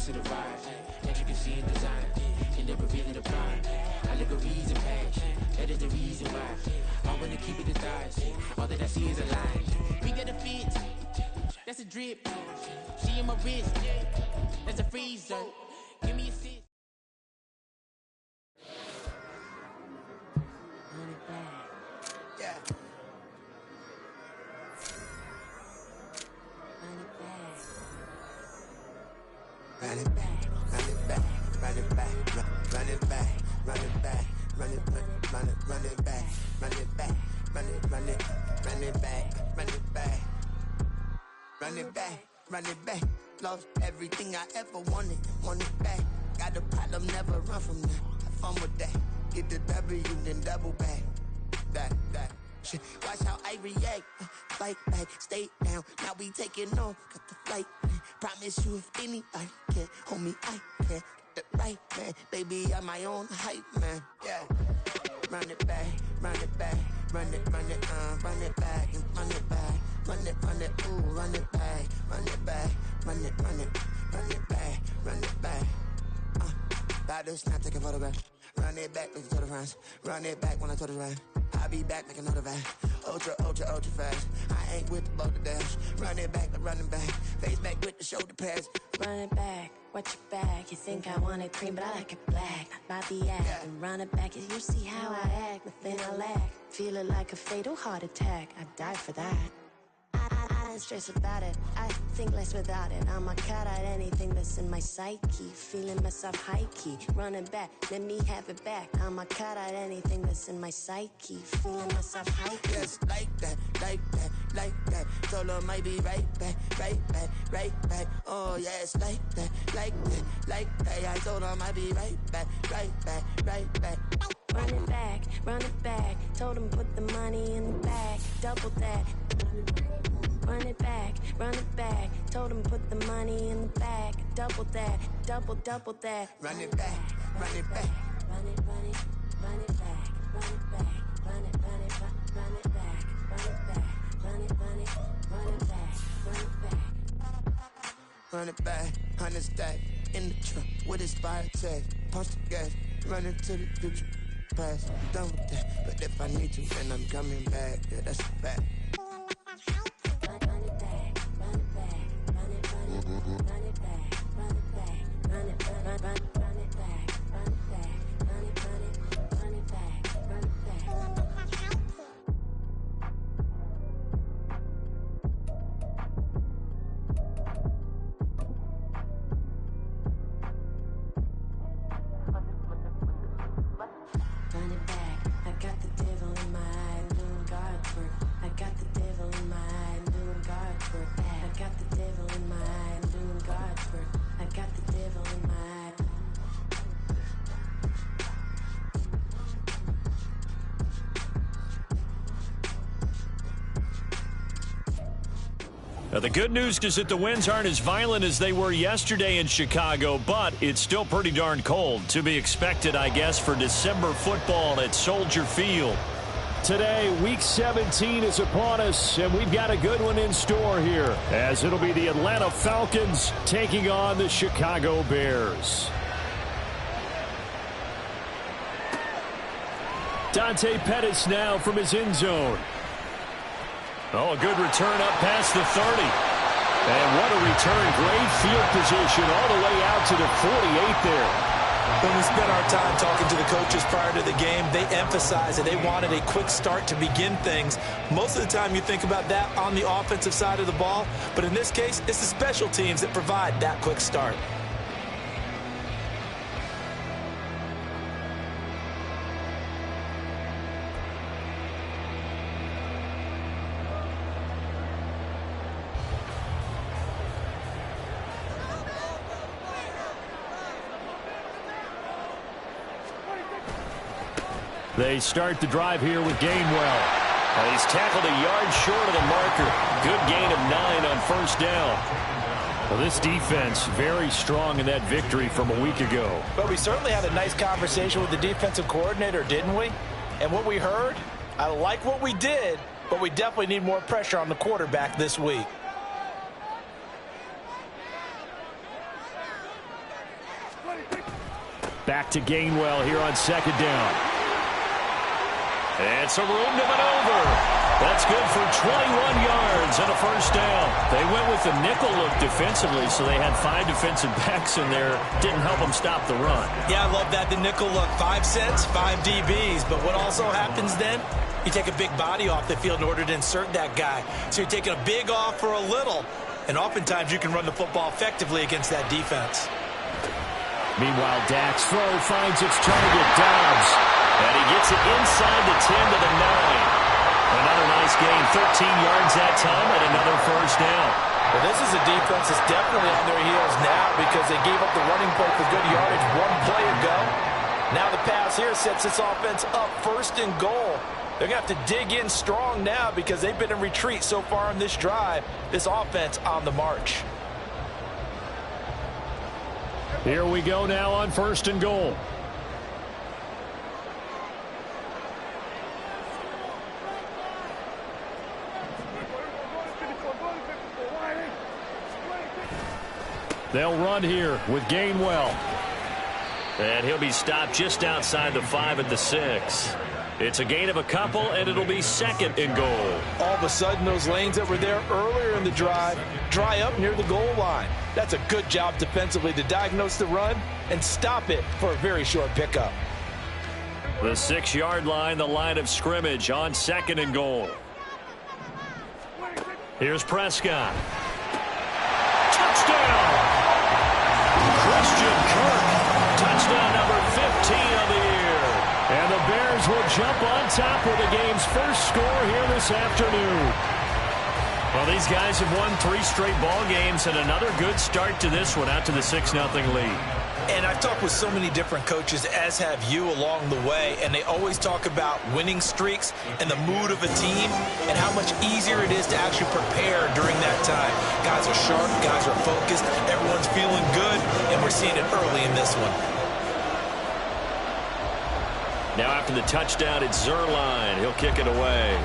to the vibe that you can see in design. And never really the prime. I look a reason past. That is the reason why I wanna keep it in thighs. All that I see is a line. We got a fit. That's a drip. She in my wrist. That's a freezer. Give me a sit. Yeah. Run it back, run it back, run it back, run it back, run it back, run it back, run it back, run it back, run it back, run it back, run it back, run it back. Lost everything I ever wanted, want it back. Got a problem, never run from that. Have fun with that. Get the W, then double back. That shit. Watch how I react. Fight back, stay down. Now we taking off. Got the flight. Promise you if anybody can hold me, I can. Get the right man. Baby, I'm my own hype man. Yeah. Run it back, run it back. Run it back, and run it back. Run it, ooh, run it back. Run it back, run it back, run it back. About to snap, take a photograph. Run it back, looking to the friends. Run it back when I told it right. I'll be back, make another back. Ultra fast. I ain't with the boat to dash. Run it back, running back. Face back with the shoulder pads. Run it back, watch your back. You think I want it cream, but I like it black. Not by the act. Yeah. And run it back, you see how I act. Nothing I lack. Feel it like a fatal heart attack. I'd die for that. I don't stress about it. I think less without it. I'ma cut out anything that's in my psyche. Feeling myself high key. Running back, let me have it back. I'ma cut out anything that's in my psyche. Feeling myself high key. Yes, like that, like that, like that. Solo might be right back, right back, right back. Oh yes, like that, like that, like that. I told her I might be right back, right back, right back. Run it back, run it back. Told him put the money in the bag. Double that. Run it back, run it back. Told him put the money in the bag. Double that, double that. Run it back, run it back. Run it, run it, run it back. Run it back, run it, run it, run it back. Run it back, run it, run it, run it back. Run it back. Run it back, 100 stack. In the truck with his fire tag. Punch the gas, running to the future. Past, done with that. But if I need to, then I'm coming back. Yeah, that's a fact. Now, the good news is that the winds aren't as violent as they were yesterday in Chicago, but it's still pretty darn cold. To be expected, I guess, for December football at Soldier Field. Today, Week 17 is upon us, and we've got a good one in store here, as it'll be the Atlanta Falcons taking on the Chicago Bears. Dante Pettis now from his end zone. Oh, a good return up past the 30. And what a return. Great field position all the way out to the 48 there. When we spent our time talking to the coaches prior to the game, they emphasized that they wanted a quick start to begin things. Most of the time you think about that on the offensive side of the ball, but in this case, it's the special teams that provide that quick start. They start the drive here with Gainwell. And he's tackled a yard short of the marker. Good gain of 9 on first down. Well, this defense very strong in that victory from a week ago. But we certainly had a nice conversation with the defensive coordinator, didn't we? And what we heard, I like what we did, but we definitely need more pressure on the quarterback this week. Back to Gainwell here on second down. And some room to maneuver. That's good for 21 yards and a first down. They went with the nickel look defensively, so they had 5 defensive backs in there. Didn't help them stop the run. Yeah, I love that, the nickel look. 5 sets, 5 DBs. But what also happens then, you take a big body off the field in order to insert that guy. So you're taking a big off for a little. And oftentimes you can run the football effectively against that defense. Meanwhile, Dak's throw finds its target, Dobbs. And he gets it inside the 10 to the 9. Another nice gain, 13 yards that time, and another first down. Well, this is a defense that's definitely on their heels now because they gave up the running play for good yardage 1 play ago. Now the pass here sets this offense up first and goal. They're going to have to dig in strong now because they've been in retreat so far in this drive. This offense on the march. Here we go now on first and goal. They'll run here with Gainwell. And he'll be stopped just outside the 5 at the 6. It's a gain of a couple, and it'll be second and goal. All of a sudden, those lanes that were there earlier in the drive dry up near the goal line. That's a good job defensively to diagnose the run and stop it for a very short pickup. The 6-yard line, the line of scrimmage on second and goal. Here's Prescott. Touchdown! Christian Kirk. Touchdown number 15 of the year. And the Bears will jump on top with the game's first score here this afternoon. Well, these guys have won 3 straight ball games and another good start to this one out to the 6-0 lead. And I've talked with so many different coaches, as have you along the way, and they always talk about winning streaks and the mood of a team and how much easier it is to actually prepare during that time. Guys are sharp, guys are focused, everyone's feeling good, and we're seeing it early in this one. Now after the touchdown, it's Zuerlein. He'll kick it away.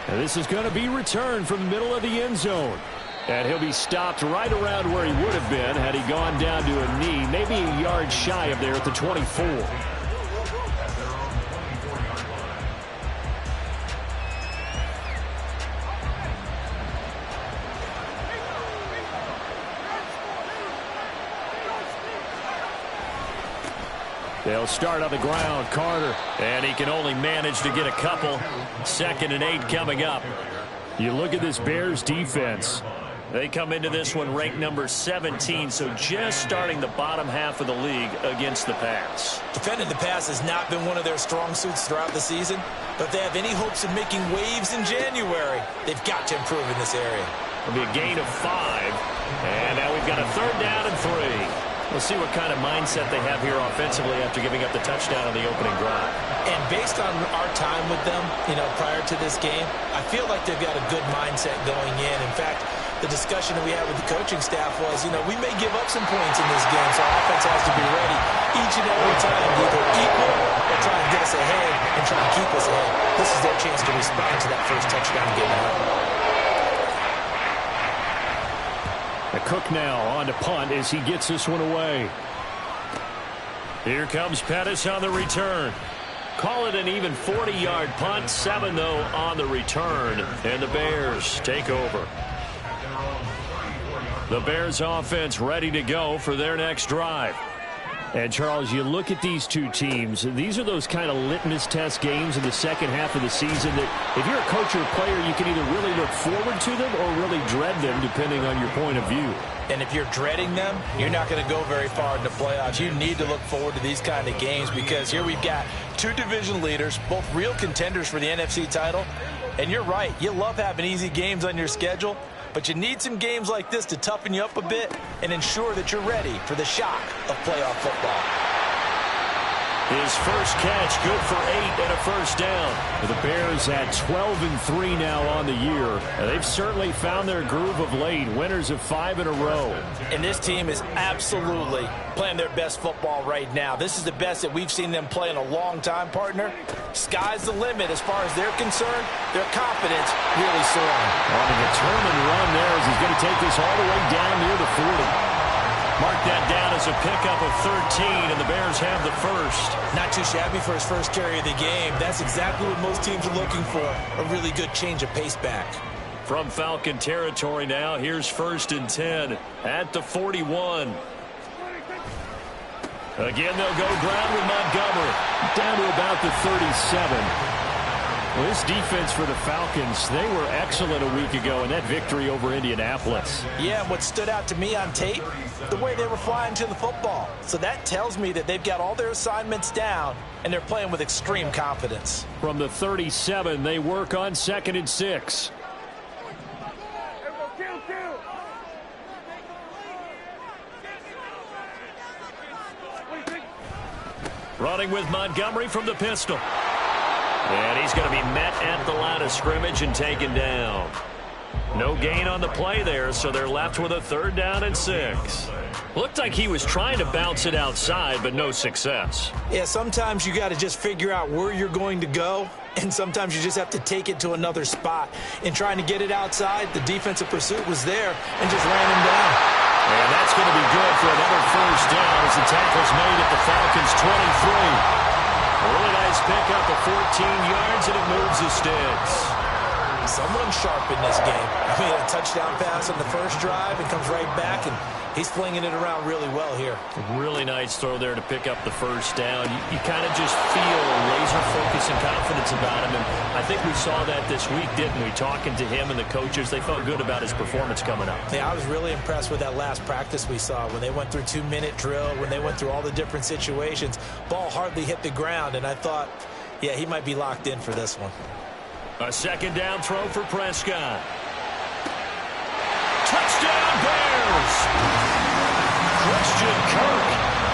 And this is going to be returned from the middle of the end zone. And he'll be stopped right around where he would have been had he gone down to a knee, maybe a yard shy of there at the 24. They'll start on the ground. Carter. And he can only manage to get a couple. 2nd and 8 coming up. You look at this Bears defense. They come into this one ranked number 17, so just starting the bottom half of the league against the pass. Defending the pass has not been one of their strong suits throughout the season, but if they have any hopes of making waves in January, they've got to improve in this area. It'll be a gain of 5, and now we've got a 3rd down and 3. We'll see what kind of mindset they have here offensively after giving up the touchdown on the opening drive. And based on our time with them, prior to this game, I feel like they've got a good mindset going in. In fact, the discussion that we had with the coaching staff was, we may give up some points in this game, so our offense has to be ready each and every time to either equal or try and get us ahead and try and keep us ahead. This is their chance to respond to that first touchdown given up. Cook now on to punt as he gets this one away. Here comes Pettis on the return. Call it an even 40-yard punt. 7, though, on the return. And the Bears take over. The Bears offense ready to go for their next drive. And, Charles, you look at these two teams, these are those kind of litmus test games in the second half of the season that if you're a coach or a player, you can either really look forward to them or really dread them, depending on your point of view. And if you're dreading them, you're not going to go very far in the playoffs. You need to look forward to these kind of games because here we've got 2 division leaders, both real contenders for the NFC title. And you're right, you love having easy games on your schedule, but you need some games like this to toughen you up a bit and ensure that you're ready for the shock of playoff football. His first catch, good for 8 and a first down. The Bears at 12-3 now on the year. They've certainly found their groove of late, winners of 5 in a row. And this team is absolutely playing their best football right now. This is the best that we've seen them play in a long time, partner. Sky's the limit as far as they're concerned. Their confidence really soaring. On a determined run there as he's going to take this all the way down near the 40. Mark that down as a pickup of 13, and the Bears have the first. Not too shabby for his first carry of the game. That's exactly what most teams are looking for, a really good change of pace back. From Falcon territory now, here's 1st and 10 at the 41. Again, they'll go ground with Montgomery. Down to about the 37. Well, this defense for the Falcons, they were excellent a week ago in that victory over Indianapolis. Yeah, what stood out to me on tape, the way they were flying to the football. So that tells me that they've got all their assignments down, and they're playing with extreme confidence. From the 37, they work on 2nd and 6. Running with Montgomery from the pistol. And he's going to be met at the line of scrimmage and taken down. No gain on the play there, so they're left with a 3rd down and 6. Looked like he was trying to bounce it outside, but no success. Yeah, sometimes you got to just figure out where you're going to go, and sometimes you just have to take it to another spot. In trying to get it outside, the defensive pursuit was there and just ran him down. And that's going to be good for another 1st down as the tackle's made at the Falcons' 23. A really nice pickup of 14 yards, and it moves the sticks. Someone sharp in this game. I mean, a touchdown pass on the first drive and comes right back, and he's flinging it around really well here. Really nice throw there to pick up the 1st down. You kind of just feel a laser focus and confidence about him, and I think we saw that this week, didn't we? Talking to him and the coaches, they felt good about his performance coming up. Yeah, I was really impressed with that last practice we saw when they went through 2-minute drill, when they went through all the different situations. Ball hardly hit the ground, and I thought, yeah, he might be locked in for this one. A 2nd down throw for Prescott. Touchdown Bears! Christian Kirk,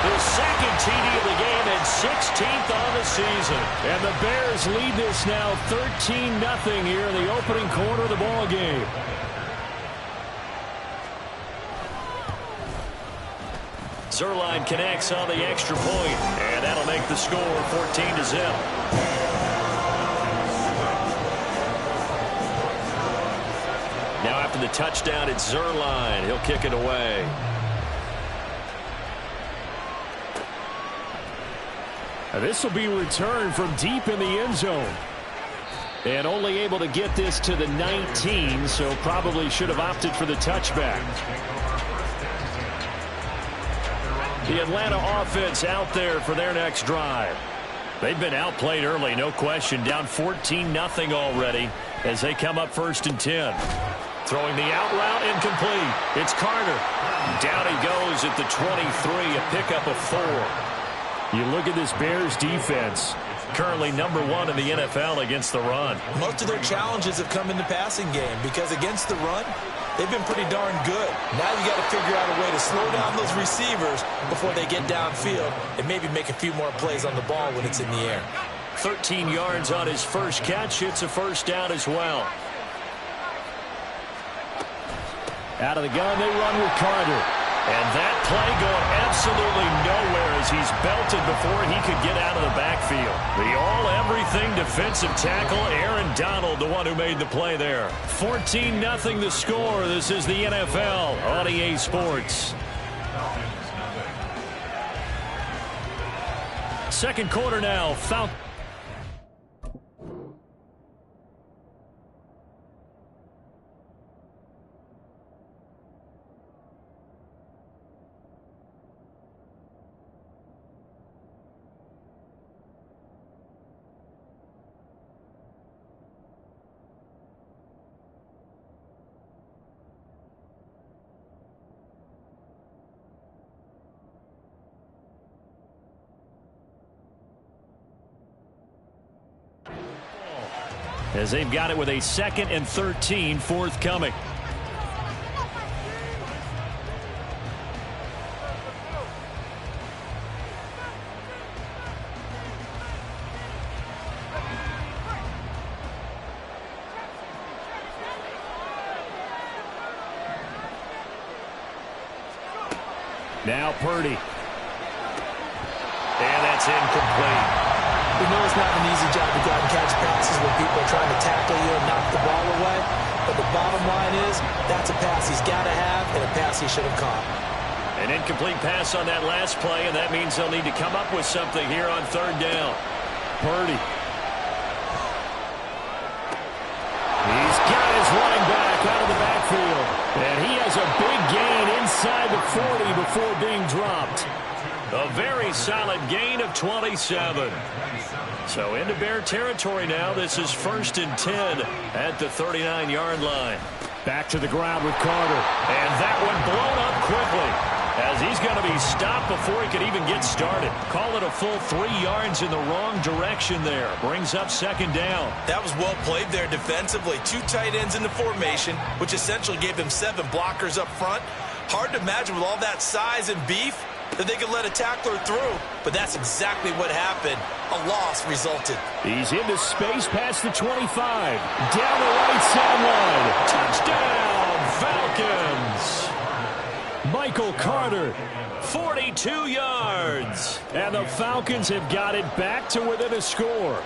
his 2nd TD of the game and 16th on the season. And the Bears lead this now 13-0 here in the opening quarter of the ball game. Zuerlein connects on the extra point, and that'll make the score 14-0. Now after the touchdown, it's Zuerlein. He'll kick it away. This will be returned from deep in the end zone. And only able to get this to the 19, so probably should have opted for the touchback. The Atlanta offense out there for their next drive. They've been outplayed early, no question. Down 14-0 already as they come up 1st and 10. Throwing the out route, incomplete. It's Carter. Down he goes at the 23, a pickup of 4. You look at this Bears defense. Currently #1 in the NFL against the run. Most of their challenges have come in the passing game because against the run, they've been pretty darn good. Now you got to figure out a way to slow down those receivers before they get downfield and maybe make a few more plays on the ball when it's in the air. 13 yards on his first catch. It's a 1st down as well. Out of the gun, they run with Carter. And that play going absolutely nowhere as he's belted before he could get out of the backfield. The all-everything defensive tackle, Aaron Donald, the one who made the play there. 14-0 the score. This is the NFL on EA Sports. 2nd quarter now. Falcons. As they've got it with a 2nd and 13 forthcoming. Now Purdy. And that's incomplete. We know it's not an easy job to go out and catch passes when people are trying to tackle you and knock the ball away. but the bottom line is that's a pass he's got to have and a pass he should have caught. An incomplete pass on that last play, and that means they'll need to come up with something here on third down. Purdy. He's got his running back out of the backfield. And he has a big gain inside the 40 before being dropped. A very solid gain of 27. So into Bear territory now. This is 1st and 10 at the 39-yard line. Back to the ground with Carter. And that one blown up quickly, as he's going to be stopped before he could even get started. Call it a full 3 yards in the wrong direction there. Brings up 2nd down. That was well played there defensively. 2 tight ends in the formation, which essentially gave them 7 blockers up front. Hard to imagine with all that size and beef that they could let a tackler through, but that's exactly what happened. A loss resulted. He's into space past the 25. Down the right sideline. Touchdown, Falcons. Michael Carter, 42 yards. And the Falcons have got it back to within a score.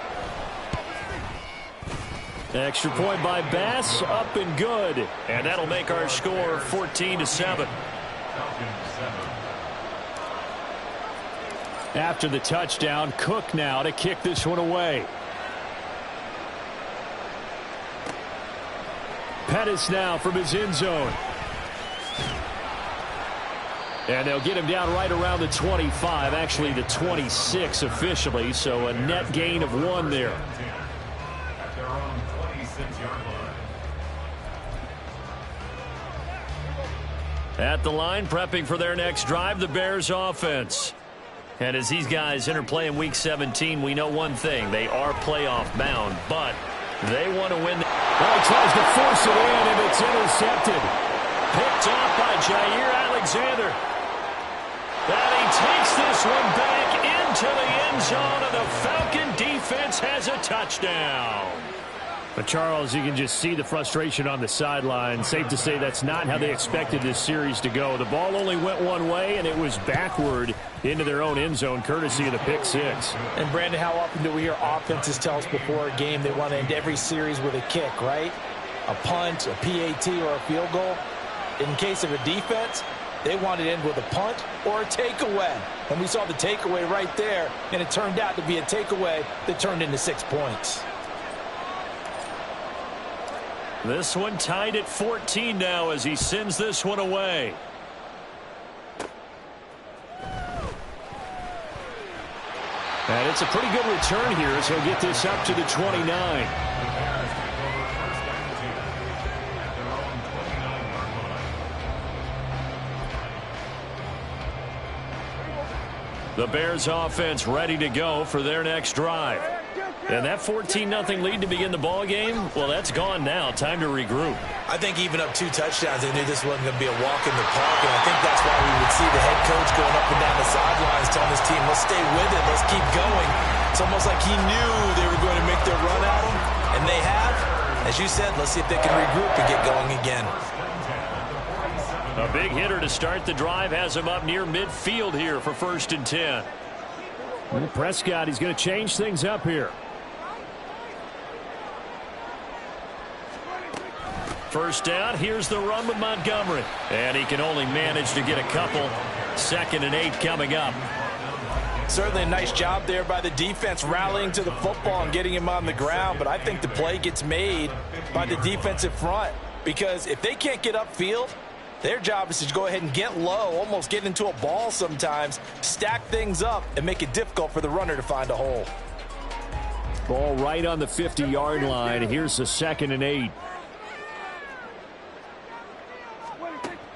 Extra point by Bass, up and good. And that'll make our score 14-7. After the touchdown, Cook now to kick this one away. Pettis now from his end zone. And they'll get him down right around the 25, actually the 26 officially, so a net gain of 1 there. At the line, prepping for their next drive, the Bears offense. And as these guys interplay in Week 17, we know one thing. They are playoff bound, but they want to win. Well, he tries to force it in, and it's intercepted. Picked off by Jair Alexander. And he takes this one back into the end zone, and the Falcon defense has a touchdown. But, Charles, you can just see the frustration on the sideline. Safe to say that's not how they expected this series to go. The ball only went one way, and it was backward into their own end zone, courtesy of the pick six. And, Brandon, how often do we hear offenses tell us before a game they want to end every series with a kick, right? A punt, a PAT, or a field goal. In case of a defense, they want to end with a punt or a takeaway. And we saw the takeaway right there, and it turned out to be a takeaway that turned into 6 points. This one tied at 14 now as he sends this one away. And it's a pretty good return here as he'll get this up to the 29. The Bears offense ready to go for their next drive. And that 14-0 lead to begin the ball game, well, that's gone now. Time to regroup. I think even up 2 touchdowns, they knew this wasn't going to be a walk in the park, and I think that's why we would see the head coach going up and down the sidelines telling his team, let's stay with it, let's keep going. It's almost like he knew they were going to make their run at him, and they have. As you said, let's see if they can regroup and get going again. A big hitter to start the drive has him up near midfield here for 1st and 10. And Prescott, he's going to change things up here. First down, here's the run with Montgomery. And he can only manage to get a couple. 2nd and 8 coming up. Certainly a nice job there by the defense rallying to the football and getting him on the ground. But I think the play gets made by the defensive front. Because if they can't get upfield, their job is to go ahead and get low, almost get into a ball sometimes, stack things up, and make it difficult for the runner to find a hole. Ball right on the 50-yard line. Here's the 2nd and 8.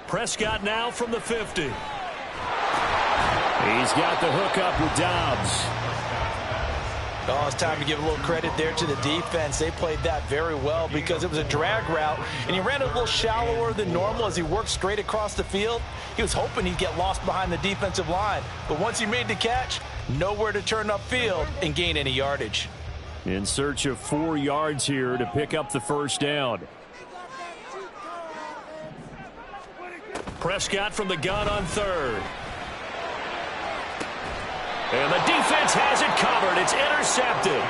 Prescott now from the 50. He's got the hook up with Dobbs. Oh, it's time to give a little credit there to the defense. They played that very well because it was a drag route, and he ran a little shallower than normal as he worked straight across the field. He was hoping he'd get lost behind the defensive line, but once he made the catch, nowhere to turn upfield and gain any yardage. In search of 4 yards here to pick up the first down. Prescott from the gun on 3rd. And the defense has it covered. It's intercepted.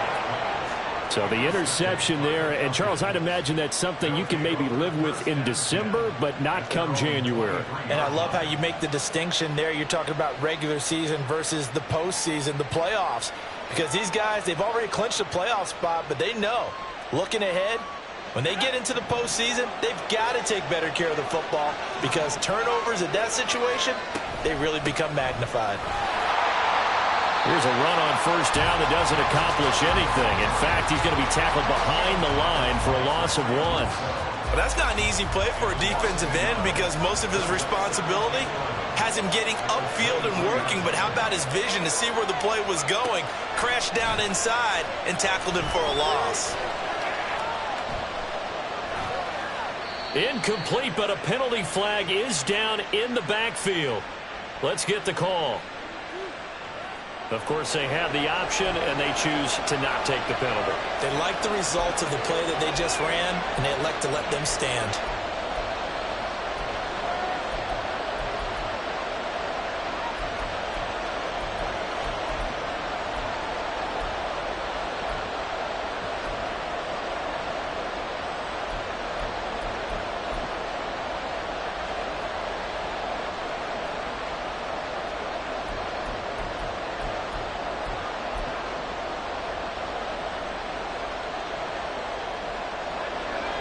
So the interception there, and Charles, I'd imagine that's something you can maybe live with in December, but not come January. And I love how you make the distinction there. You're talking about regular season versus the postseason, the playoffs. Because these guys, they've already clinched a playoff spot, but they know, looking ahead, when they get into the postseason, they've got to take better care of the football because turnovers in that situation, they really become magnified. Here's a run on first down that doesn't accomplish anything. In fact, he's going to be tackled behind the line for a loss of 1. Well, that's not an easy play for a defensive end because most of his responsibility has him getting upfield and working, but how about his vision to see where the play was going, crashed down inside, and tackled him for a loss. Incomplete, but a penalty flag is down in the backfield. Let's get the call. Of course, they have the option, and they choose to not take the penalty. They like the results of the play that they just ran, and they elect to let them stand.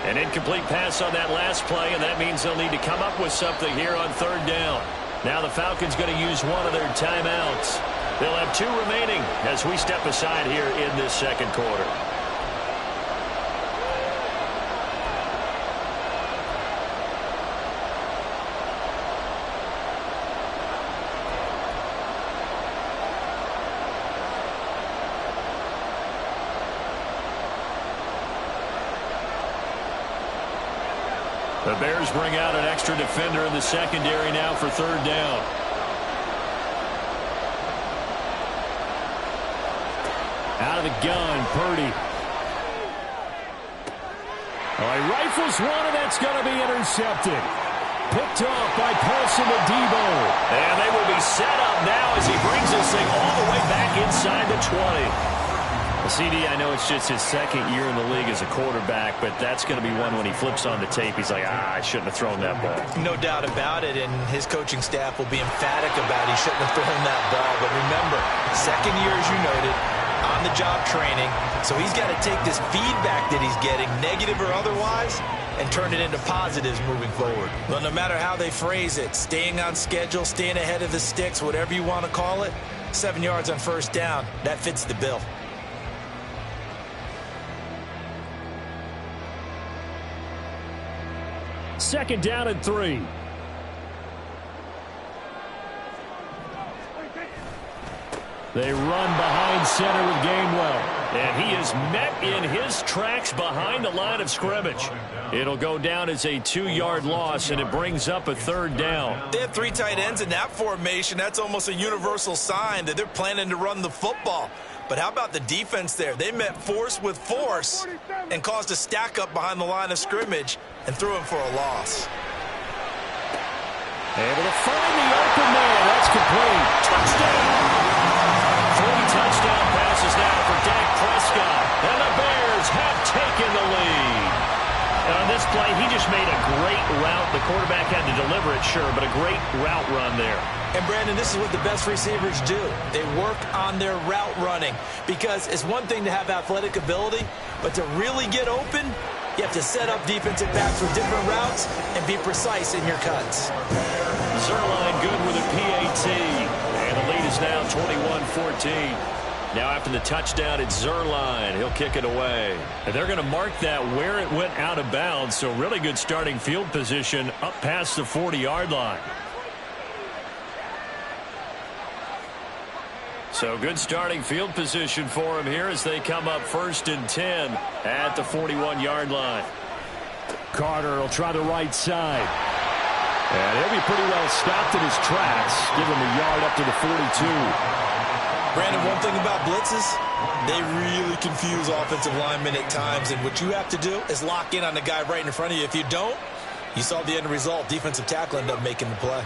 An incomplete pass on that last play, and that means they'll need to come up with something here on third down. Now the Falcons going to use one of their timeouts. They'll have 2 remaining as we step aside here in this second quarter. The Bears bring out an extra defender in the secondary now for third down. Out of the gun, Purdy. Oh, he rifles one, and that's going to be intercepted. Picked off by Paulson Adebo. And they will be set up now as he brings this thing all the way back inside the 20. CD, I know it's just his second year in the league as a quarterback, but that's going to be one when he flips on the tape. He's like, I shouldn't have thrown that ball. No doubt about it, and his coaching staff will be emphatic about he shouldn't have thrown that ball. But remember, second year, as you noted, on-the-job training, so he's got to take this feedback that he's getting, negative or otherwise, and turn it into positives moving forward. Well, no matter how they phrase it, staying on schedule, staying ahead of the sticks, whatever you want to call it, 7 yards on first down, that fits the bill. Second down and 3. They run behind center with Gainwell. And he is met in his tracks behind the line of scrimmage. It'll go down as a 2-yard loss, and it brings up a third down. They have 3 tight ends in that formation. That's almost a universal sign that they're planning to run the football. But how about the defense there? They met force with force and caused a stack up behind the line of scrimmage and threw him for a loss. Able to find the open man. That's complete. Touchdown! 3 touchdown passes now for Dak Prescott. And the Bears have taken the lead. On this play, he just made a great route. The quarterback had to deliver it, sure, but a great route run there. And, Brandon, this is what the best receivers do. They work on their route running because it's one thing to have athletic ability, but to really get open, you have to set up defensive backs with different routes and be precise in your cuts. Zuerlein good with a PAT. And the lead is now 21-14. Now after the touchdown, it's Zuerlein. He'll kick it away. And they're going to mark that where it went out of bounds. So really good starting field position up past the 40-yard line. So good starting field position for him here as they come up 1st and 10 at the 41-yard line. Carter will try the right side. And he'll be pretty well stopped in his tracks. Give him a yard up to the 42. Brandon, one thing about blitzes, they really confuse offensive linemen at times. And what you have to do is lock in on the guy right in front of you. If you don't, you saw the end result. Defensive tackle ended up making the play.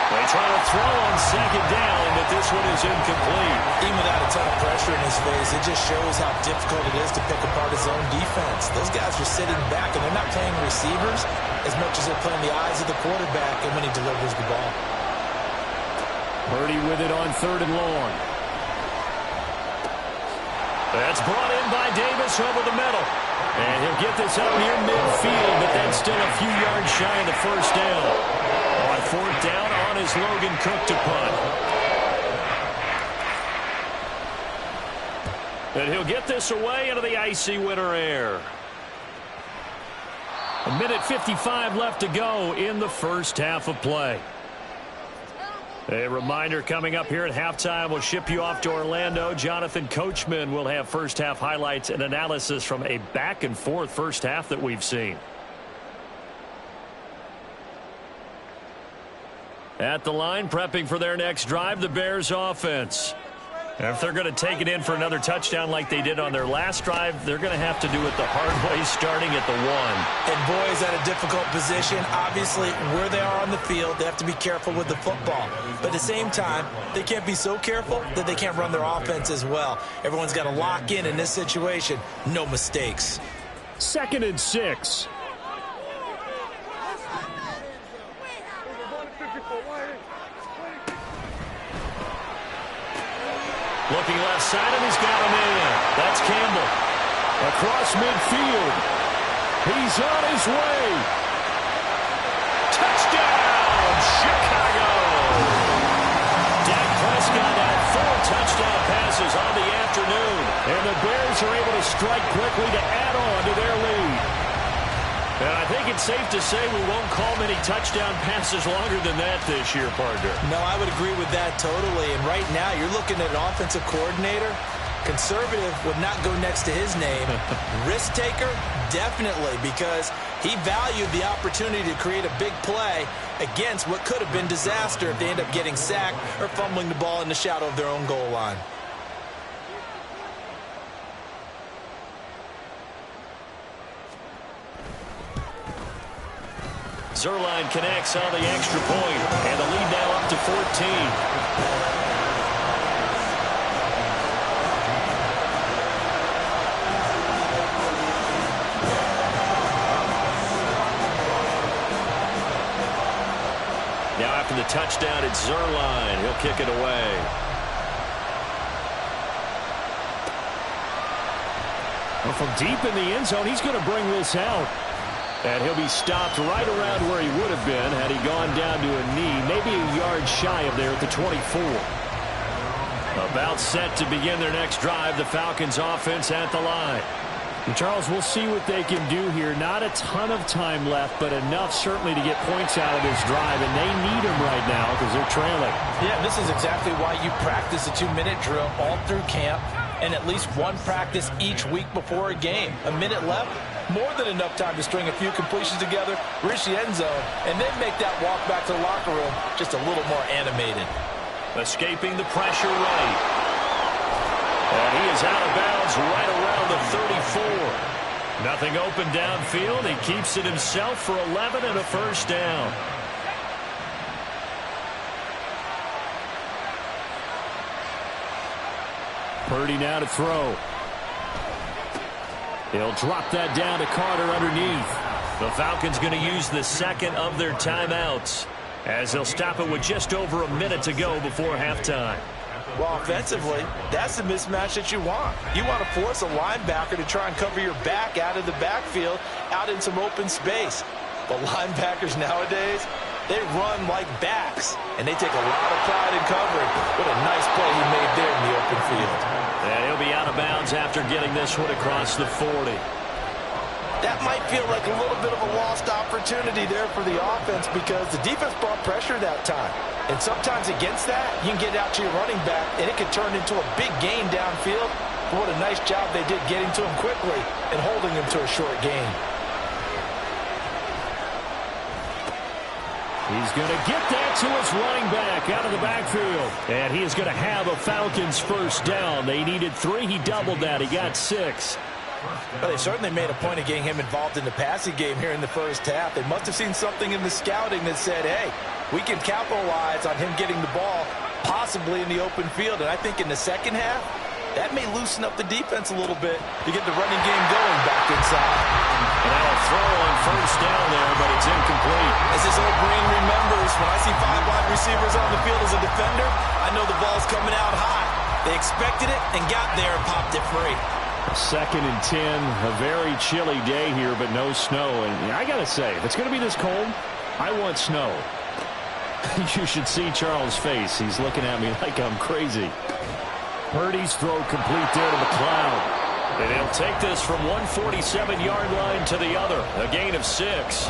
They They'll try to throw on second down, but this one is incomplete. Even without a ton of pressure in his face, it just shows how difficult it is to pick apart his own defense. Those guys are sitting back, and they're not playing receivers as much as they're playing the eyes of the quarterback and when he delivers the ball. Purdy with it on 3rd and long. That's brought in by Davis over the middle. And he'll get this out near midfield, but that's still a few yards shy of the first down. On 4th down, on is Logan Cook to punt. And he'll get this away into the icy winter air. 1:55 left to go in the first half of play. A reminder coming up here at halftime, we'll ship you off to Orlando. Jonathan Coachman will have first half highlights and analysis from a back and forth first half that we've seen. At the line, prepping for their next drive, the Bears offense. And if they're going to take it in for another touchdown like they did on their last drive, they're going to have to do it the hard way, starting at the 1. And boys, at a difficult position. Obviously, where they are on the field, they have to be careful with the football. But at the same time, they can't be so careful that they can't run their offense as well. Everyone's got to lock in this situation. No mistakes. 2nd and 6. Looking left side, and he's got him in. That's Campbell. Across midfield. He's on his way. Touchdown, Chicago! Dak Prescott had 4 touchdown passes on the afternoon. And the Bears are able to strike quickly to add on to their lead. And I think it's safe to say we won't call many touchdown passes longer than that this year, partner. No, I would agree with that totally. And right now, you're looking at an offensive coordinator. Conservative would not go next to his name. Risk taker, definitely, because he valued the opportunity to create a big play against what could have been disaster if they end up getting sacked or fumbling the ball in the shadow of their own goal line. Zuerlein connects on the extra point, and the lead now up to 14. Now after the touchdown, it's Zuerlein. He'll kick it away. Well, from deep in the end zone, he's going to bring this out. And he'll be stopped right around where he would have been had he gone down to a knee, maybe a yard shy of there at the 24. About set to begin their next drive, the Falcons offense at the line. And Charles, we'll see what they can do here. Not a ton of time left, but enough certainly to get points out of this drive, and they need them right now because they're trailing. Yeah, this is exactly why you practice a 2-minute drill all through camp and at least one practice each week before a game. A minute left, more than enough time to string a few completions together, reach the end zone, and then make that walk back to the locker room just a little more animated. Escaping the pressure right. And he is out of bounds right around the 34. Nothing open downfield. He keeps it himself for 11 and a first down. Purdy now to throw. He'll drop that down to Carter underneath. The Falcons going to use the second of their timeouts as they'll stop it with just over a minute to go before halftime. Well, offensively, that's the mismatch that you want. You want to force a linebacker to try and cover your back out of the backfield, out in some open space. But linebackers nowadays, they run like backs, and they take a lot of pride in covering. What a nice play he made there in the open field. And he'll be out of bounds after getting this one across the 40. That might feel like a little bit of a lost opportunity there for the offense because the defense brought pressure that time. And sometimes against that, you can get out to your running back, and it can turn into a big gain downfield. But what a nice job they did getting to him quickly and holding him to a short gain. He's going to get that to his running back out of the backfield. And he is going to have a Falcons first down. They needed 3. He doubled that. He got 6. Well, they certainly made a point of getting him involved in the passing game here in the first half. They must have seen something in the scouting that said, hey, we can capitalize on him getting the ball possibly in the open field. And I think in the second half, that may loosen up the defense a little bit to get the running game going back inside. And now a throw on first down there, but it's incomplete. As his old brain remembers, when I see 5 wide receivers on the field as a defender, I know the ball's coming out high. They expected it and got there and popped it free. 2nd and 10, a very chilly day here, but no snow. And I got to say, if it's going to be this cold, I want snow. You should see Charles' face. He's looking at me like I'm crazy. Purdy's throw complete there to McLeod. And he'll take this from 147-yard line to the other. A gain of 6.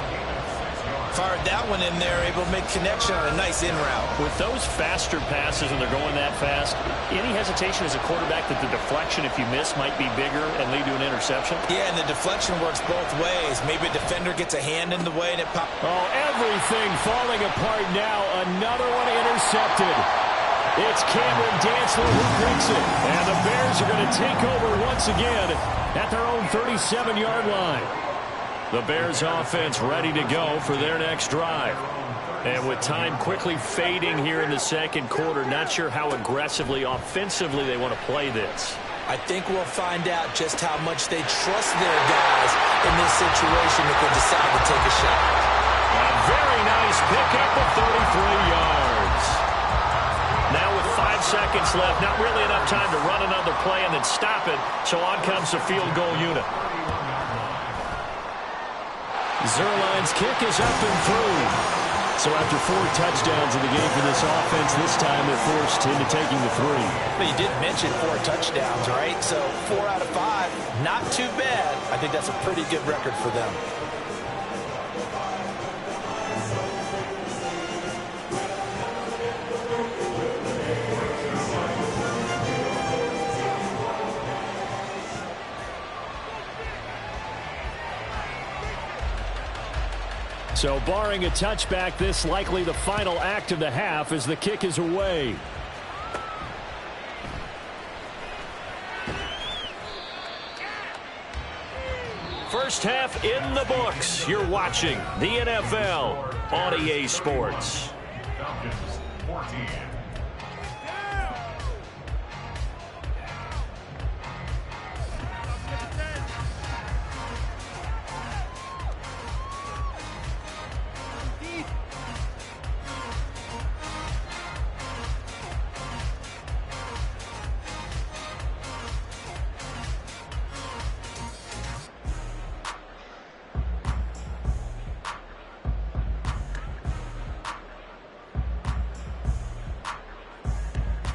Fired that one in there, able to make connection on a nice in route. With those faster passes when they're going that fast, any hesitation as a quarterback that the deflection, if you miss, might be bigger and lead to an interception? Yeah, and the deflection works both ways. Maybe a defender gets a hand in the way and it pops. Oh, everything falling apart now. Another one intercepted. It's Cameron Dantzler who picks it. And the Bears are going to take over once again at their own 37-yard line. The Bears offense ready to go for their next drive. And with time quickly fading here in the second quarter, not sure how aggressively, offensively they want to play this. I think we'll find out just how much they trust their guys in this situation if they decide to take a shot. A very nice pickup of 33 yards. Now with 5 seconds left, not really enough time to run another play and then stop it, so on comes the field goal unit. Zuerlein's kick is up and through. So after 4 touchdowns in the game for this offense, this time they're forced into taking the 3. But you did mention 4 touchdowns, right? So 4 out of 5, not too bad. I think that's a pretty good record for them. So barring a touchback, this likely the final act of the half as the kick is away. First half in the books. You're watching the NFL on EA Sports. Falcons 14.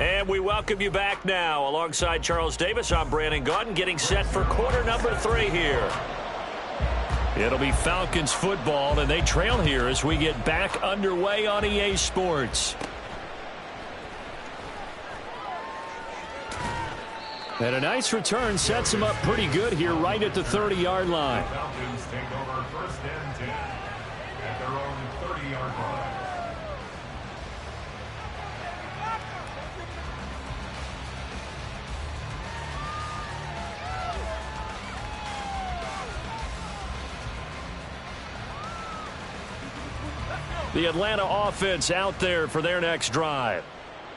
And we welcome you back now. Alongside Charles Davis, I'm Brandon Gaudin, getting set for quarter number 3 here. It'll be Falcons football, and they trail here as we get back underway on EA Sports. And a nice return sets them up pretty good here right at the 30-yard line. Falcons take over 1st and 10 at their own 30-yard line. The Atlanta offense out there for their next drive.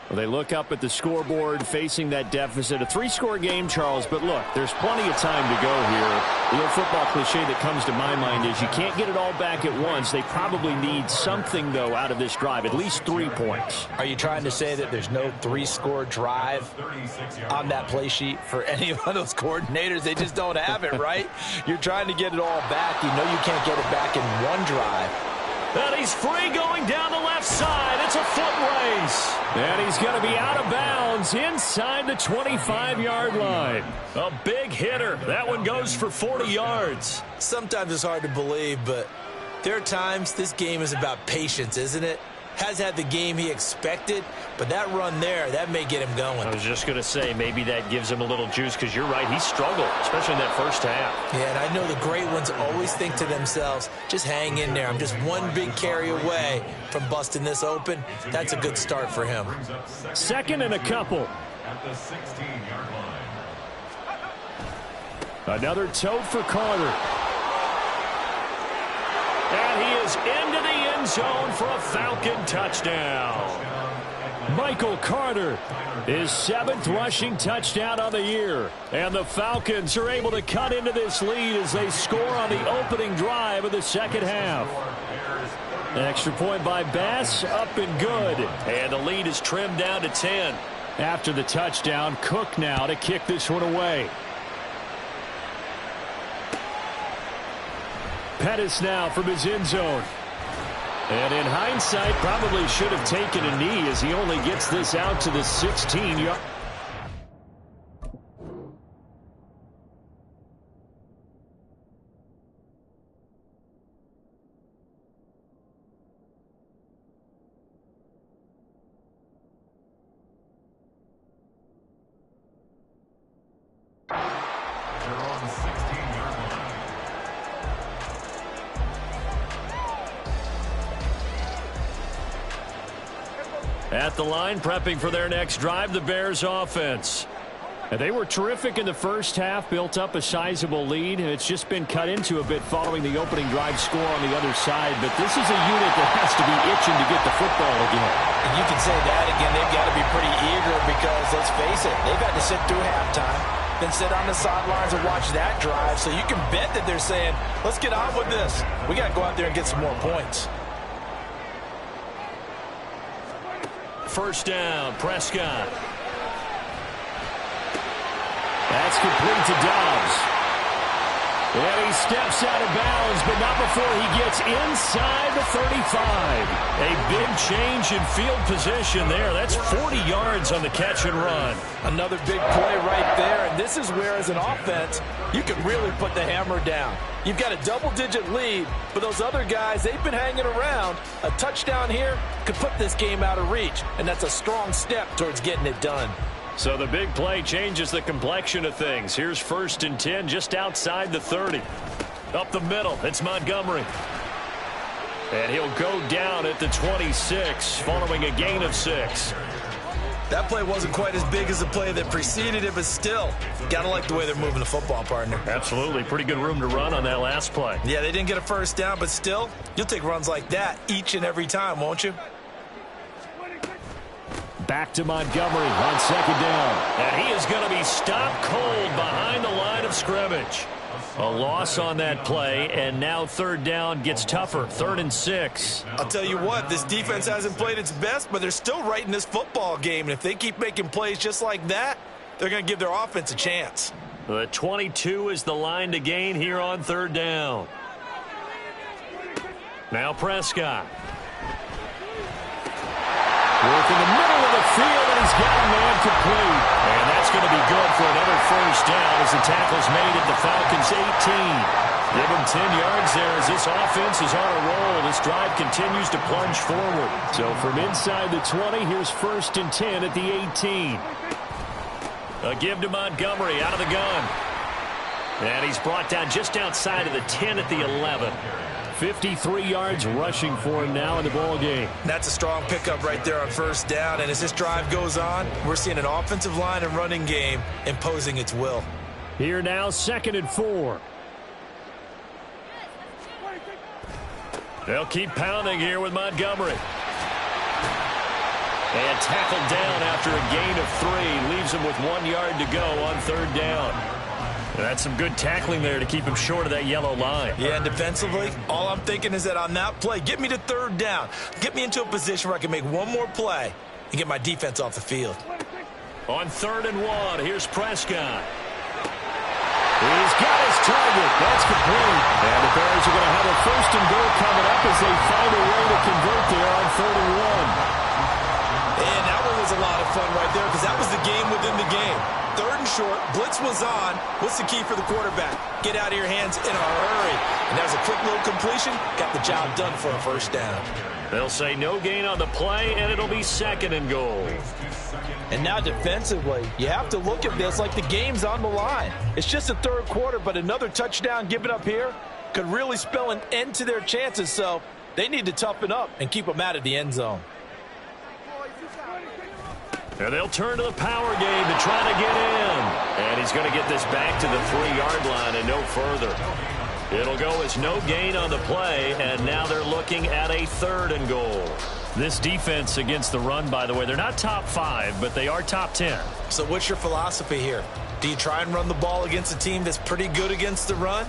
Well, they look up at the scoreboard facing that deficit. A 3-score game, Charles, but look, there's plenty of time to go here. The old football cliche that comes to my mind is you can't get it all back at once. They probably need something, though, out of this drive, at least 3 points. Are you trying to say that there's no 3-score drive on that play sheet for any of those coordinators? They just don't have it, right? You're trying to get it all back. You know you can't get it back in one drive. And he's free going down the left side. It's a foot race. And he's going to be out of bounds inside the 25-yard line. A big hitter. That one goes for 40 yards. Sometimes it's hard to believe, but there are times this game is about patience, isn't it? Has had the game he expected, but that run there, that may get him going. I was just going to say, maybe that gives him a little juice, because you're right, he struggled, especially in that first half. Yeah, and I know the great ones always think to themselves, just hang in there. I'm just one big carry away from busting this open. That's a good start for him. 2nd and a couple. At the 16-yard line. Another tote for Carter. And he is into the end zone for a Falcon touchdown. Michael Carter, his 7th rushing touchdown of the year. And the Falcons are able to cut into this lead as they score on the opening drive of the second half. An extra point by Bass, up and good. And the lead is trimmed down to 10. After the touchdown, Cook now to kick this one away. Pettis now from his end zone. And in hindsight, probably should have taken a knee as he only gets this out to the 16-yard. At the line, prepping for their next drive, the Bears offense. And they were terrific in the first half, built up a sizable lead, and it's just been cut into a bit following the opening drive score on the other side. But this is a unit that has to be itching to get the football again. And you can say that again. They've got to be pretty eager because, let's face it, they've had to sit through halftime, then sit on the sidelines and watch that drive. So you can bet that they're saying, let's get on with this. We got to go out there and get some more points. First down, Prescott. That's complete to Dobbs. And he steps out of bounds, but not before he gets inside the 35. A big change in field position there. That's 40 yards on the catch and run. Another big play right there, and this is where, as an offense, you can really put the hammer down. You've got a double-digit lead, but those other guys, they've been hanging around. A touchdown here could put this game out of reach, and that's a strong step towards getting it done. So the big play changes the complexion of things. Here's 1st and 10 just outside the 30. Up the middle, it's Montgomery. And he'll go down at the 26 following a gain of 6. That play wasn't quite as big as the play that preceded it, but still, gotta like the way they're moving the football, partner. Absolutely. Pretty good room to run on that last play. Yeah, they didn't get a first down, but still, you'll take runs like that each and every time, won't you? Back to Montgomery on 2nd down. And he is going to be stopped cold behind the line of scrimmage. A loss on that play, and now 3rd down gets tougher. 3rd and 6. I'll tell you what, this defense hasn't played its best, but they're still right in this football game. And if they keep making plays just like that, they're going to give their offense a chance. The 22 is the line to gain here on 3rd down. Now Prescott. Work in the middle of the field, and he's got a man complete. And that's going to be good for another 1st down as the tackle's made at the Falcons' 18. Give them 10 yards there as this offense is on a roll. This drive continues to plunge forward. So from inside the 20, here's 1st and 10 at the 18. A give to Montgomery out of the gun. And he's brought down just outside of the 10 at the 11. 53 yards rushing for him now in the ball game. That's a strong pickup right there on 1st down. And as this drive goes on, we're seeing an offensive line and running game imposing its will. Here now, 2nd and 4. They'll keep pounding here with Montgomery. And tackled down after a gain of 3. Leaves him with 1 yard to go on 3rd down. That's some good tackling there to keep him short of that yellow line. Yeah, and defensively, all I'm thinking is that on that play, get me to 3rd down. Get me into a position where I can make one more play and get my defense off the field. On 3rd and 1, here's Prescott. He's got his target. That's complete. And the Bears are going to have a 1st and goal coming up as they find a way to convert there on 3rd and 1. And that one was a lot of fun right there because that was the game within the game. 3rd and short, blitz was on. What's the key for the quarterback? Get out of your hands in a hurry. And that was a quick little completion. Got the job done for a 1st down. They'll say no gain on the play, and it'll be 2nd and goal. And now defensively, you have to look at this like the game's on the line. It's just the 3rd quarter, but another touchdown given up here could really spell an end to their chances. So they need to toughen up and keep them out of the end zone. And they'll turn to the power game to try to get in. And he's going to get this back to the 3-yard line and no further. It'll go as no gain on the play, and now they're looking at a 3rd and goal. This defense against the run, by the way, they're not top 5, but they are top 10. So what's your philosophy here? Do you try and run the ball against a team that's pretty good against the run?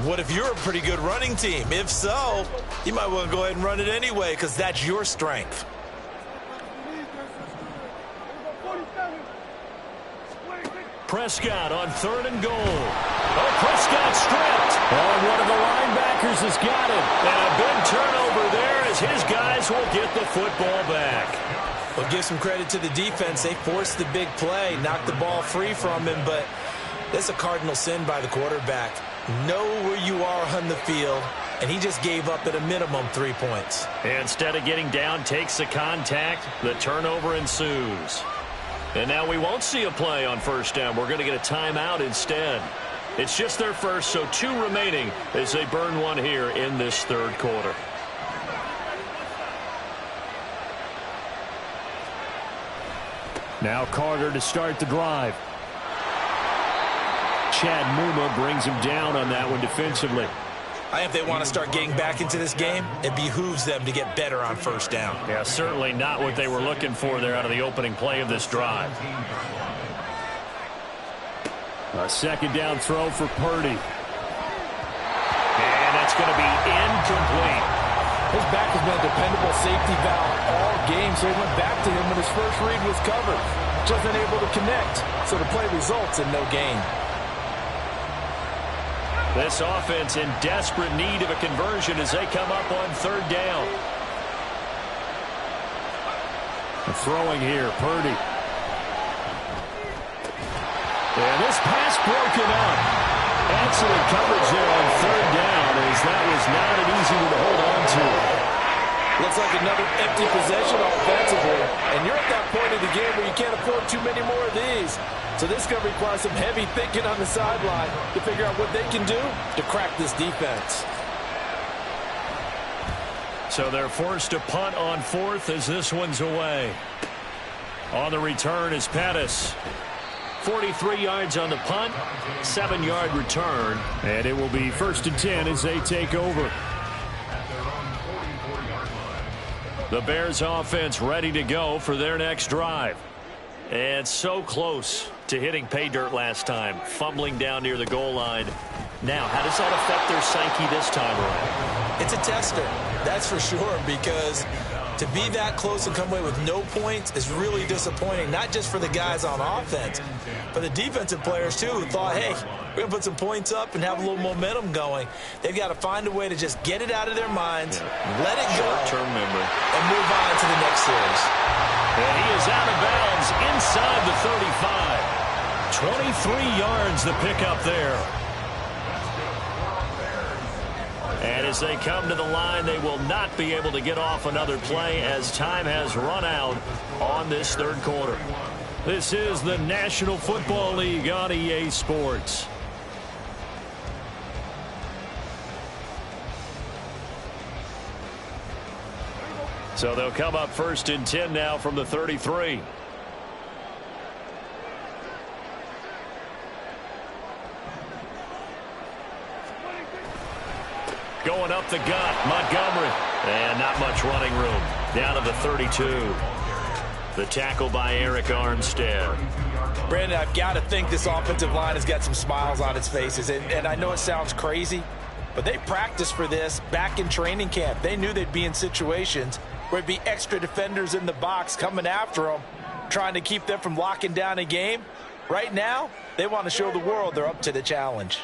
What if you're a pretty good running team? If so, you might want to go ahead and run it anyway because that's your strength. Prescott on 3rd and goal. Oh, Prescott stripped. And one of the linebackers has got it. And a big turnover there as his guys will get the football back. Well, give some credit to the defense. They forced the big play, knocked the ball free from him, but that's a cardinal sin by the quarterback. Know where you are on the field, and he just gave up at a minimum 3 points. Instead of getting down, takes the contact. The turnover ensues. And now we won't see a play on 1st down. We're going to get a timeout instead. It's just their first, so 2 remaining as they burn one here in this 3rd quarter. Now Carter to start the drive. Chad Muma brings him down on that one defensively. If they want to start getting back into this game, it behooves them to get better on 1st down. Yeah, certainly not what they were looking for there out of the opening play of this drive. A 2nd down throw for Purdy. And that's going to be incomplete. His back has been a dependable safety valve all game, so he went back to him when his first read was covered. Just unable to connect, so the play results in no gain. This offense in desperate need of a conversion as they come up on 3rd down. Throwing here, Purdy. And this pass broken up. Excellent coverage there on 3rd down as that was not an easy one to hold on to. Looks like another empty possession offensively. And you're at that point of the game where you can't afford too many more of these. So this is going to require some heavy thinking on the sideline to figure out what they can do to crack this defense. So they're forced to punt on 4th as this one's away. On the return is Pettis. 43 yards on the punt, 7-yard return. And it will be 1st and 10 as they take over. The Bears offense ready to go for their next drive. And so close to hitting pay dirt last time, fumbling down near the goal line. Now, how does that affect their psyche this time around? It's a tester, that's for sure, because to be that close and come away with no points is really disappointing, not just for the guys on offense, but the defensive players, too, who thought, hey, we're going to put some points up and have a little momentum going. They've got to find a way to just get it out of their minds, let it go, short-term memory, and move on to the next series. And he is out of bounds inside the 35. 23 yards the pickup there. And as they come to the line, they will not be able to get off another play as time has run out on this 3rd quarter. This is the National Football League on EA Sports. So they'll come up 1st and 10 now from the 33. Going up the gut, Montgomery. And not much running room. Down to the 32. The tackle by Eric Armstead. Brandon, I've got to think this offensive line has got some smiles on its faces. And I know it sounds crazy, but they practiced for this back in training camp. They knew they'd be in situations where there'd be extra defenders in the box coming after them, trying to keep them from locking down a game. Right now, they want to show the world they're up to the challenge.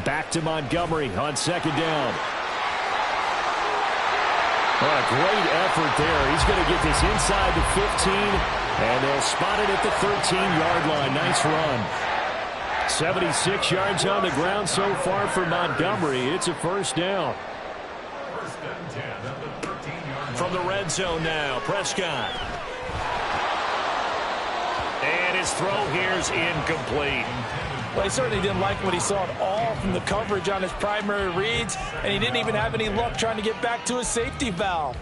Back to Montgomery on 2nd down. Oh, a great effort there. He's going to get this inside the 15, and they'll spot it at the 13-yard line. Nice run. 76 yards on the ground so far for Montgomery. It's a 1st down. From the red zone now, Prescott. And his throw here is incomplete. Well, he certainly didn't like what he saw at all from the coverage on his primary reads, and he didn't even have any luck trying to get back to his safety valve.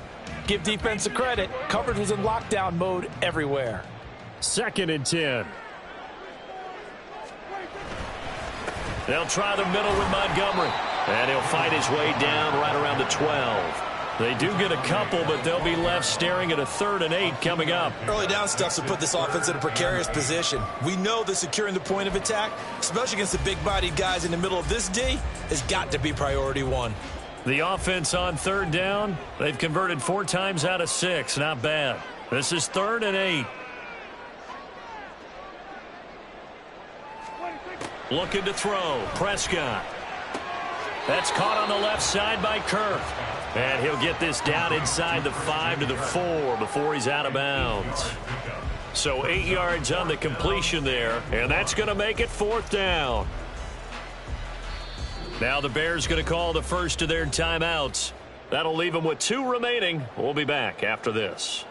Give defense a credit. Coverage was in lockdown mode everywhere. 2nd and 10. They'll try the middle with Montgomery. And he'll fight his way down right around the 12. They do get a couple, but they'll be left staring at a 3rd and 8 coming up. Early down stuff will put this offense in a precarious position. We know that securing the point of attack, especially against the big-bodied guys in the middle of this D, has got to be priority one. The offense on 3rd down, they've converted 4 times out of 6. Not bad. This is 3rd and 8. Looking to throw. Prescott. That's caught on the left side by Kirk. And he'll get this down inside the 5 to the 4 before he's out of bounds. So 8 yards on the completion there, and that's going to make it 4th down. Now the Bears going to call the first of their timeouts. That'll leave them with 2 remaining. We'll be back after this.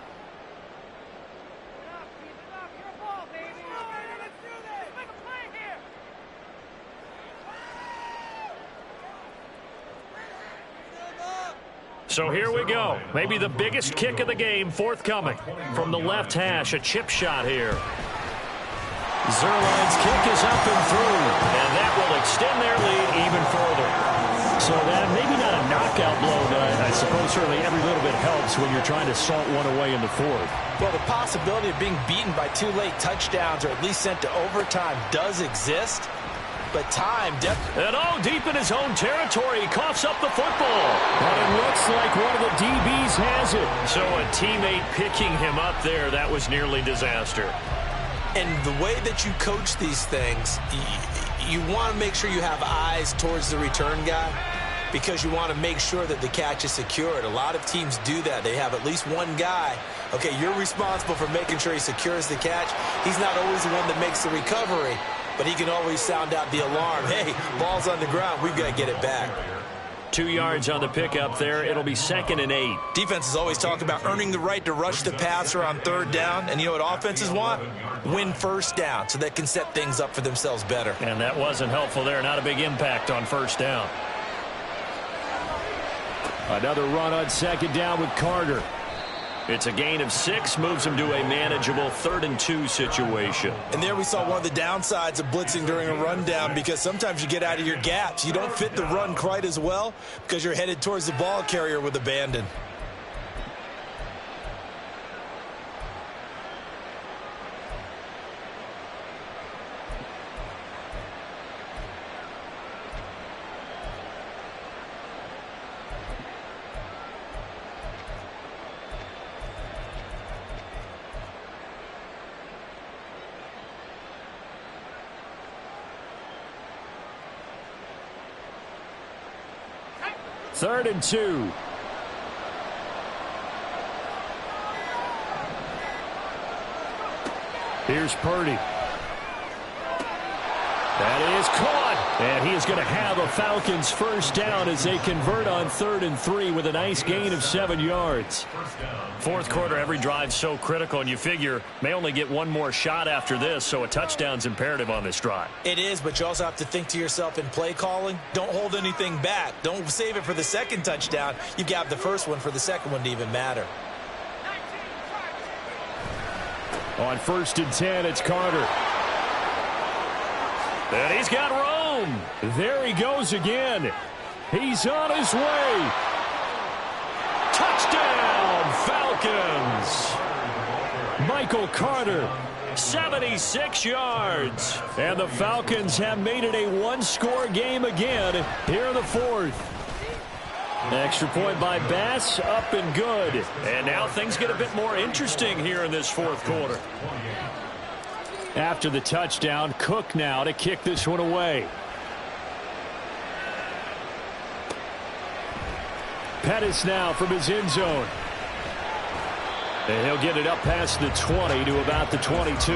So here we go. Maybe the biggest kick of the game forthcoming. From the left hash, a chip shot here. Zuerlein's kick is up and through. And that will extend their lead even further. So that maybe not a knockout blow, but I suppose certainly every little bit helps when you're trying to salt one away in the 4th. Well, the possibility of being beaten by 2 late touchdowns or at least sent to overtime does exist. But time and deep in his own territory, he coughs up the football. And it looks like one of the DBs has it. So a teammate picking him up there, that was nearly disaster. And the way that you coach these things, you want to make sure you have eyes towards the return guy because you want to make sure that the catch is secured. A lot of teams do that. They have at least one guy. Okay, you're responsible for making sure he secures the catch. He's not always the one that makes the recovery, but he can always sound out the alarm. Hey, ball's on the ground. We've got to get it back. 2 yards on the pickup there. It'll be 2nd and 8. Defenses always talk about earning the right to rush the passer on 3rd down. And you know what offenses want? Win 1st down so they can set things up for themselves better. And that wasn't helpful there. Not a big impact on 1st down. Another run on 2nd down with Carter. It's a gain of 6, moves him to a manageable 3rd and 2 situation. And there we saw one of the downsides of blitzing during a rundown because sometimes you get out of your gaps. You don't fit the run quite as well because you're headed towards the ball carrier with abandon. Third and 2. Here's Purdy. That is caught. And he is going to have a Falcons first down as they convert on 3rd and 3 with a nice gain of 7 yards. 4th quarter, every drive so critical, and you figure may only get one more shot after this, so a touchdown's imperative on this drive. It is, but you also have to think to yourself in play calling, don't hold anything back. Don't save it for the 2nd touchdown. You got the first one for the 2nd one to even matter. On 1st and 10, it's Carter. And he's got room. There he goes again. He's on his way. Touchdown, Falcons. Michael Carter. 76 yards. And the Falcons have made it a one-score game again here in the 4th. Extra point by Bass, up and good. And now things get a bit more interesting here in this 4th quarter. After the touchdown, Cook now to kick this one away. Pettis now from his end zone. And he'll get it up past the 20 to about the 22.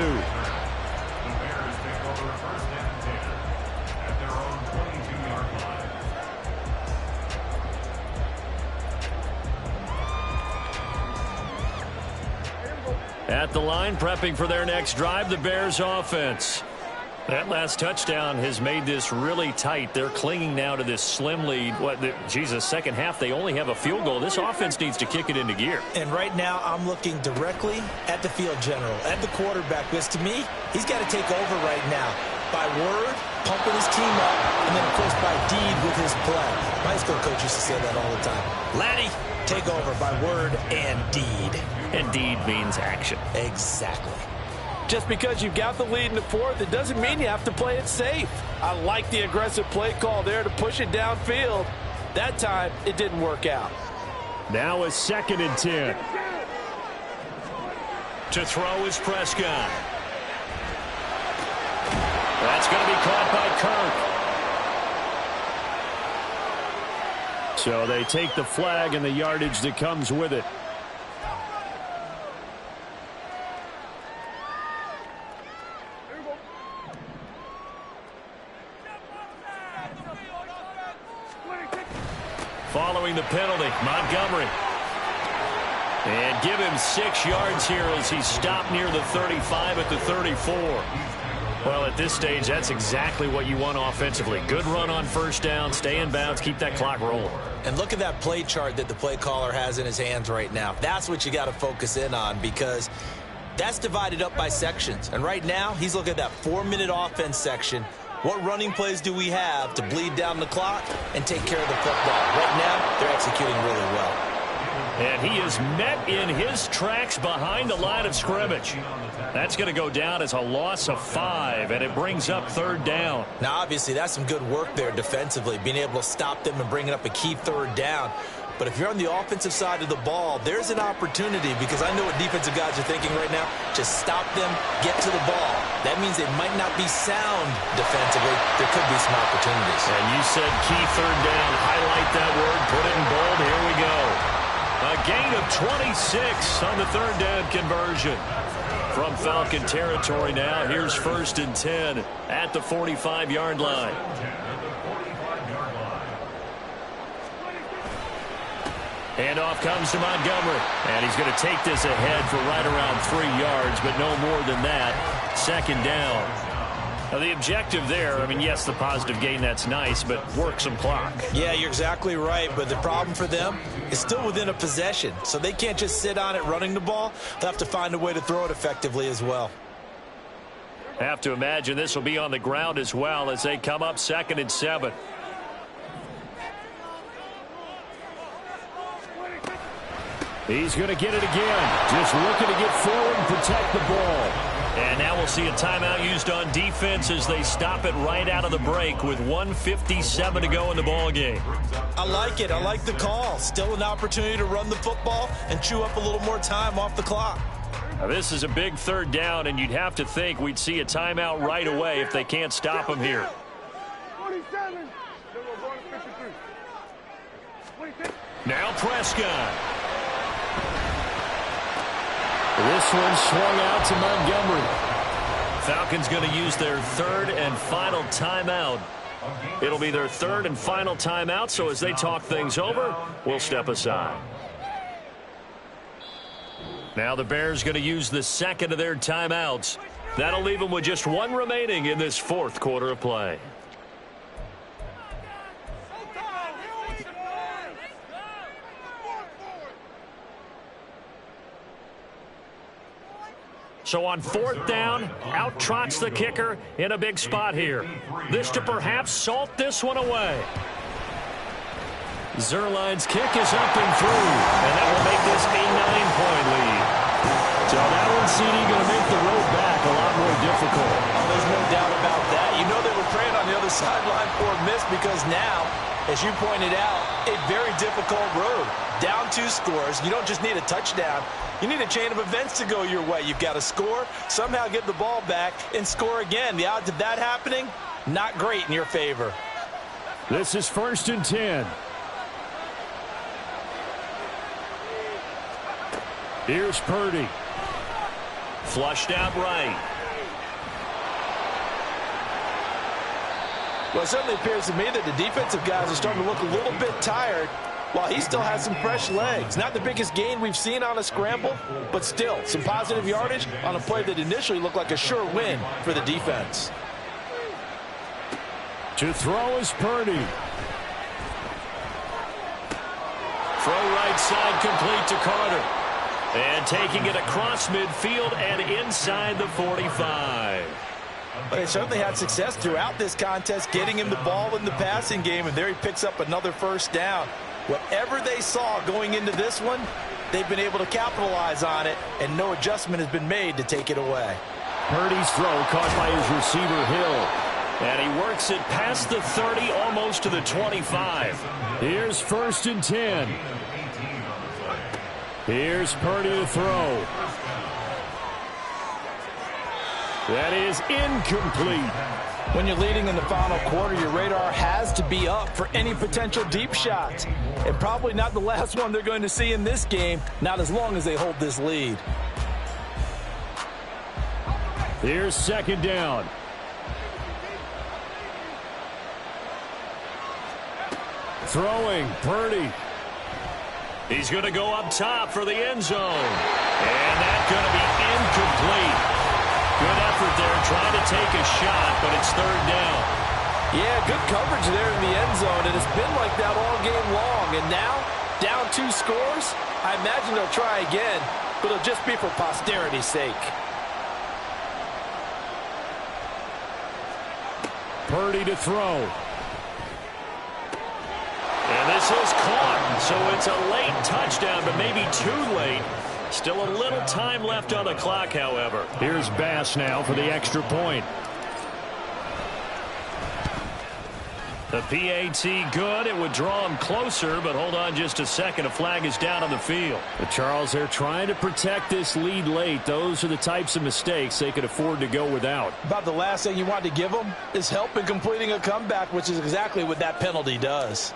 At the line, prepping for their next drive, the Bears offense. That last touchdown has made this really tight. They're clinging now to this slim lead. Second half, they only have a field goal. This offense needs to kick it into gear. And right now, I'm looking directly at the field general, at the quarterback, because to me, he's got to take over right now. By word, pumping his team up, and then, of course, by deed with his play. My high school coach used to say that all the time. Laddie, take over by word and deed. And deed means action. Exactly. Just because you've got the lead in the fourth, it doesn't mean you have to play it safe. I like the aggressive play call there to push it downfield. That time, it didn't work out. Now a 2nd and 10. To throw is Prescott. That's going to be caught by Kirk. So they take the flag and the yardage that comes with it. Following the penalty, Montgomery. And give him 6 yards here as he stopped near the 35 at the 34. Well, at this stage, that's exactly what you want offensively. Good run on first down, stay in bounds, keep that clock rolling. And look at that play chart that the play caller has in his hands right now. That's what you got to focus in on because that's divided up by sections. And right now, he's looking at that 4-minute offense section. What running plays do we have to bleed down the clock and take care of the football? Right now, they're executing really well. And he is met in his tracks behind the line of scrimmage. That's going to go down as a loss of 5, and it brings up 3rd down. Now, obviously, that's some good work there defensively, being able to stop them and bringing up a key 3rd down. But if you're on the offensive side of the ball, there's an opportunity because I know what defensive guys are thinking right now. Just stop them, get to the ball. That means they might not be sound defensively. There could be some opportunities. And you said key 3rd down. Highlight that word. Put it in bold. Here we go. A gain of 26 on the 3rd down conversion. From Falcon territory now, here's 1st and 10 at the 45-yard line. Handoff comes to Montgomery, and he's going to take this ahead for right around 3 yards, but no more than that. 2nd down. Now, the objective there, I mean, yes, the positive gain, that's nice, but work some clock. Yeah, you're exactly right, but the problem for them is still within a possession, so they can't just sit on it running the ball. They'll have to find a way to throw it effectively as well. Have to imagine this will be on the ground as well as they come up 2nd and 7. He's going to get it again. Just looking to get forward and protect the ball. And now we'll see a timeout used on defense as they stop it right out of the break with 1:57 to go in the ball game. I like it. I like the call. Still an opportunity to run the football and chew up a little more time off the clock. Now, this is a big 3rd down, and you'd have to think we'd see a timeout right away if they can't stop him here. Now Prescott. This one swung out to Montgomery. Falcons going to use their 3rd and final timeout. It'll be their 3rd and final timeout, so as they talk things over, we'll step aside. Now the Bears going to use the 2nd of their timeouts. That'll leave them with just 1 remaining in this 4th quarter of play. So on 4th down, out trots the kicker in a big spot here. This to perhaps salt this one away. Zuerlein's kick is up and through, and that will make this a 9-point lead. So that one, CD, going to make the road back a lot more difficult. Oh, there's no doubt about that. You know they were praying on the other sideline for a miss because now, as you pointed out, a very difficult road. Down 2 scores. You don't just need a touchdown. You need a chain of events to go your way. You've got to score, somehow get the ball back, and score again. The odds of that happening, not great in your favor. This is 1st and 10. Here's Purdy. Flushed out right. Well, it certainly appears to me that the defensive guys are starting to look a little bit tired while he still has some fresh legs. Not the biggest gain we've seen on a scramble, but still some positive yardage on a play that initially looked like a sure win for the defense. To throw is Purdy. Throw right side complete to Carter. And taking it across midfield and inside the 45. But they certainly had success throughout this contest, getting him the ball in the passing game, and there he picks up another first down. Whatever they saw going into this one, they've been able to capitalize on it, and no adjustment has been made to take it away. Purdy's throw caught by his receiver, Hill. And he works it past the 30, almost to the 25. Here's 1st and 10. Here's Purdy to throw. That is incomplete. When you're leading in the final quarter, your radar has to be up for any potential deep shots. And probably not the last one they're going to see in this game, not as long as they hold this lead. Here's 2nd down. Throwing, Purdy. He's going to go up top for the end zone. And that's going to be incomplete. Good effort there, trying to take a shot, but it's 3rd down. Yeah, good coverage there in the end zone, and it's been like that all game long. And now, down 2 scores, I imagine they'll try again, but it'll just be for posterity's sake. Purdy to throw. And this is caught, so it's a late touchdown, but maybe too late. Still a little time left on the clock, however. Here's Bass now for the extra point. The PAT good. It would draw him closer, but hold on just a second. A flag is down on the field. But Charles, they're trying to protect this lead late. Those are the types of mistakes they could afford to go without. About the last thing you want to give them is help in completing a comeback, which is exactly what that penalty does.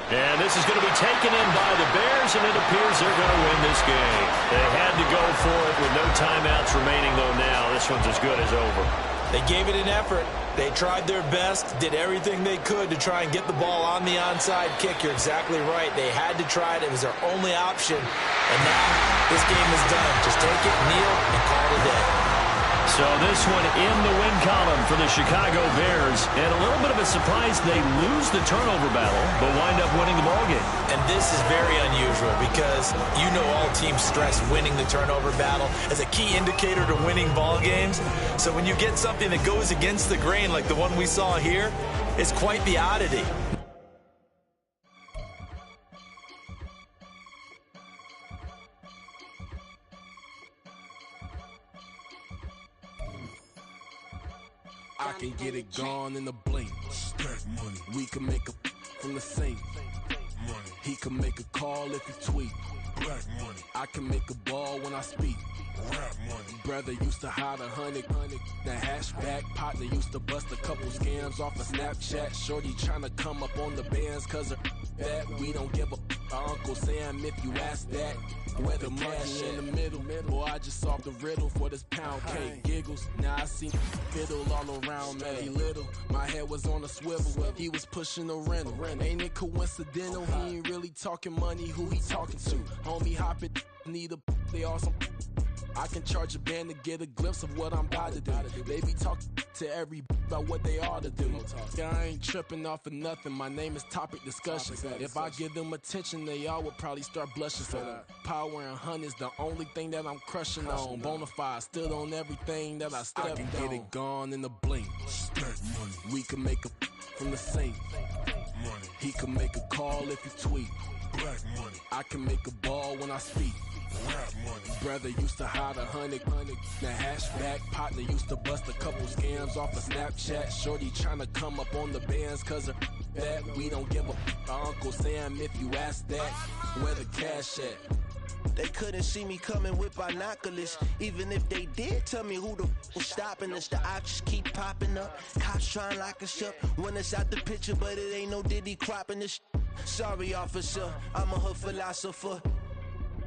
And this is going to be taken in by the Bears, and it appears they're going to win this game. They had to go for it with no timeouts remaining, though now this one's as good as over. They gave it an effort. They tried their best, did everything they could to try and get the ball on the onside kick. You're exactly right. They had to try it. It was their only option. And now this game is done. Just take it, kneel, and call it a day. So this one in the win column for the Chicago Bears. And a little bit of a surprise, they lose the turnover battle, but wind up winning the ballgame. And this is very unusual because you know all teams stress winning the turnover battle as a key indicator to winning ball games. So when you get something that goes against the grain like the one we saw here, it's quite the oddity. I can get it gone in a blink. Stack money. We can make a from the sink. Money. He can make a call if he tweet. Black money. I can make a ball when I speak. Rap money. Brother used to hide 100. The hashback partner used to bust a couple scams off of Snapchat. Shorty tryna come up on the bands cause of that. We don't give a Uncle Sam if you ask that. Where the money in the middle. Boy, I just solved the riddle for this pound cake. Giggles. Now I see fiddle all around me. Little. My head was on a swivel. He was pushing a rental. Ain't it coincidental? He ain't really talking money. Who he talking to? Homie hopping. Need a. They awesome. I can charge a band to get a glimpse of what I'm about to do. They be talking to every about what they ought to do. Yeah, I ain't tripping off of nothing. My name is Topic Discussion. If I give them attention, they all would probably start blushing. So power and hunt is the only thing that I'm crushing on. Bonafide stood on everything that I stepped on. I can get it gone in a blink. We can make a from the sink. He can make a call if you tweet. Black money. I can make a ball when I speak. Rap money. Brother used to hide 100. The hashback partner used to bust a couple scams off of Snapchat. Shorty tryna come up on the bands cause of that. We don't give a Uncle Sam if you ask that. Where the cash at? They couldn't see me coming with binoculars. Even if they did, tell me who the f was stopping us. The options keep popping up. Cops trying to lock us up. When it's out the picture, but it ain't no Diddy cropping this. Sorry, officer, I'm a hood philosopher.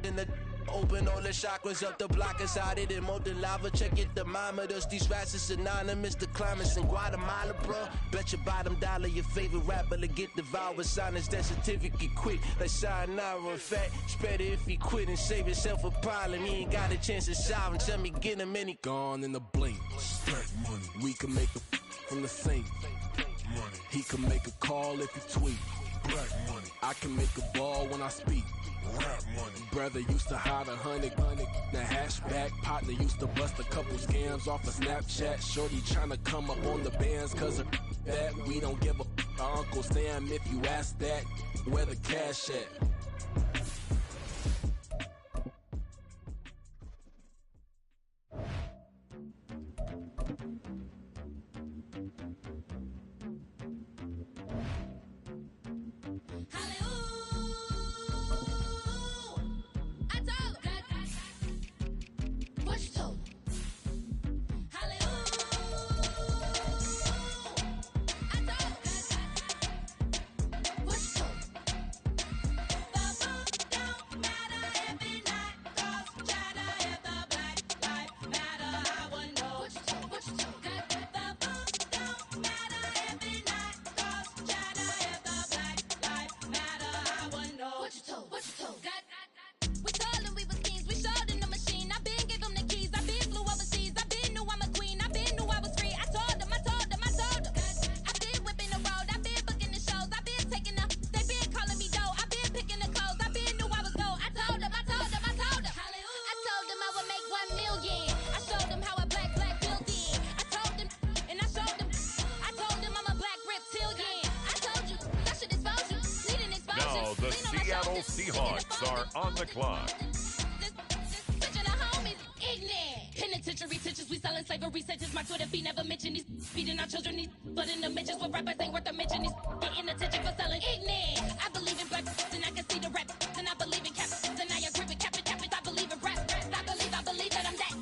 In the Open all the chakras up the block inside it and molten lava. Check your thermometers. These rats is synonymous to climates in Guatemala, bro. Bet your bottom dollar your favorite rapper to get devoured. Sign his death certificate quick. Like sayonara. In fact, spread it if he quit and save himself a problem. He ain't got a chance to solve him. Tell me get him and he gone in the blink. Stack money. We can make a from the sink. Money. He can make a call if he tweet. Black money. I can make a ball when I speak. Rap money. Brother used to hide 100, the hatchback. Partner used to bust a couple scams off of Snapchat. Shorty tryna come up on the bands cause of that. We don't give a Uncle Sam if you ask that. Where the cash at? Seahawks are on the clock. Penitentiary teachers, we selling slavery sentences. My Twitter feed never mention these feeding our children these but in the mentions with rappers ain't worth a mention. These getting attention for selling ignorant. I believe in black and I can see the rap and I believe in cap and I agree with cap. I believe in rap. I believe that I'm that.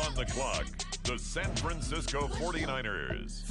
On the clock, the San Francisco 49ers.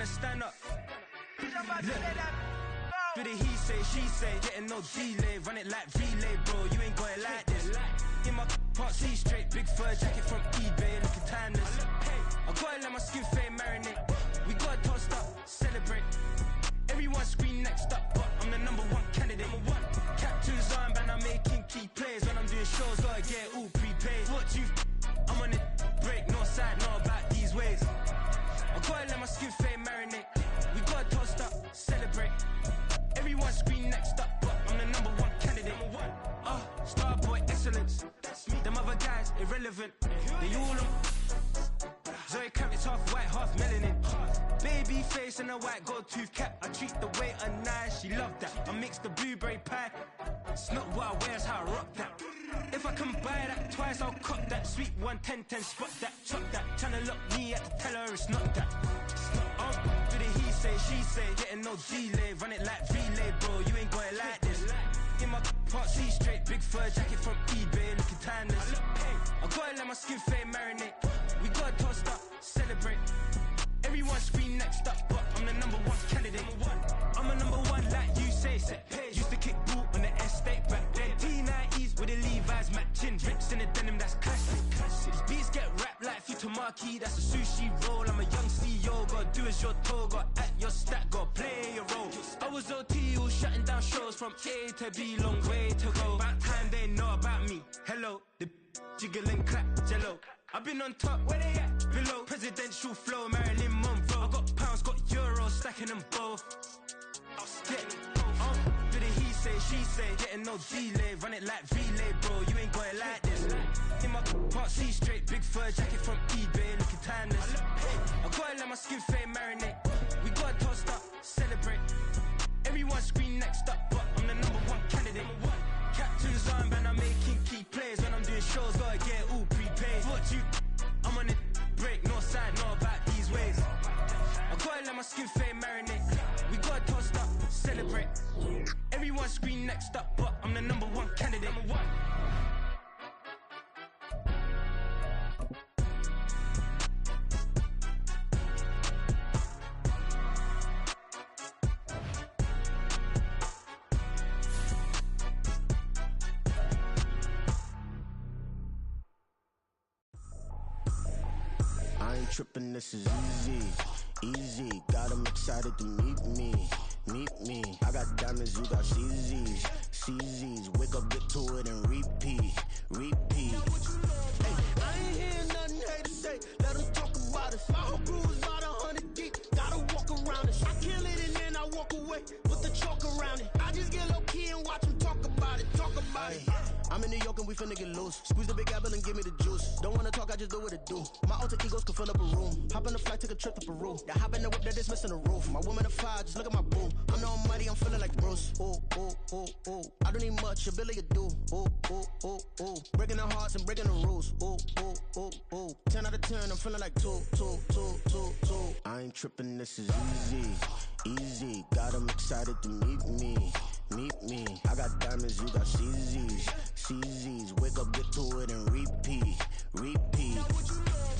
Stand up. For the he say, she say, getting no delay, run it like relay, bro, you ain't got it like this. In my part C straight, big fur jacket from eBay, looking timeless. I gotta let my skin fade marinate. We gotta toast up, celebrate. Everyone scream next up, but I'm the #1 candidate. Captain's armband, I'm making key plays. When I'm doing shows, gotta get all prepaid. What you I'm on it, break, no side, no about these ways. I gotta let my skin fade marinate. We gotta toast up, celebrate. Everyone scream next up, but I'm the #1 candidate. Starboy excellence. Them other guys irrelevant. They all on Zoe Kravitz, half white, half melanin. Baby face and a white gold tooth cap. I treat the waiter nice, she love that. I mix the blueberry pie. It's not what I wear, it's how I rock that. If I can buy that twice, I'll cut that. Sweet 110, spot that, chop that. Tryna lock me at the teller, it's not that. For the he say, she say, getting no delay. Run it like relay, bro, you ain't got it like this. In my part C straight, big fur jacket from eBay, looking timeless. I gotta let my skin fade marinate. We gotta toast up, celebrate. Everyone scream next up, but I'm the #1 candidate. I'm a #1 like you say, set pace. Used to kick boot on the estate back then. T90s with the Levi's matching. Rips in the denim, that's classic. These beats get wrapped like Futamaki, that's a sushi roll. I'm a young CEO, gotta do as you're told. Gotta act your stat, gotta play your role. I was OT, all shutting down shows from A to B, long way to go. About time they know about me. Hello, the jiggle and clap, jello. I've been on top, where they at? Below. Presidential flow, Marilyn Monroe. I got pounds, got euros, stacking them both. For the he say, she say, getting no delay. Run it like relay, bro, you ain't got it like this. In my part C straight, big fur jacket from eBay, looking timeless. I gotta let my skin fade marinate. We gotta toast up, celebrate. Everyone scream next up, but I'm the #1 candidate. Captain's armband, I'm making key plays. When I'm doing shows, gotta get all prepaid. What you I'm on it, break, no side, no about these ways. I gotta let my skin fade marinate. We gotta toast up, celebrate. Everyone scream next up, but I'm the #1 candidate. I ain't tripping, this is easy, easy. Got 'em excited to meet me, meet me. I got diamonds, you got CZs, CZs. Wake up, get to it and repeat, repeat. Hey, I ain't hearing nothing hate to say. Let 'em talk about us. My whole crew is about 100 deep. Gotta walk around us. I kill it and then I walk away. Put the chalk around it. I just get low key and watch 'em talk about it, talk about it. I'm in New York and we finna get loose. Squeeze the big apple and give me the juice. Don't wanna talk, I just do what it do. My alter egos can fill up a room. Hop on the flight, take a trip to Peru. The hop in the whip that is missing the roof. My woman a fire, just look at my boo. I'm no money, I'm feeling like Bruce. Ooh, ooh, ooh, ooh. I don't need much, ability to do. Ooh, ooh, ooh, ooh. Breaking the hearts and breaking the rules. Ooh, ooh, ooh, ooh. 10 out of 10, I'm feeling like 2, 2, 2, 2, 2. I ain't tripping, this is easy, easy. Got 'em excited to meet me, meet me. I got diamonds, you got CZs, CZs. Wake up, get to it and repeat, repeat.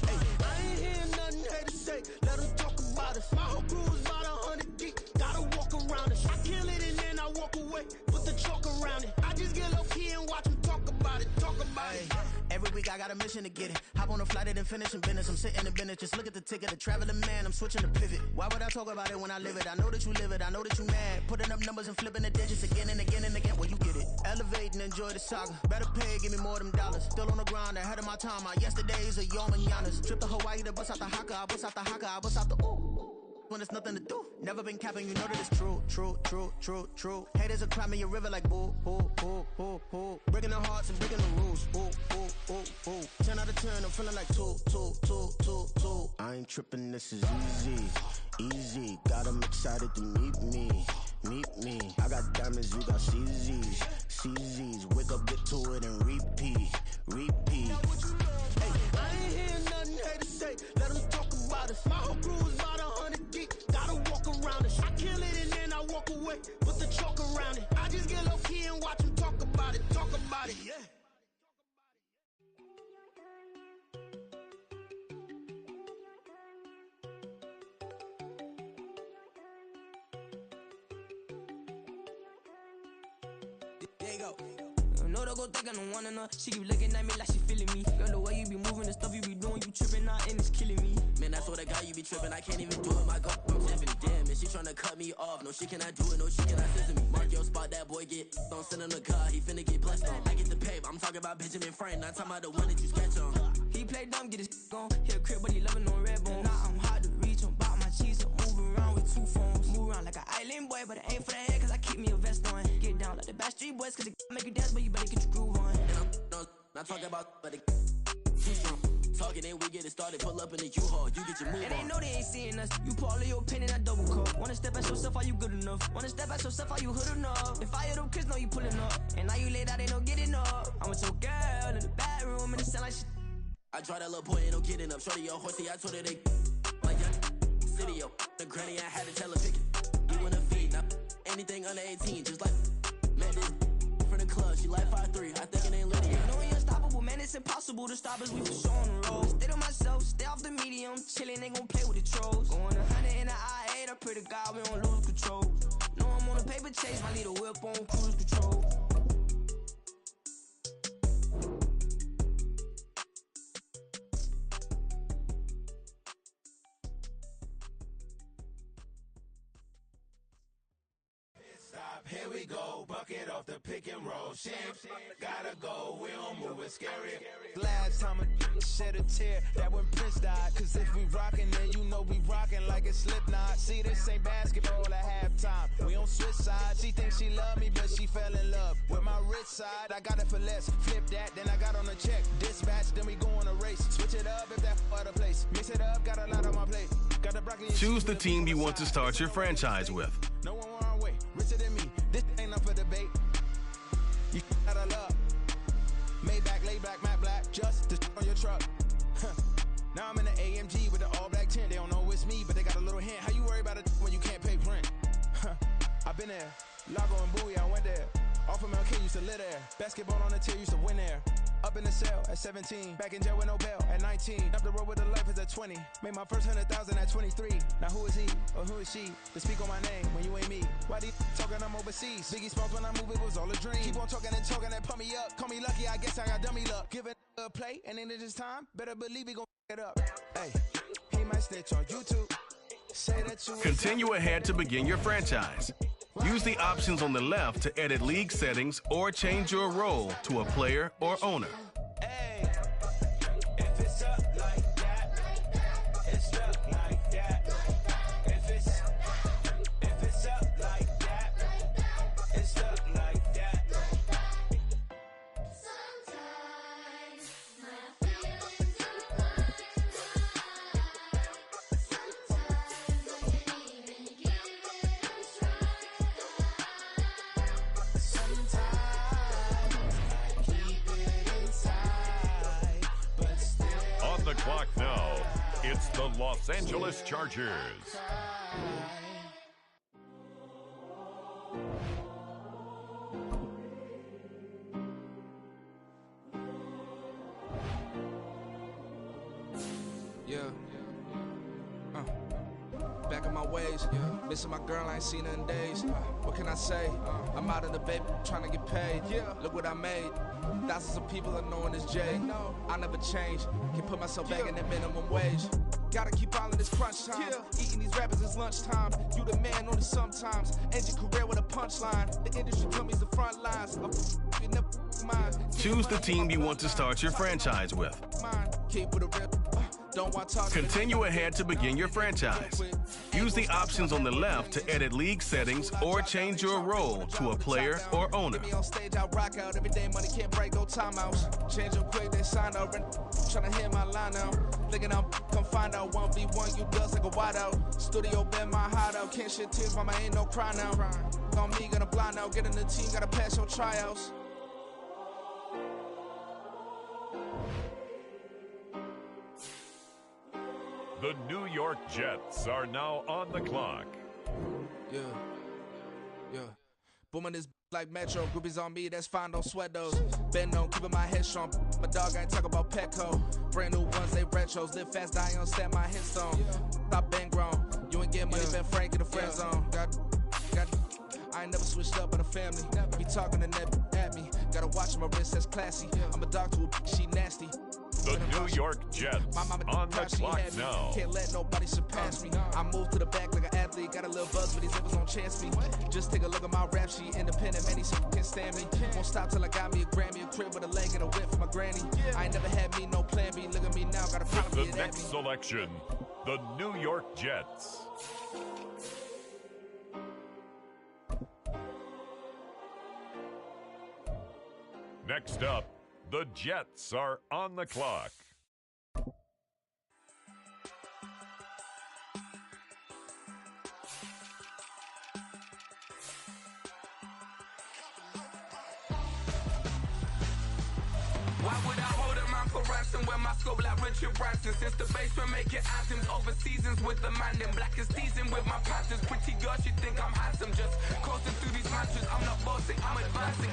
Hey, I ain't hearing nothing hate to say. Let 'em talk about us. My whole crew is about 100 deep. Gotta walk around us. I kill it and then I walk away. Put the chalk around it. I just get low key and watch 'em talk about it, talk about it. Every week I got a mission to get it. Hop on a flight and then finish in business. I'm sitting in business, just look at the ticket. A traveling man, I'm switching to pivot. Why would I talk about it when I live it? I know that you live it, I know that you mad. Putting up numbers and flipping the digits again and again and again. Well, you get it. Elevate and enjoy the saga. Better pay, give me more than dollars. Still on the grind, ahead of my time. My yesterdays are your mananas. Trip to Hawaii to bust out the haka. I bust out the haka, I bust out the ooh. When there's nothing to do. Never been capping, you know that it's true, true, true, true, true. Haters are climbing your river like boo, boo, boo, boo, boo. Breaking the hearts and breaking the rules. Ooh, ooh, ooh, ooh. 10 out of 10, I'm feeling like 2, 2, 2, 2, 2. I ain't tripping, this is easy, easy. Got 'em excited to meet me, meet me. I got diamonds, you got CZs, CZs. Wake up, get to it and repeat, repeat. Hey, I ain't hearing nothing hate to say. Let 'em talk about us. My whole crew is about 100 deep. Gotta walk around us. I kill it and then I walk away. Put the chalk around it. I just get low key and watch 'em talk about it, talk about it. Yeah. There you go. No, don't go think I don't want enough. She keep looking at me like she feeling me. Girl, the way you be moving, the stuff you be doing, you tripping out and it's killing me. Man, I swear to God, you be tripping. I can't even do it. My God, I'm Tiffany. Damn, and she tryna cut me off. No, she cannot do it. No, she cannot scissor me. Mark your spot, that boy get on. Send him the car, he finna get blessed on. I get the paper. I'm talking about Benjamin Franklin. Not talking about the one that you sketch on. He play dumb, get his on. Hit a crib, but he loving on red bone. Now I'm hard to reach. I'm about my cheese. I'm moving around with 2 phones. Move around like an island boy, but it ain't for the head, cause I keep me a vest on. Get down like the Backstreet Boys, cause it make you dance, but you better get your groove on. And I'm not talking about, but it too strong. Talking and we get it started, pull up in the U-Haul, you get your move on. And they know they ain't seeing us. You pull all of your pen in that double cup. Wanna step at yourself, are you good enough? Wanna step at yourself, are you hood enough? If I hear them kids, know you pulling up. And now you laid out, they don't get enough. I'm with your girl in the bedroom, and it sound like shit. I draw that little boy, ain't no getting up. Shorty, your horsey, I told her they like city, yo. The granny, I had to tell her pick it. You in the feed, now anything under 18, just like man, this from the club, she like 5'3", I think it ain't Lydia. No, we unstoppable, man, it's impossible to stop us, we for sure on the road. Stay to myself, stay off the medium, chillin', they gon' play with the trolls. Going 100 in the I-8, I pray to God we don't lose control. No, I'm on a paper chase, my little whip on cruise control. Here we go, bucket off the pick and roll. Shit, gotta go, we don't move it scary. Last time a shed a tear, that when Prince died. Cause if we rockin', then you know we rockin' like a Slipknot. See, this ain't basketball at halftime. We on switch sides. She thinks she love me, but she fell in love with my rich side. I got it for less. Flip that, then I got on a check. Dispatch, then we go on a race. Switch it up if that other place. Mix it up, got a lot on my plate. Got the broccoli. Choose the team you want to start your franchise with. No one wrong way, richer than me. This ain't up for debate. You gotta love. Maybach, lay back, matte black, just to on your truck. Now I'm in the AMG with the all black tint. They don't know it's me, but they got a little hint. How you worry about it when you can't pay rent? I've been there. Lago and Bowie, I went there. Off of Mount K, used to live there. Basketball on the tier, used to win there. Up in the cell at 17. Back in jail with no bail at 19. Up the road with the life is at 20. Made my first 100,000 at 23. Now who is he or who is she to speak on my name when you ain't me? Why they talking I'm overseas? Biggie Smalls when I move, it was all a dream. Keep on talking and pump me up. Call me lucky, I guess I got dummy luck. Give it a play and then it's time. Better believe he gon' it up. Hey, he might snitch on YouTube. Say that you Continue ahead to begin your franchise. Use the options on the left to edit league settings or change your role to a player or owner. Hey, if it's up like that, it's up like that. If it's up like that, it's up like that. Sometimes my feelings are blind. Sometimes I can't even give it a try. Sometimes I keep it inside, but still. On the clock now, it's the Los Angeles Chargers. Yeah. Back in my ways, missing my girl, I ain't seen her in days. What can I say? I'm out in the baby, trying to get paid. Look what I made. Thousands of people are knowing this Jay. I never change. Can put myself back in that minimum wage. Gotta keep all of this crunch time. Eating these rappers is lunchtime. You the man only sometimes. End your career with a punchline. The industry tell me the front lines. You never mind. Choose the team you want to start your franchise with. Keep with a rip. Don't want to talk. Continue ahead to begin your franchise. Use the options on the left to edit league settings or change your role to a player or owner. Me on stage, I rock out every day. Money can't break, no timeouts. Change them quick, they sign up. Tryna hit my line out. Thinking I'm come find out 1v1, you dust like a wideout. Studio been my hideout. Can't shed tears, mama ain't no cry now. On me, gonna blind out. Get in the team, gotta pass your tryouts. The New York Jets are now on the clock. Yeah. Booming this like Metro. Groupies on me, that's fine, don't sweat those. Been on, keeping my head strong. My dog ain't talk about Petco. Brand new ones, they retros. Live fast, die on, set my hits on. Stop been grown. You ain't get money, been frank in the friend zone. I I ain't never switched up on a family. Never be talking to that at me. Gotta watch my wrist, that's classy. I'm a dog to a bitch, she nasty. The New York Jets on the clock now. Can't let nobody surpass me. I move to the back like an athlete. Got a little buzz, but these niggas won't chance me. Just take a look at my rap sheet. Independent, man, these can't stand me. Won't stop till I got me a Grammy, a crib with a leg and a whip for my granny. I ain't never had me no plan B. Look at me now, got a problem with with the next selection, the New York Jets. Next up, the Jets are on the clock. Why would I hold a man for ransom when my scope like Richard Branson? Since the basement making anthems over seasons with the man in black is teasing with my Panthers. Pretty girl, she think I'm handsome. Just coasting through these mantras. I'm not bossing, I'm advancing.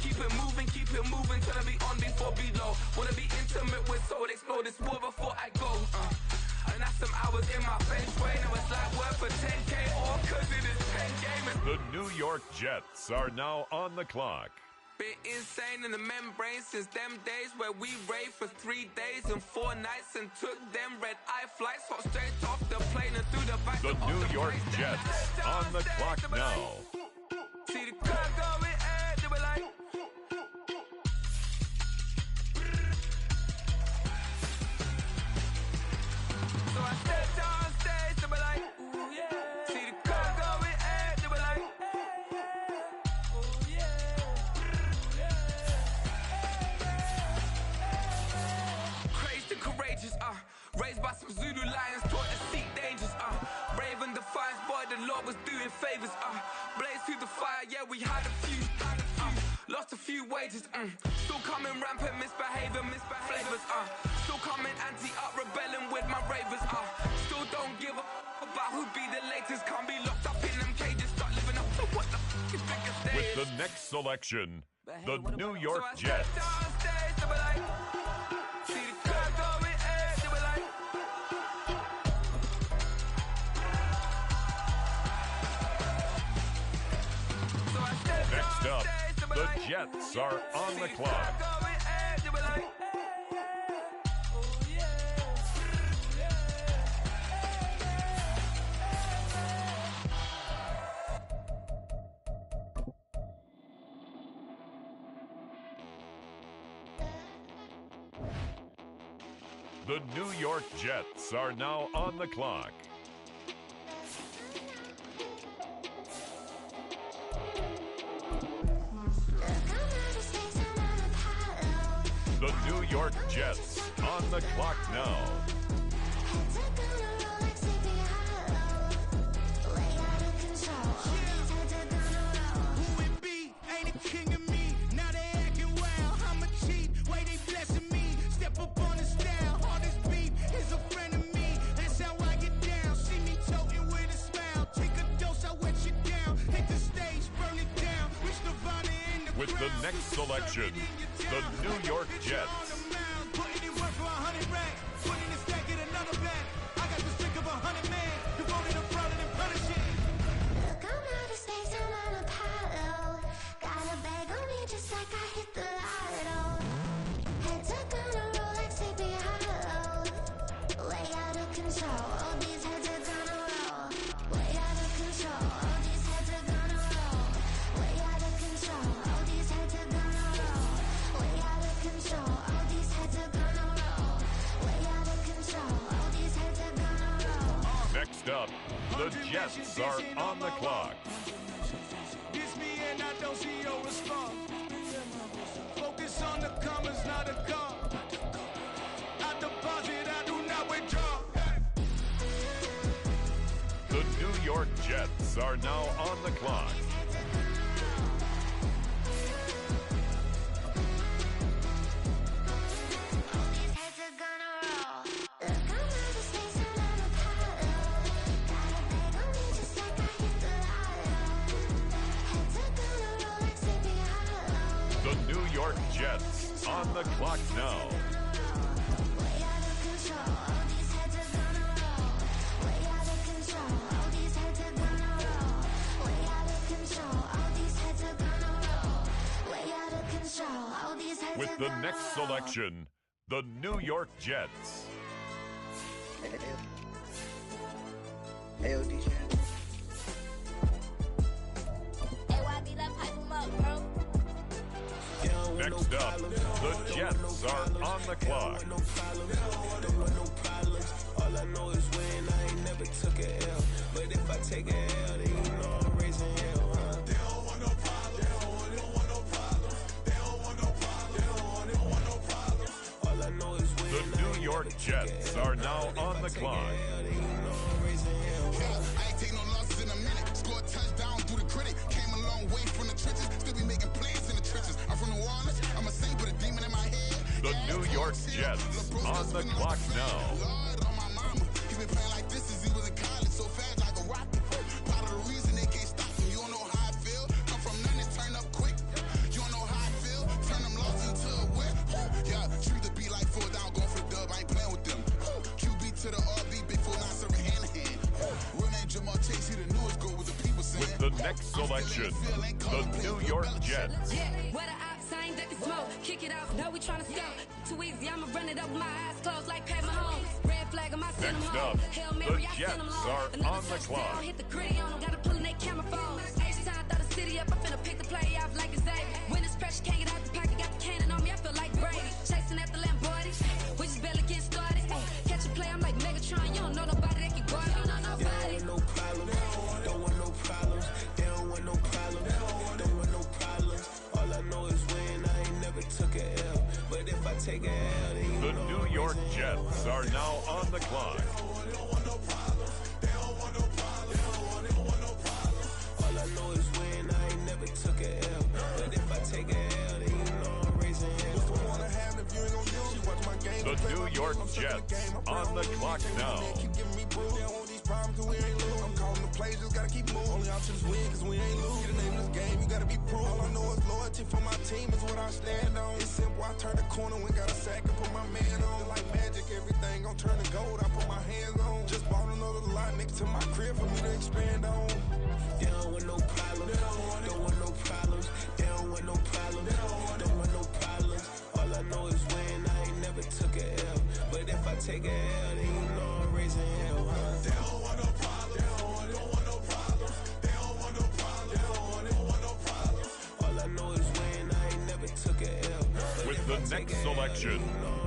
Keep it moving, trying to be on before below. Wanna be intimate with soul, explore this war before I go. And that's some hours in my bench way. Now it's like work for 10K or cause it is 10 gamers. The New York Jets are now on the clock. Been insane in the membrane since them days where we raved for 3 days and 4 nights and took them red-eye flights, hot straight off the plane and through the back. The New York Jets on the clock now. See the crowd going air, they were like. So I stepped on stage, they were like, ooh yeah. See the crowd going air, they were like. Courageous, raised by some Zulu lions, taught to seek dangers, brave and defiant, boy, the Lord was doing favors, blaze through the fire, yeah, we had a few, lost a few wages, still coming rampant, misbehaving, flavors, still coming anti-up, rebelling with my ravers, still don't give a about who'd be the latest, can't be locked up in them cages, start living up to what the is biggest day is. With the next selection, the New York Jets. Next up, the Jets are on the clock. The New York Jets are now on the clock. The New York Jets on the clock now. Who it be? Ain't a king of me. Now they acting wild. I'm a cheat. Way they blessing me. Step up on the style. Hardest beat is a friend of me. That's how I get down. See me toting with a smile. Take a dose, I wet you down. Hit the stage, burn it down. Reach Nirvana in the With the next selection, the New York Jets. Put any work for 100 racks. Put in a stack, get another bag. I got the stick of 100 men. Devoted to fraud and punishing. Look, I'm out of space, I'm on a pile. Got a bag on me just like I hit the lotto. Head took on a Rolex, take me hollow. Way out of control, all these heads are gonna roll. Way out of control, all these heads are gonna roll. Way out of control, all these heads are gonna roll. Way out of control, all these heads are gonna roll. Way out of control, all these heads are gonna roll. Next up, the Jets are on the clock. This me and I don't see your response. Focus on the commas, not a car. I deposit, I do not withdraw. The New York Jets are now on the clock. Heads are gonna roll. Look, I'm out of space, I'm on a pile. Got a bag on me just like I hit the lotto. Heads are gonna roll like Sleepy Hollow. The New York Jets on the clock now. Way out of control, all these heads are gonna roll. Way out of control, all these heads are gonna roll. Way out of control, With the next selection, the New York Jets. Hey, DJ. Next up, the Jets are on the clock. All I know is when I ain't never took a L. But if I take a L, then you know I'm raising hell, huh? They don't want no problem. They don't want no problem. They don't want no problem. They don't want no problem. All I know is when the New York Jets are now on the clock. I ain't take no losses in a minute. Scored a touchdown through the critic. Came a long way from the trenches. Still be making plays in the trenches. I'm from New Orleans. I'm a saint with a demon in my head. The New York Jets on the clock now. Lord on my mama. He's been playing like this since he was in college. So fast like a rocket. Part of the reason they can't stop him. You don't know how I feel. Come from nothing, turn up quick. You don't know how I feel. Turn them losses into a whip. Yeah, treat the beat like 4 down. Going for the dub. I ain't playing with them. QB to the RB. Big 4-9 serving hand to hand. Real name Jamal Chase. He the newest goal with the people saying. With the next selection, the New York Jets. Yeah, where the ops, I ain't ducking smoke. Kick it off, no, we tryna score. Too easy, I'ma run it up with my eyes closed like Pat Mahomes. Red flag on my send them home. Hail Mary, I send them home. Another touchdown, hit the gritty on them. Gotta pull in they camera phone. H-time, throw the city up. I finna pick the play off like it's Xavier. When it's pressure, can't get out the pocket. Got the cannon on me, I feel like Brady. Chasing at the Lamborghini. We just barely getting started. Catch a play, I'm like Megatron. You don't know nobody that can guard. You don't know nobody. No problem. Don't want no problems. They don't want no problems. Don't want no problems. All I know is when I ain't never took a L. But if I take a L, then you the know New York Jets are now on the clock. All I know is when I ain't never took a L. But if I take a L, then you know I'm raising hell. The New York Jets on the clock now. Keep giving me boo. They don't want these problems cause we ain't lose. I'm calling the plays, just gotta keep moving. Only option is win cause we ain't lose. Get the name of this game, you gotta be proof. All I know is loyalty for my team is what I stand on. It's simple, I turn the corner when got a sack and put my man on. Like magic, everything gon' turn to gold, I put my hands on. Just bought another lot next to my crib for me to expand on. They don't want no problems. Don't want no problems. They don't want no problems. Don't want no problems. All I know is when I ain't never took a L. But if I take a L, then you know I'm raising hell, huh? They don't want no problems. They don't want no problems. They don't want no problems. They don't want no problems. All I know is when I ain't never took a L. With the next selection,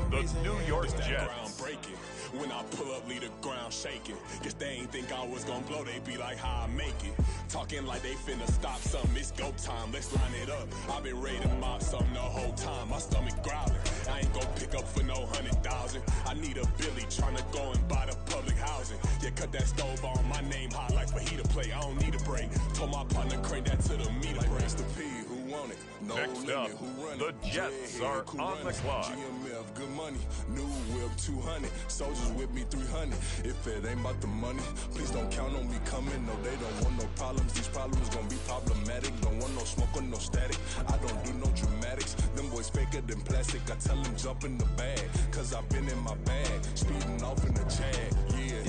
the New York Jets. Groundbreaking. When I pull up, leave the ground shaking. Guess they ain't think I was gonna blow, they be like, how I make it. Talking like they finna stop something, it's go time, let's line it up. I've been ready to mop something the whole time, my stomach growling. I ain't gon' pick up for no 100,000. I need a Billy tryna go and buy the public housing. Yeah, cut that stove on, my name hot like fajita play, I don't need a break. Told my partner crank that to the meter break. Mr. P, who want it? No Next limit, up, who run the it? Jets Dreadhead, are cool on the runners. clock. GMF, good money. New whip, 200. Soldiers with me, 300. If it ain't about the money, please don't count on me coming. No, they don't want no problems. These problems gonna be problematic. Don't want no smoke or no static. I don't do no dramatics. Them boys faker than plastic. I tell them jump in the bag, cause I've been in my bag. Speeding off in the Jag, yeah.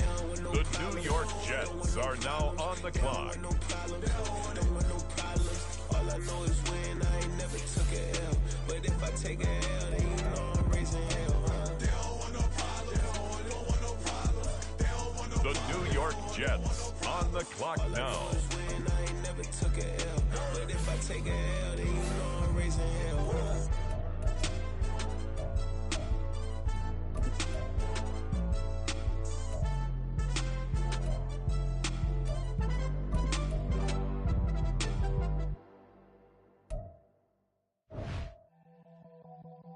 The New York Jets are now on the clock. All I know is when I ain't never took a L. But if I take a L, then you know I'm raising hell, huh? They don't want no problems. They don't want no problems. They don't want no The New York Jets on the clock now. when I ain't never took a L. But if I take a L, then you know I'm raising hell, huh?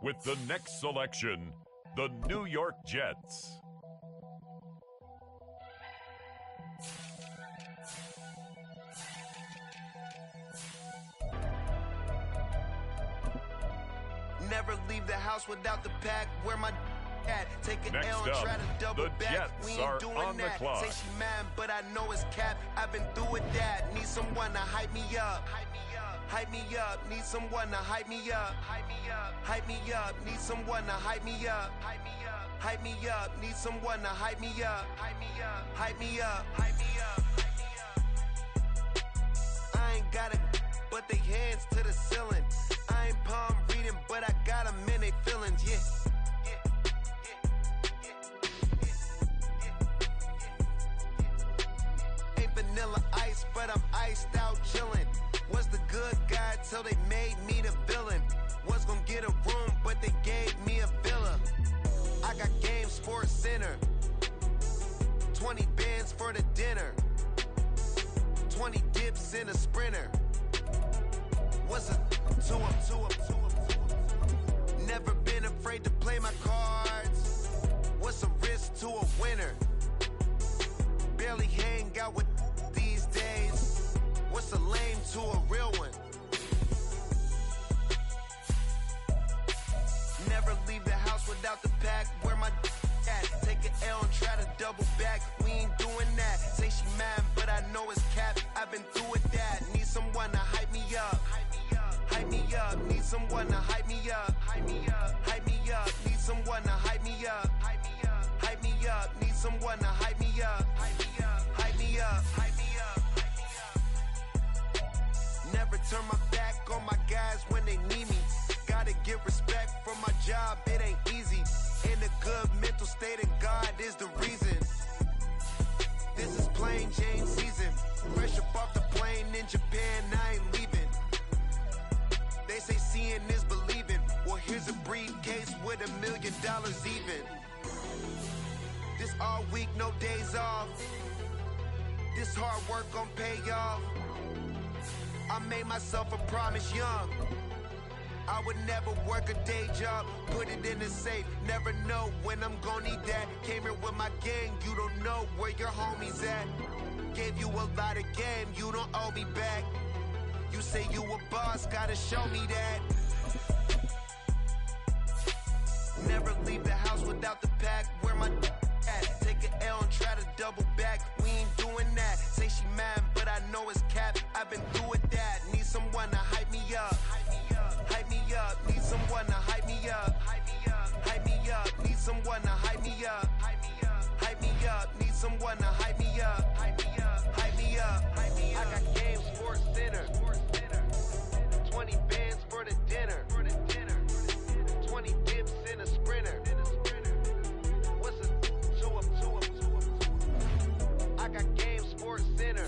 With the next selection, the New York Jets. Never leave the house without the pack. Where my at? Take an Next L and up, try to double the back. Jets We ain't are doing on the that. clock. Say she mad, but I know it's cap. I've been through with that. Need someone to hype me up. Hype me up. Need someone to hype me up. Hype me up. Hype me up. Need someone to hype me up. Hype me up. Hype me up. Need someone to hype me up. Hype me up. Hype me up. Hype me up. I ain't got it, but they hands to the ceiling. I ain't palm reading, but I got them in they feelings, yeah. Ain't vanilla ice, but I'm iced out chillin'. Was the good guy till they made me the villain. Was gonna get a room, but they gave me a villa. I got Game Sports Center. 20 bands for the dinner. 20 dips in a sprinter. What's a two up? Never been afraid to play my cards. What's a risk to a winner? Barely hang out with these days. What's a lame to a real one? Never leave the house without the pack. Where my at? Take an L and try to double back. We ain't doing that. Say she mad, but I know it's cap. I've been through with that. Need someone to hype me up. Hype me up. Need someone to hype me up. Hype me up. Hype me up. Need someone to hype me up. Hype me up. Hype me up. Need someone to hype me up. Hype me up. Hype me up. Hype me up. Never turn my back on my guys when they need me. Gotta get respect from my job, it ain't easy. In a good mental state and God is the reason. This is plain Jane season. Fresh up off the plane in Japan, I ain't leaving. They say seeing is believing. Well, here's a briefcase with $1 million even. This all week, no days off. This hard work gon' pay off. I made myself a promise young. I would never work a day job, put it in the safe. Never know when I'm gon' need that. Came here with my gang, you don't know where your homies at. Gave you a lot of game, you don't owe me back. You say you a boss, gotta show me that. Never leave the house without the pack. Where my at? Take an L and try to double back. We ain't doing that. Say she mad, but I know it's cap. I've been through with that. Need someone to hype me up. Hype me up. Need someone to hype me up. Hype me up. Hype me up. Need someone to hype me up. Hype me up. Hype me up. Need someone to hype me up. Hype me up. Hype me up. Hype me up. I got Game Sports Center. 20 bands for the dinner. 20 dips in a sprinter. What's a two up? I got Game Sports Center.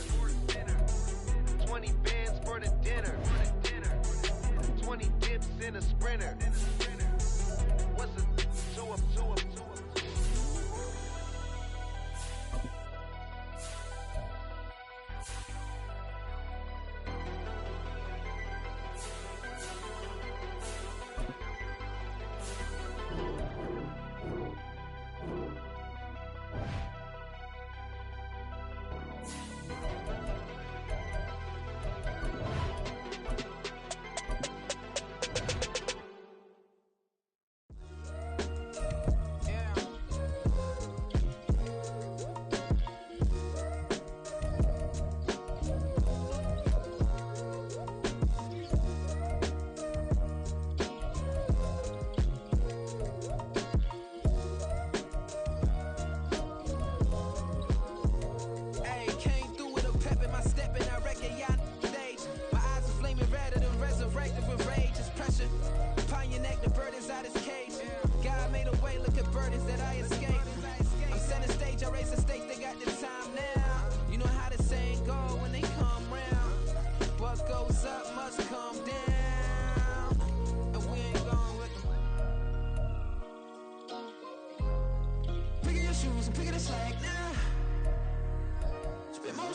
20 bands for the dinner. 20 dips in a sprinter. What's a two up?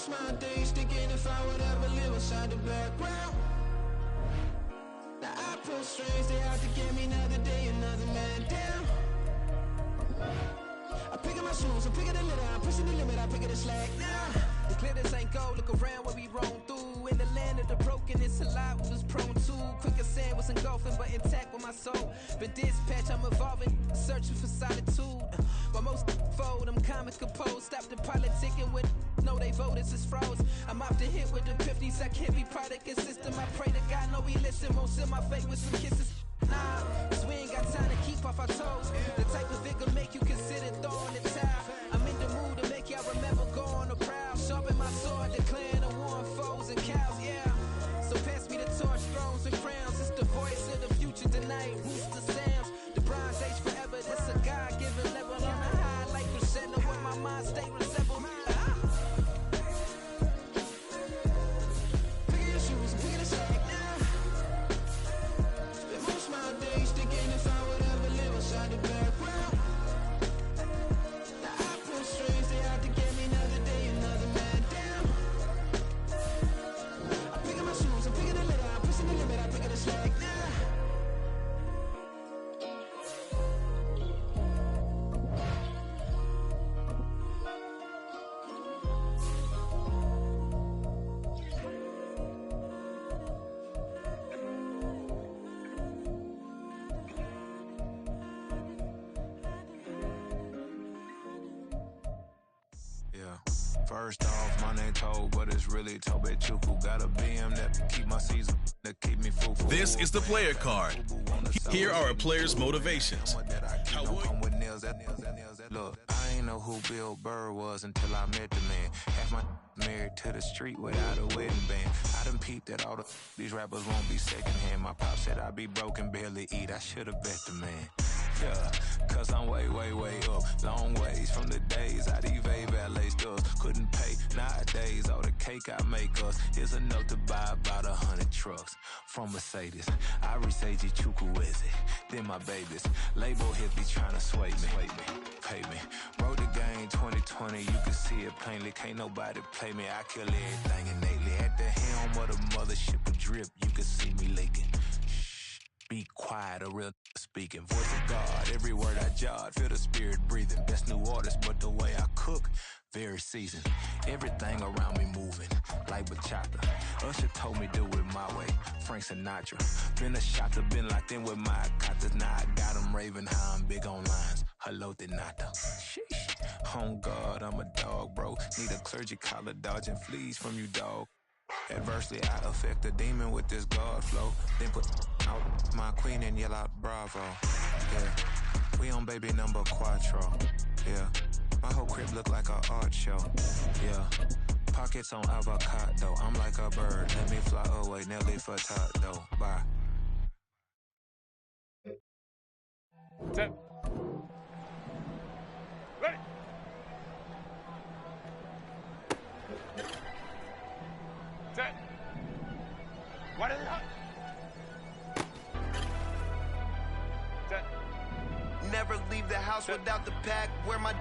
My days thinking if I would ever live inside the background. Now I pull strings, they out to get me another day, another man down. I pick up my shoes, I'm picking the litter, I'm pushing the limit, I pick up the slack now. The clear this ain't gold, look around where we roam through. In the land of the broken, it's a lot we was prone to. Quicker sand was engulfing, but intact with my soul. Been dispatched, I'm evolving, searching for solitude. While most fold, I'm comic composed. Stop the politicking with no, they voters is froze. I'm off the hit with the 50s, I can't be product and system. I pray to God, no, he listen. Won't seal my fate with some kisses. Nah, cause we ain't got time to keep off our toes. The type of vigor make you consider throwing the towel. I'm in the mood to make y'all remember going to proud. Sharpen my sword, declaring the war on foes and cows, yeah. So pass me the torch, thrones and crowns. It's the voice First off, my name Toad, but it's really Tobe Chuku. Got a BM that keep my season, that keep me full. This is the player card. Here are a player's motivations. Look, I ain't know who Bill Burr was until I met the man. Half my married to the street without a wedding band. I done peeped that all these rappers won't be secondhand. My pop said I'd be broken, barely eat. I should've bet the man. Yeah, cause I'm way, way, way up. Long ways from the days I these valet stores couldn't pay. Nowadays, all the cake I make us is enough to buy about 100 trucks from Mercedes. I resage Chukwueze, then my babies. Label hippie trying to sway me, pay me. Wrote the game 2020, you can see it plainly. Can't nobody play me, I kill everything innately. At the helm of the mothership of drip, you can see me leaking. Be quiet, a real speaking. Voice of God, every word I jot. Feel the spirit breathing. Best new artist, but the way I cook, very seasoned. Everything around me moving, like bachata. Usher told me do it my way. Frank Sinatra. Been a shotter, been locked in with my katas. Now I got them raving how I'm big on lines. Hello, Denata. Sheesh. On God, I'm a dog, bro. Need a clergy collar, dodging fleas from you, dog. Adversely, I affect the demon with this God flow. Then put out my queen and yell out bravo. Yeah, we on baby number quattro. Yeah, my whole crib look like an art show. Yeah, pockets on avocado. I'm like a bird. Let me fly away, Nelly Furtado. Bye. Set. Ready. Set. What is it? Set. Never leave the house without the pack. Where my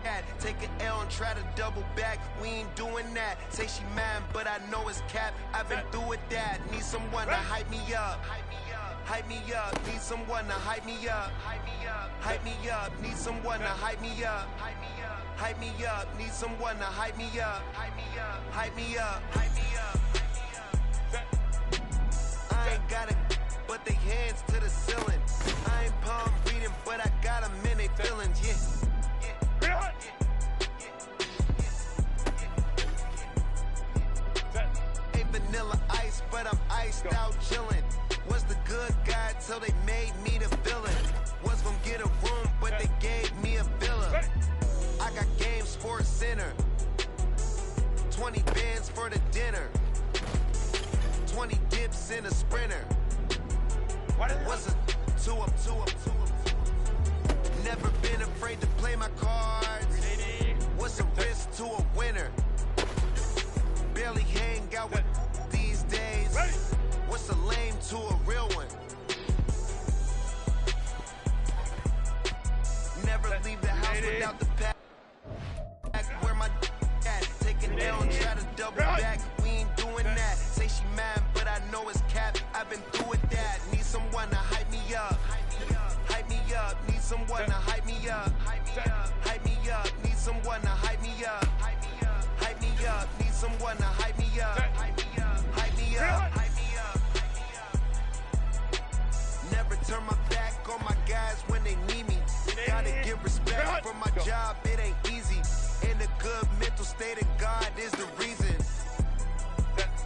at? Take an L and try to double back. We ain't doing that. Say she mad, but I know it's cap. I've been through with that. Need someone to hype me up. Hype me up. Need someone to hype me up. Hype me up. Need someone to hype me up. Hype me up. Need someone to hype me up. Hype me up. Hype me up. Hype me up. I ain't got it, but they hands to the ceiling. I ain't palm reading, but I got them in they feelings. Yeah. Ain't vanilla ice, but I'm iced out chillin'. Was the good guy till they made me the villain. Was gonna get a room, but they gave me a villa. I got Game Sports Center. 20 bands for the dinner. 20 dips in a sprinter. What's a 2 up? Never been afraid to play my cards. What's a risk to a winner? Barely hang out with these days. What's a lame to a real one? Never leave the house without the pack. Where my at? Take it down, try to double back. We ain't doing that. Say she mad, but I know it's cap. I've been through with that. Need someone to hype me up. Hype me up. Need someone to hype me up. Hype me up. Need someone to hype me up. Hype me up. Need someone to hype me up. Hype me up. Hype me up. Never turn my back on my guys when they need me. Gotta give respect for my job. It ain't easy. In a good mental state of God is the reason.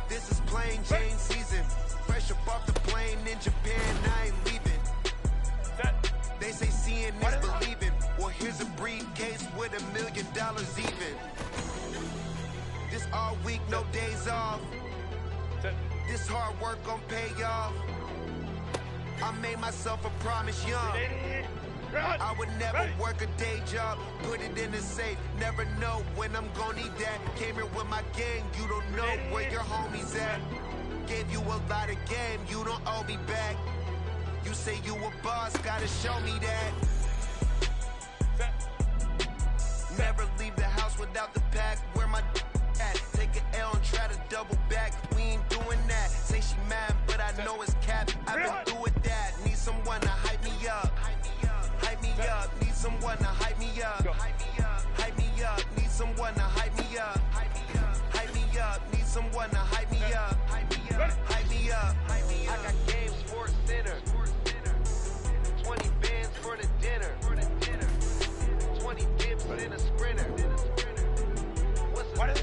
This is plain Jane season. Fresh up off the plane in Japan, I ain't leaving. They say seeing is believing. Well, here's a briefcase with $1 million even. This all week, no days off. This hard work gon' pay off. I made myself a promise young. I would never work a day job, put it in the safe. Never know when I'm gonna need that. Came here with my gang, you don't know where your homies at. Gave you a lot of game, you don't owe me back. You say you a boss, gotta show me that. Never leave the house without the pack. Where my at? Take an L and try to double back. We ain't doing that. Say she mad, but I know it's cap. I've been through with that. Need someone to hype me up. Hype me up. Need someone to hype me up. Hype me up. Need someone to hype me up. Hype me up. Need someone to hype me up. Hype me up. I got Game Sports Center. 20 bands for the dinner. 20 dips in a sprinter. What's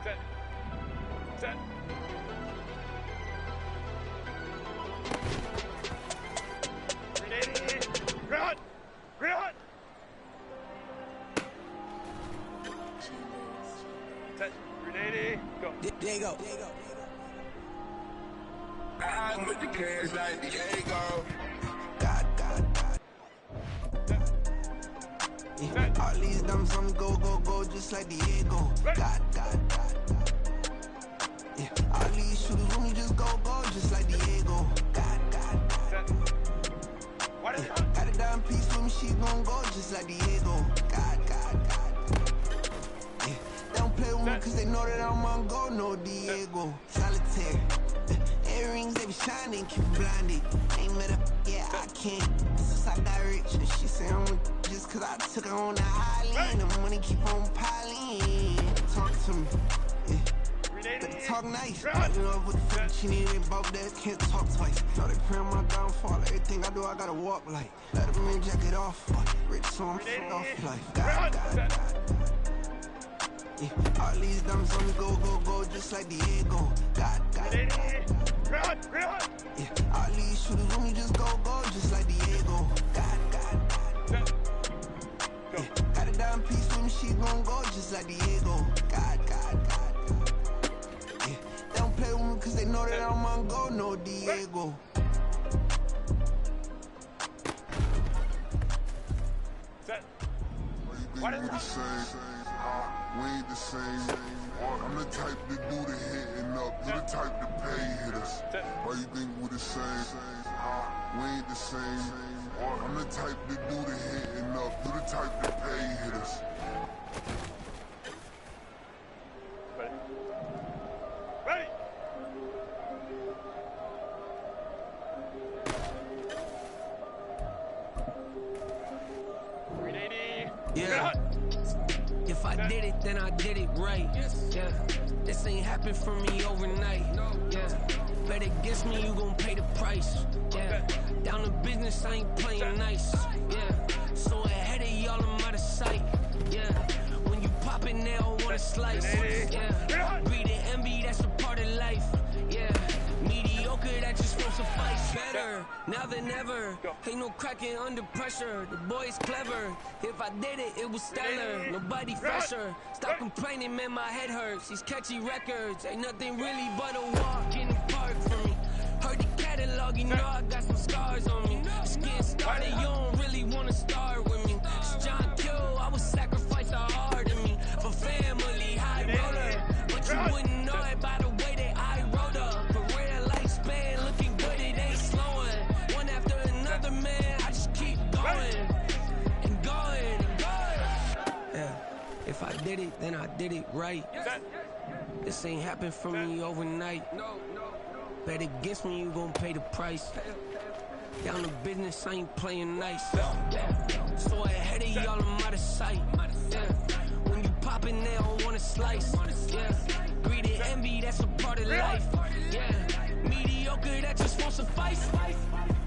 Set. Ground. Ground. Set. Grenade. Go. There you go. I'm with the cash like Diego. God. Yeah. All these dumb some go, just like Diego. God. Yeah. All these shooters when we just go, just like Diego. God. Yeah. Got a dime piece with me, she gon' go just like Diego. God. Yeah. They don't play with me cause they know that I'm on go, no Diego. Solitaire. Earrings, they be shining, keep blinded. Ain't met up, yeah, I can't. Since I got rich, and she say I'm just cause I took her on the island. The money keep on piling. Talk to me, yeah. Better talk nice. You know what the fuck she need, they both there, can't talk twice. Know they praying my downfall, everything I do, I gotta walk like. Let them in, jacket off, rich, so I'm fucked off life. God. Yeah. All these dummies on me go, just like Diego. God. Yeah. All these shooters on me just go, just like Diego. God. Yeah. Got a dime piece with me, she gon' go just like Diego. God. Yeah. They don't play with me cause they know that I'm on go, no Diego. What is that? We ain't the same. I'm the type to do the hitting up. You the type to pay hitters. Why you think we the same? We ain't the same. I'm the type to do the hitting up. You the type to pay hitters. Ready. Yeah. If I did it, then I did it right. Yeah. This ain't happened for me overnight. Yeah. Bet against me, you gon' pay the price. Yeah. Down to business, I ain't playing nice. Yeah. So ahead of y'all, I'm out of sight. Yeah. When you pop it, they don't wanna slice. Yeah. Greed and envy, that's a part of life. Yeah. Mediocre, that just won't suffice. Better now than ever. Ain't no cracking under pressure. The boy's clever. If I did it, it was stellar. Nobody fresher. Stop complaining, man, my head hurts. These catchy records ain't nothing really but a walk in the park for me. Heard the catalog, you know I got some scars on me. Just getting started, you don't really wanna start with me. It's John Kill, I would sacrifice a heart in me for family, high roller. But you wouldn't know it by the way that I wrote up. Career lifespan looking good, it ain't slowing. One after another, man, I just keep going and going and going. Yeah, if I did it, then I did it right. This ain't happened for me overnight. Bet against me, you gon' pay the price. Down to business, I ain't playing nice. So ahead of y'all, I'm out of sight. When you poppin', they don't wanna slice. Greed and envy, that's a part of life. Mediocre, that just won't suffice.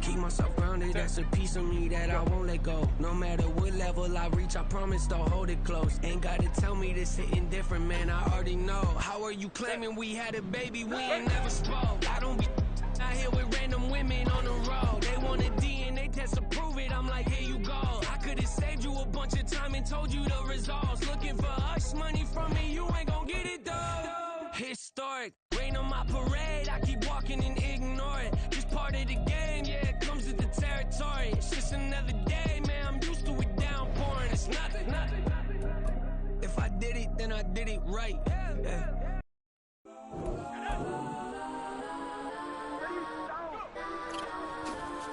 Keep myself grounded, that's a piece of me that I won't let go. No matter what level I reach, I promise to hold it close. Ain't gotta tell me this hitting different, man, I already know. How are you claiming we had a baby, we ain't never spoke? I don't be out here with random women on the road. They want a DNA test to prove it, I'm like, here you go. I could've saved you a bunch of time and told you the results. Looking for hush money from me, you ain't gon' get it though. Historic, rain on my parade, I keep walking and ignore it. Just part of the game, yeah, it comes with the territory. It's just another day, man, I'm used to it downpouring. It's nothing. If I did it, then I did it right. Yeah.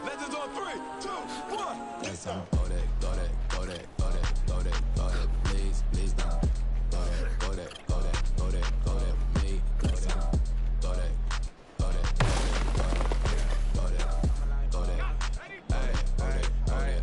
Legends on 3, 2, 1. Let's go that, please don't. Go that, me. Go that. Hey.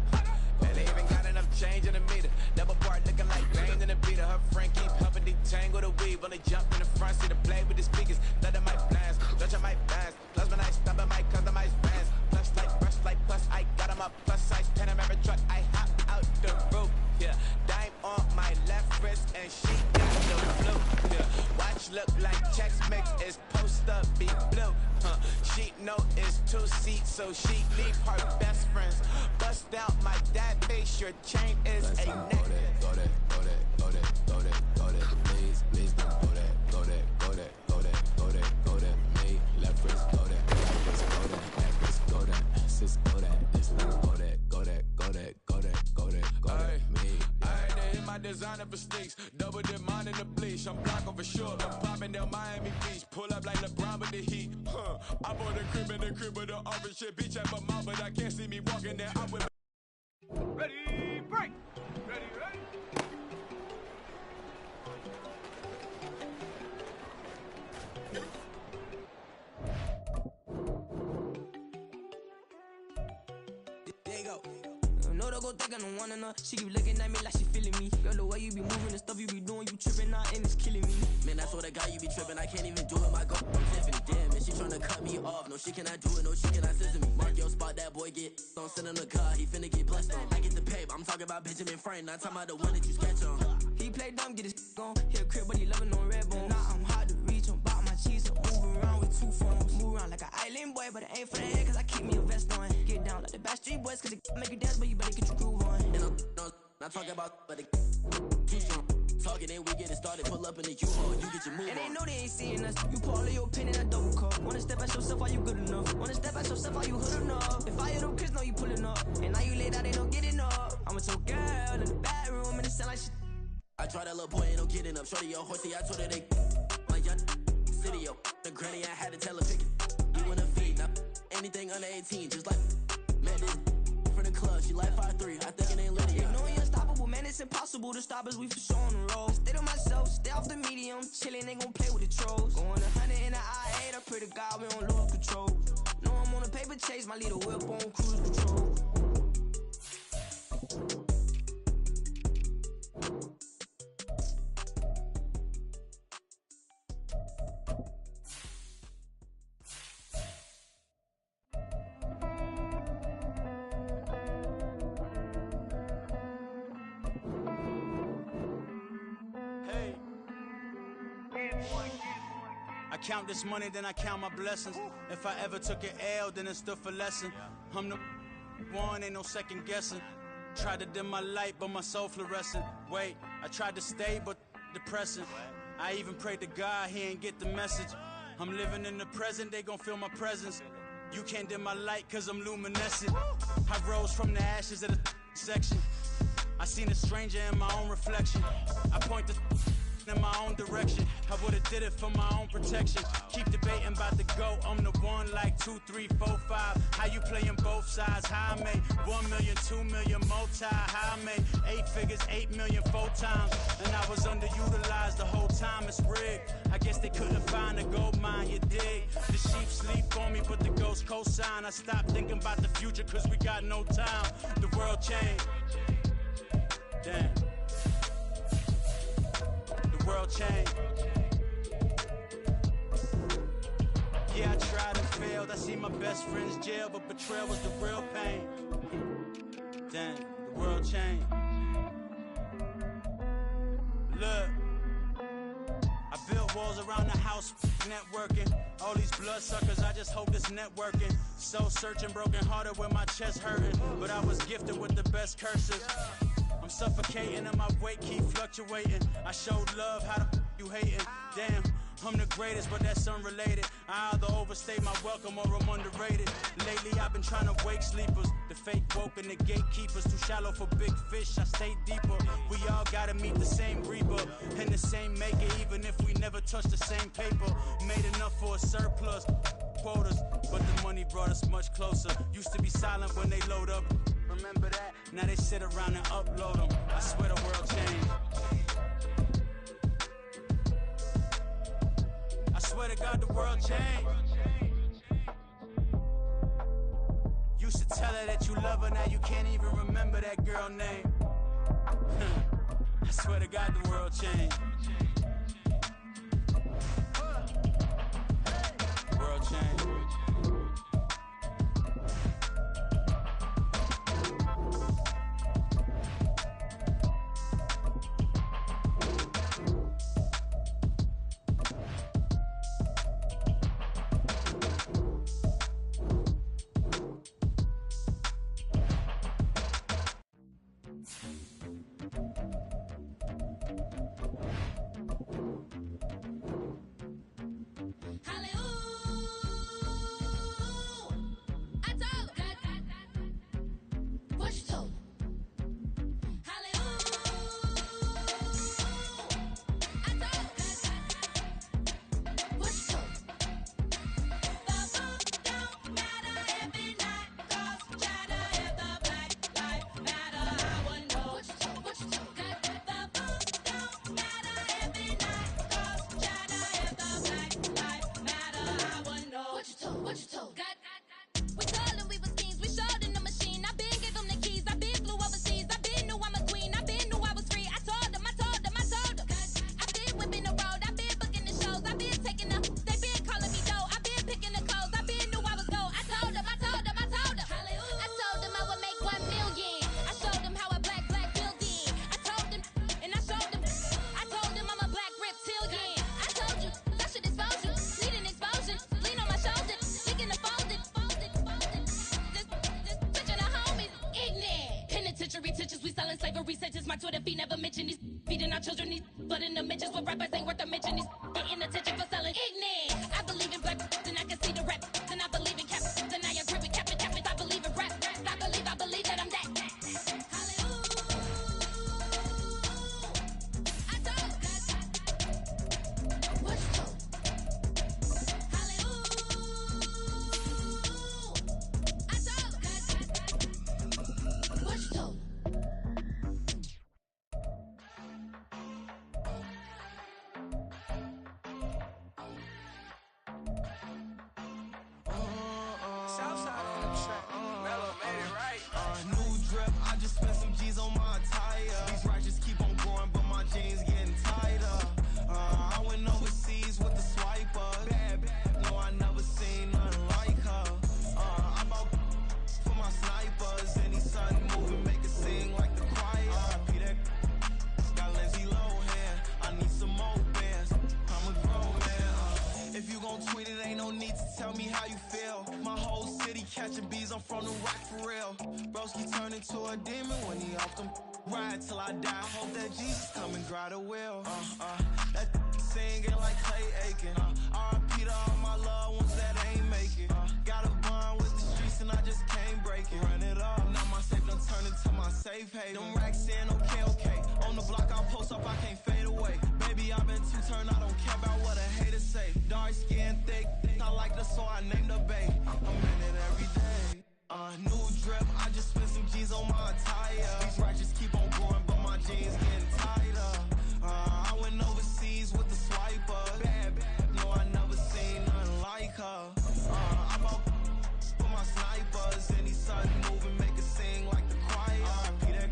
And they even got enough change in the meter. Double part looking like Bane in the beater. Her friend keep helping detangle the weave. When they jump in the front, see the play with the speakers. Let them might blast, Dutch I might blast. Plus when I stop, I might customize bands. Plus like brush like plus, I got them up. Plus size Panamera truck, I hop out the roof. Yeah, dime on my left wrist and she got the blue. Yeah, watch look like checks mix, it's post up, be blue. She know it's 2 seats, so she leave her best friends. Bust out my dad face, your chain is a neck. Go that, please don't go that, me, left wrist, go that, right wrist, go that, back wrist, go that, sis, go that, this time, go that, me. Ayy, they hit my designer for sneaks, double dip mine in the bleach. I'm blocking for sure, I'm popping down Miami Beach, pull up like LeBron with the heat. I bought a crib in the crib with the orange shit, bitch at my mouth, but I can't see me walking there. I'm with. Ready, break. Ready. There you go. No, don't go think I don't wanna know. She keep looking at me like she feeling me. Girl, the way you be moving and stuff you be doing, you tripping out and it's killing me. Man, I swear to God, you be tripping. I can't even do it. My girl, I'm Tiffany. Damn, and she tryna cut me off. No, she cannot do it. No, she cannot scissor me. Mark your spot, that boy get on. Sit in the car, he finna get blessed on. I get the pay, but I'm talking about Benjamin Franklin. Not talking about the one that you sketch on. He play dumb, get his on. He a crib, but he loving on red bone. Now I'm hard to reach, I'm bout my cheese. I move around with 2 phones. Move around like an island boy, but it ain't for the head, cause I keep me a vest on. Get down like the Backstreet Boys, cause it make you dance, but you better get your groove on. And I'm not talking about, but it too strong. Talking, and we get it started. Pull up in the U-Haul, you get your move and on. they know they ain't seeing us. You pull all of your pin in a double cup. Wanna step at yourself, are you good enough? Wanna step at yourself, are you hood enough? If I hear them kids, know you pulling up. And now you laid out, they don't get enough. I'm with your girl in the bedroom, and it sound like shit. I tried that little boy, ain't no getting up. Shorty, your horsey, I told her they my young city, yo. The granny, I had to tell her pick it. You wanna feed, now anything under 18, just like met this from the club. She like 5'3", I think it ain't Lydia. You know we unstoppable, man, it's impossible to stop us, we for sure on the road. Stay to myself, stay off the medium, chillin', ain't gon' play with the trolls. Going 100 in the I-8, I pray to God we don't lose control. Know I'm on a paper chase, my leader whip on cruise control. I count this money, then I count my blessings. If I ever took an L, then it stood for lesson. I'm the one, ain't no second guessing. Tried to dim my light, but my soul fluorescent. Wait, I tried to stay, but depressing. I even prayed to God, he ain't get the message. I'm living in the present, they gon' feel my presence. You can't dim my light, cause I'm luminescent. I rose from the ashes of the section. I seen a stranger in my own reflection. I point the in my own direction. I would've did it for my own protection. Keep debating about the GOAT. I'm the one like 2, 3, 4, 5. How you playing both sides? How I made 1 million, 2 million, multi. How I made 8 figures, 8 million 4 times. And I was underutilized the whole time. It's rigged. I guess they couldn't find a gold mine, you dig? The sheep sleep on me, but the ghost cosign. I stopped thinking about the future cause we got no time. The world changed. Damn. The world changed. Yeah, I tried and failed. I see my best friends jail, but betrayal was the real pain. Damn, the world changed. Look, I built walls around the house, networking. All these bloodsuckers, I just hope it's networking. Soul searching, broken hearted with my chest hurting. But I was gifted with the best curses. I'm suffocating and my weight keep fluctuating. I showed love, how the you hating? Damn, I'm the greatest, but that's unrelated. I either overstay my welcome or I'm underrated. Lately I've been trying to wake sleepers. The fake woke and the gatekeepers. Too shallow for big fish, I stay deeper. We all gotta meet the same reaper and the same maker, even if we never touch the same paper. Made enough for a surplus quotas, but the money brought us much closer. Used to be silent when they load up. Remember that? Now they sit around and upload them. I swear the world changed. I swear to God the world changed. Used to tell her that you love her, now you can't even remember that girl name. I swear to God the world changed. The world changed. selling slavery such as my Twitter feed never mention these feeding our children these but in the mentions with rappers ain't worth a mention these getting attention for selling ignorant. I believe in black and I can see the rap and I believe in cap and I agree with cap and I believe in rap. I believe that I'm that. Tell me how you feel. My whole city catching bees, I'm from the rock for real. Broski turned into a demon when he off them. Ride till I die, hope that Jesus come and dry the wheel. That singing like Clay Aiken. R.I.P. to all my loved ones that ain't make it. Got a bond with the streets and I just can't break it. Run it up, now my safe done turned into my safe haven. Them racks in, okay. On the block I'll post up, I can't fade away. Baby, I've been too turned, I don't care about what a hater say. Dark skin, thick, I like the so I named the bay. I'm in it every day. New drip, I just spent some G's on my attire. These righteous keep on going, but my jeans getting tighter. I went overseas with the swiper. Bad, no, I never seen nothing like her. I bought for my snipers, and he started moving, make it sing like the choir. Peter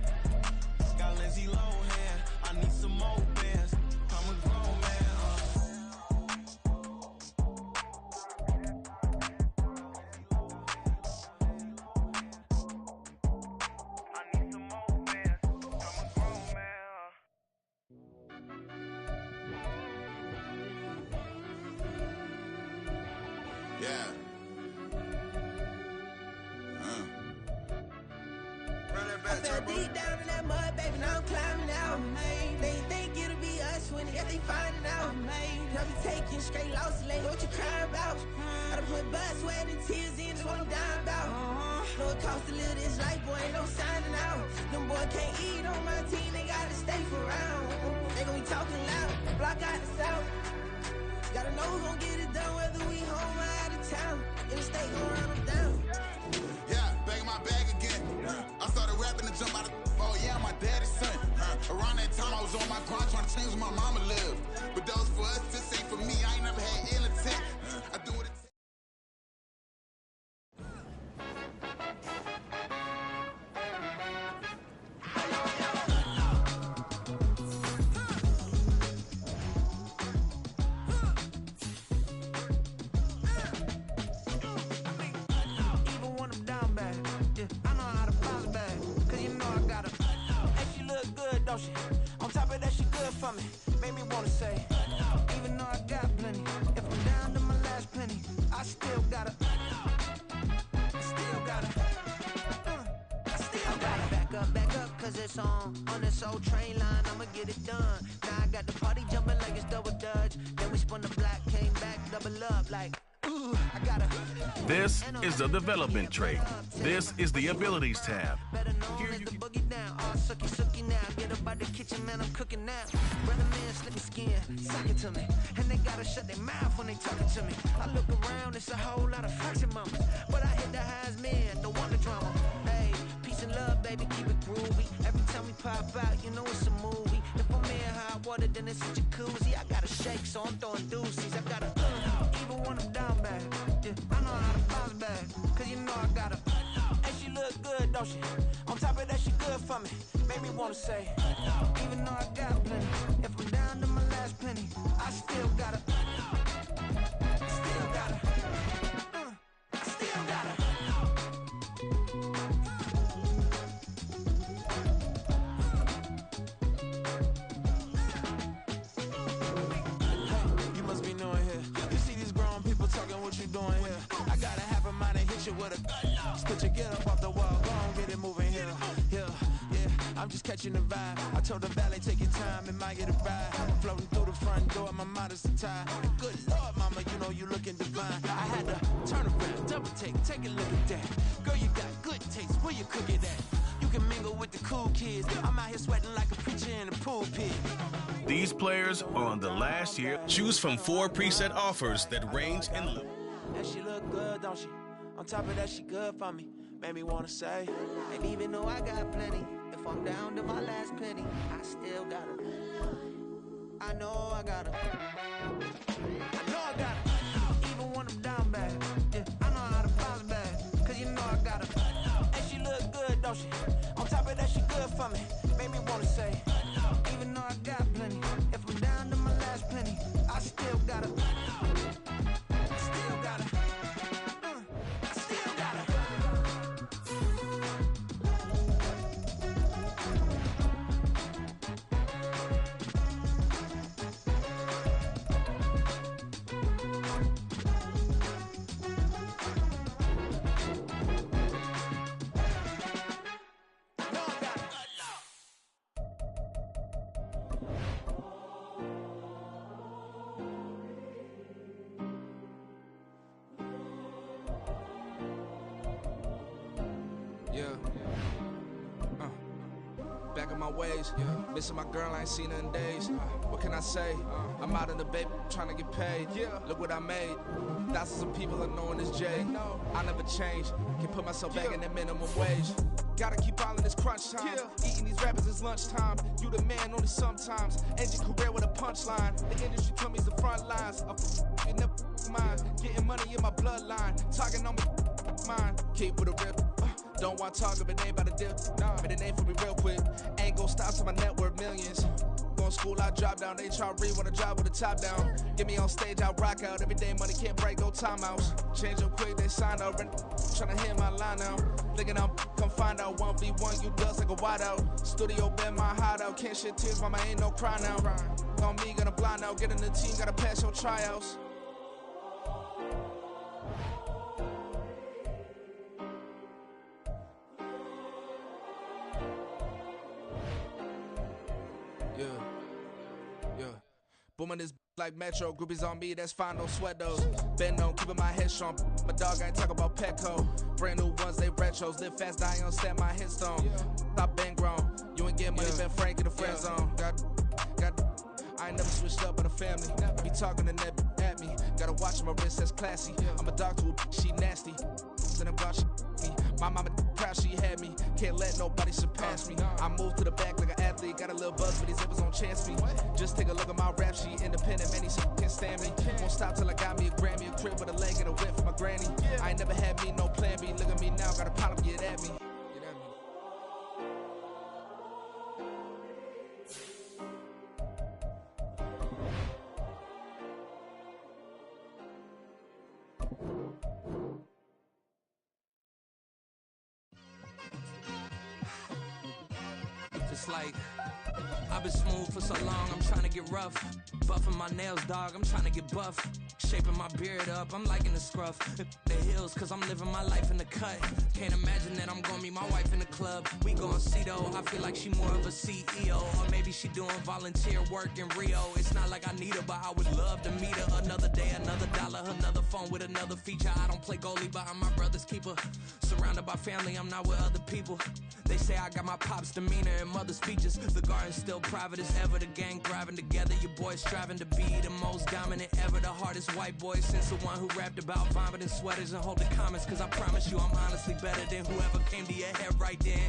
got Lindsay Lohan, I need some more bands. I'm a grown man. Deep down in that mud, baby, now I'm climbing out. They think it'll be us when they find it out. Now we taking straight losses, like what you crying about? I done put blood, sweat, and tears in, that's what I'm dying about. Know it costs to live this life, boy, ain't no signing out. Them boy can't eat on my team, they gotta stay for round. They gon' be talking loud, block out the south. Gotta know who's gon' get it done, whether we home or out of town. In the state, gon' run them down. Yeah, back in my bag again. I started rapping to jump out of. Oh yeah, my daddy's son. Around that time I was on my grind trying to change where my mama lived. But those for us, this ain't for me. I ain't never had ill intent. I do what it takes. Don't she? On top of that, she good for me. Made me wanna say, even though I got plenty, if I'm down to my last penny, I still gotta back up, cause it's on this old train line, I'ma get it done. Now I got the party jumping like it's double dutch. Then we spun the block, came back, double up like, ooh, I gotta. This is the development trait. This is the abilities tab. Here you can boogie down, all sucky now. Get up out the kitchen, man, I'm cooking now. Brother man, slip my skin, suck it to me. And they gotta shut their mouth when they talking to me. I look around, it's a whole lot of fraction mamas. But I hit the highs, man, don't want the drama. Hey, peace and love, baby, keep it groovy. Every time we pop out, you know it's a movie. If I'm in hot water, then it's a jacuzzi. I gotta shake, so I'm throwing deuces. I gotta, even when I'm down bad. Yeah, I know how to bounce back, cause you know I gotta. And she look good, don't she? On top of that, she good for me. Made me wanna say, even though I got plenty, if I'm down to my last penny, I still gotta. I'm I'm just catching the vibe. I told the valet, take your time, it might get a ride. Floating through the front door, my mind is tied. Good Lord, mama, you know you looking divine. I had to turn around, double take a look at that. Girl, you got good taste, where you cook it at? You can mingle with the cool kids. I'm out here sweating like a preacher in a pool pit. These players are on the last year. Choose from 4 preset offers that range in look. And she look good, don't she? On top of that, she good for me. Made me wanna say, and even though I got plenty, if I'm down to my last penny, I still got her. I know I got her. I know I got her. Even when I'm down bad, yeah, I know how to bounce back. Cause you know I got her. And she look good, don't she? On top of that, she good for me. Made me wanna say, even though I got plenty, if I'm down to my last penny, I still got her. Still got her. I still got her. Back in my ways, missing my girl, I ain't seen her in days. What can I say? I'm out in the baby, trying to get paid. Look what I made. Thousands of people are knowing this Jay. I never change. Can put myself back in that minimum wage. Gotta keep all in this crunch time. Eating these rappers is lunchtime. You the man only sometimes. End your career with a punchline. The industry told me it's the front lines. You never mind. Getting money in my bloodline. Talking on me, mine. Keep with a rip. Don't want to talk if it ain't about to dip. But it ain't for me real quick. Ain't gon' stop till my net worth millions. Going school, I drop down. They try to read when I drive with the top down. Get me on stage, I rock out. Every day money can't break, no timeouts. Change up quick, they sign up. Tryna hit my line now. Thinking I'm come find out 1v1, you dust like a wideout. Studio been my hideout. Can't shed tears, mama ain't no cry now. On me, gonna blind out. Get in the team, gotta pass your tryouts. Booming this like Metro, groupies on me, that's fine, no sweat those. Been on, keeping my head strong. My dog ain't talk about Petco. Brand new ones, they retros. Live fast, I ain't understand my headstone. Stop been grown. You ain't get money, been frank in the friend zone. I ain't never switched up on the family. Be talking to that at me. Gotta watch my wrist, that's classy. I'm a dog to a she nasty. Then I'm glad she me. My mama proud she had me. Can't let nobody surpass me. I moved to the back like an athlete. Got a little buzz, but these zippers don't chance me. Just take a look at my rap sheet. Independent, man, these can't stand me. Won't stop till I got me a Grammy, a crib with a leg and a whip for my granny. I ain't never had me no plan B. Look at me now, got a problem, get at me. It's like I've been smooth for so long, I'm trying to get rough. Buffing my nails, dog, I'm trying to get buff. Shaping my beard up, I'm liking the scruff. The hills, cause I'm living my life in the cut. Can't imagine that I'm gonna meet my wife in the club. We gon' see though, I feel like she more of a CEO. Or maybe she doing volunteer work in Rio. It's not like I need her, but I would love to meet her. Another day, another dollar, another phone with another feature. I don't play goalie, but I'm my brother's keeper. Surrounded by family, I'm not with other people. They say I got my pop's demeanor and mother's features. The garden's still private as ever. The gang thriving together. Your boys striving to be the most dominant ever. The hardest white boy since the one who rapped about vomiting sweaters and hold the comments. Cause I promise you I'm honestly better than whoever came to your head right then.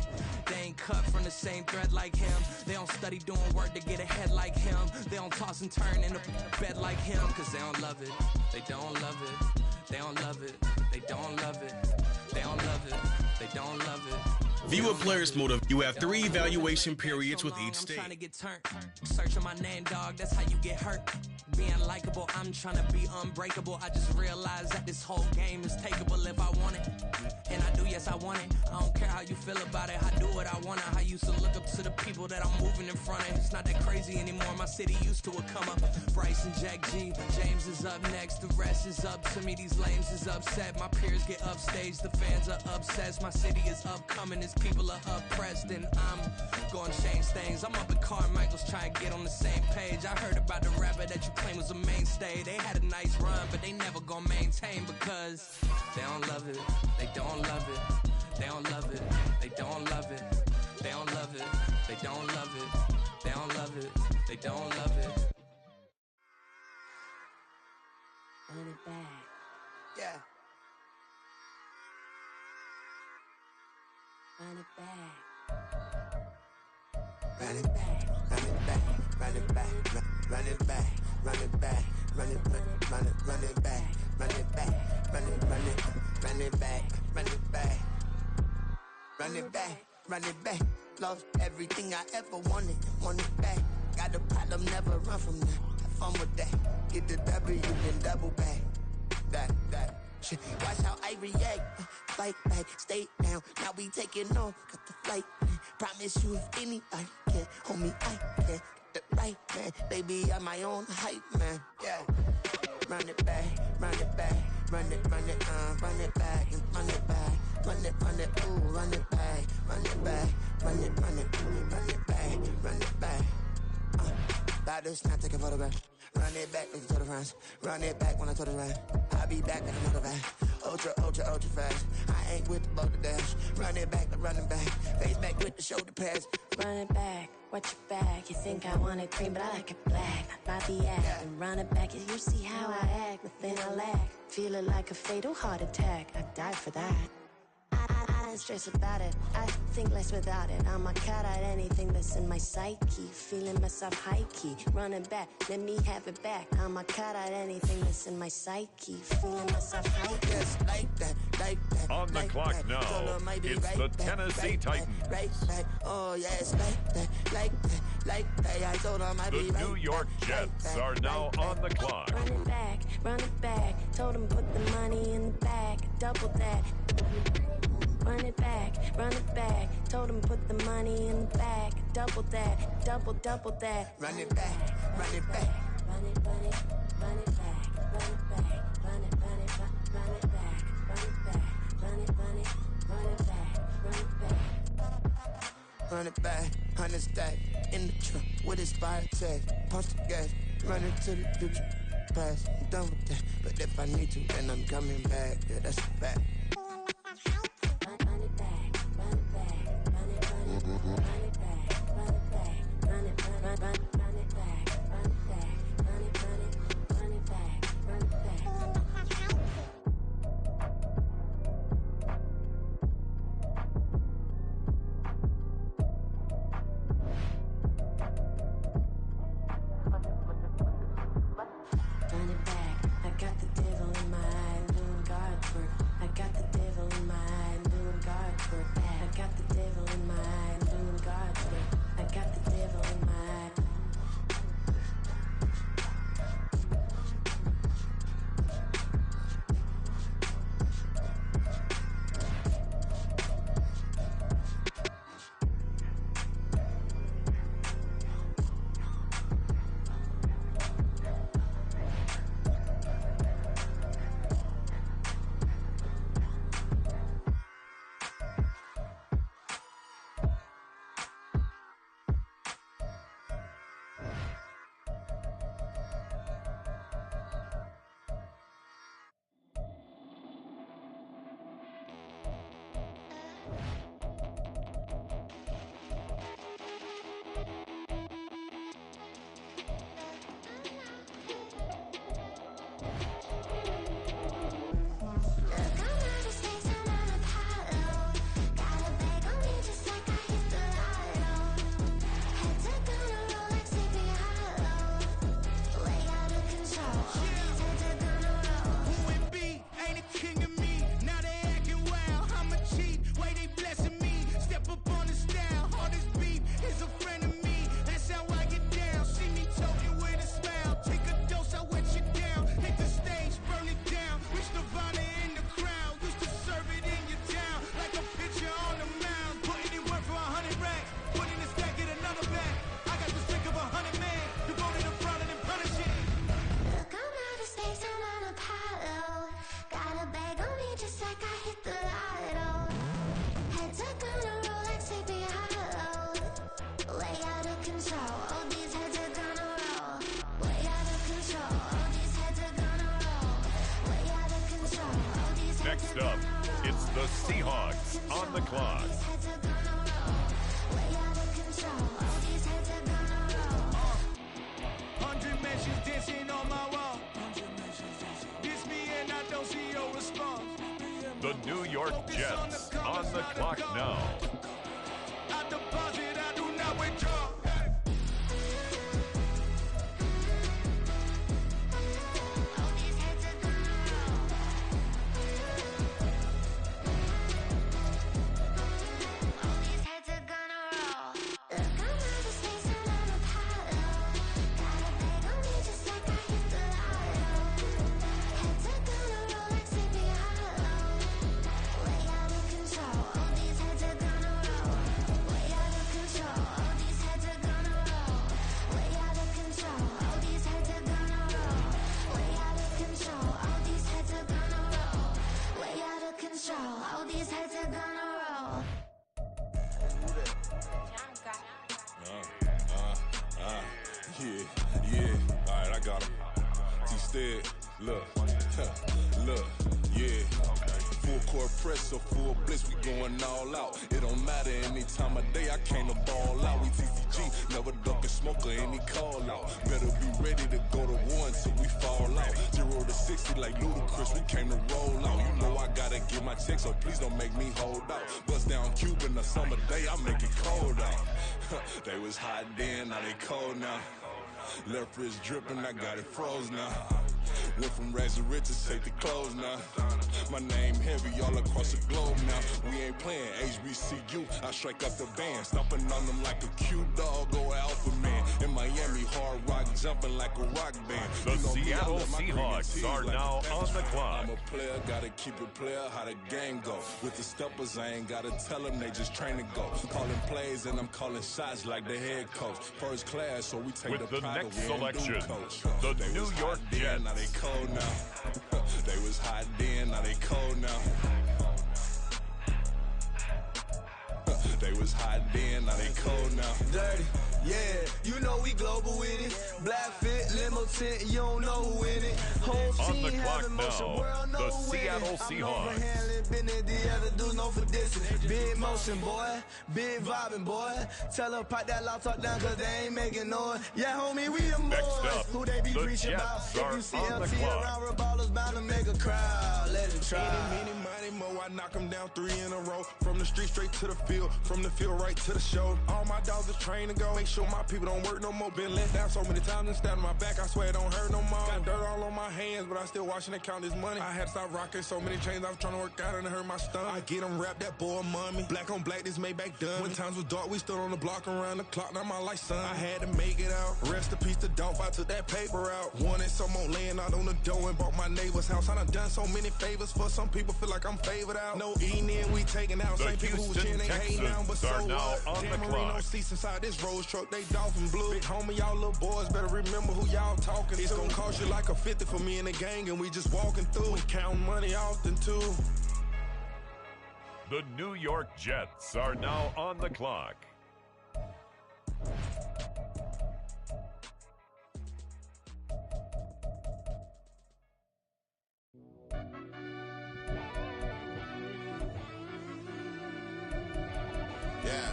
They ain't cut from the same thread like him. They don't study doing work to get ahead like him. They don't toss and turn in the bed like him. Cause they don't love it. They don't love it. They don't love it. They don't love it. They don't love it. They don't love it. Viewer Players Mode. You have 3 evaluation periods with each stage. I'm trying to get turned. Searching my name, dog, that's how you get hurt. Being likable, I'm trying to be unbreakable. I just realized that this whole game is takeable if I want it. And I do, yes, I want it. I don't care how you feel about it. I do what I want to. I used to look up to the people that I'm moving in front of. It's not that crazy anymore. My city used to a come up. Bryce and Jack G. James is up next. The rest is up to me. These lames is upset. My peers get upstage. The fans are obsessed. My city is upcoming. his people are oppressed, and I'm gonna change things. I'm up at Carmichael's trying to get on the same page. I heard about the rapper that you claim was a mainstay. They had a nice run, but they never gonna maintain because they don't love it. They don't love it. They don't love it. They don't love it. They don't love it. They don't love it. They don't love it. They don't love it. Run it back. Yeah. Run it back. Run it back, run it back, run it back, run it back, run it back, run it back, run it back, run it back, run it back, run it back, run it back, run it back. Lost everything I ever wanted, want it back. Got a problem, never run from that. Have fun with that. Get the W, then double back. That shit. Watch how I react. Fight back, stay down. Now we taking off, got the flight. Promise you if anybody can, homie, I can. Get the right man, baby, I'm my own hype man. Yeah. Run it back, run it back, run it back, and run it back, run it, ooh, run it back, run it back, run it back, run it back. About this, now take a photograph. Run it back, make it to the friends. Run it back when I told it right. I'll be back like another back. Ultra, ultra, ultra fast. I ain't with the boat to dash. Run it back, like running back. Face back with the shoulder pads. Run it back, watch your back. You think I want it cream, but I like it black. Not the act. Yeah. And run it back, you see how I act. Nothing I lack. Feeling like a fatal heart attack. I'd die for that. I don't stress about it. I think less without it. I'ma cut out anything that's in my psyche. Feeling myself high key. Running back, let me have it back. I'ma cut out anything that's in my psyche. Feeling myself high key. Yes, like that, like that. On the like clock that. now, it's right the back, Tennessee Titans. Right back, oh yes, like that, like that, like that. I told him I'd be right back. The New York Jets are now on the clock. Run it back, run it back. Told him put the money in the bag. Double that. Run it back, run it back. Told him put the money in the bag. Double that, double that. Run it back, run it back. Run it, run it, run it back, run it back, run it, run it, run it back, run it back, run it, run it, run it back, run it back. Run it back, 100 stack in the truck with expired tag. Punch the gas, run into the future. Past, I'm done with that. But if I need to, then I'm coming back. Yeah, that's a fact. Next up, it's the Seahawks on the clock. 100 mentions dancing on my wall. Diss me and I don't see your response. The New York Jets on the clock now. I deposit, I do not withdraw. Yeah, alright, I got him. T-Stead, look, yeah. Full court press or full blitz, we going all out. It don't matter any time of day, I came to ball out. We TCG, never duck a smoke or any call out. Better be ready to go to war until we fall out. 0 to 60 like Ludacris, we came to roll out. You know I gotta get my check, so please don't make me hold out. Bust down Cuban a summer day, I make it cold out. They was hot then, now they cold now. Left wrist dripping, I got it froze now. Went from rags to riches, take the clothes now. My name heavy all across the globe now. We ain't playing HBCU, I strike up the band. Stomping on them like a Q-dog or Alpha Man. In Miami, hard rock jumping like a rock band. The Seattle Seahawks are now on the clock. I'm a player, gotta keep it player, how the game go. With the steppers, I ain't gotta tell them, they just train to go. Calling plays and I'm calling shots like the head coach. First class, so we take with the next we selection, coach. the They New was York hot then, Jets. now they cold now. They was hot then, now they cold now. They was hot then, now they cold now. Dirty, yeah, you know we global with it. Black fit, limo tint, you don't know who in it. Whole On team the clock having motion, now, world know the who in Seattle it. I'm known Seahawks. for handling business, the other dudes known for dissing. Big motion, boy, big vibing, boy. Tell her pop that loud talk down, cause they ain't making noise. Yeah, homie, we them Next boys. up, Who they be the preaching Jets about? are If you see on the LT clock. around, Reballers bound to make a crowd. Let it try. Many, mo, I knock them down 3 in a row. From the street straight to the field, from the field right to the show. All my dogs are trained to go. Make sure my people don't work no more. Been let down so many times and stabbed on my back. I swear it don't hurt no more. Got dirt all on my hands, but I still watching and count this money. I had to stop rocking so many chains. I was trying to work out and it hurt my stomach. I get them wrap that boy mommy. Black on black, this Maybach done. When times was dark, we stood on the block around the clock. Now my life, son. I had to make it out. Rest in peace to Dolph. I took that paper out. Wanted some more laying out on the door and bought my neighbor's house. I done so many favors for some people. Feel like I'm favored out. No eating in, we taking out. The Same people who was Houston cheering, they hating now, but Texans so are now what? on the Dan Marino clock. seats inside this Rolls truck, they Dolphin blue. Big homie, y'all little boys better remember who y'all talking to. It's gonna cost you like a 50 for me and the gang, and we just walking through. We counting money often too. The New York Jets are now on the clock. Yeah.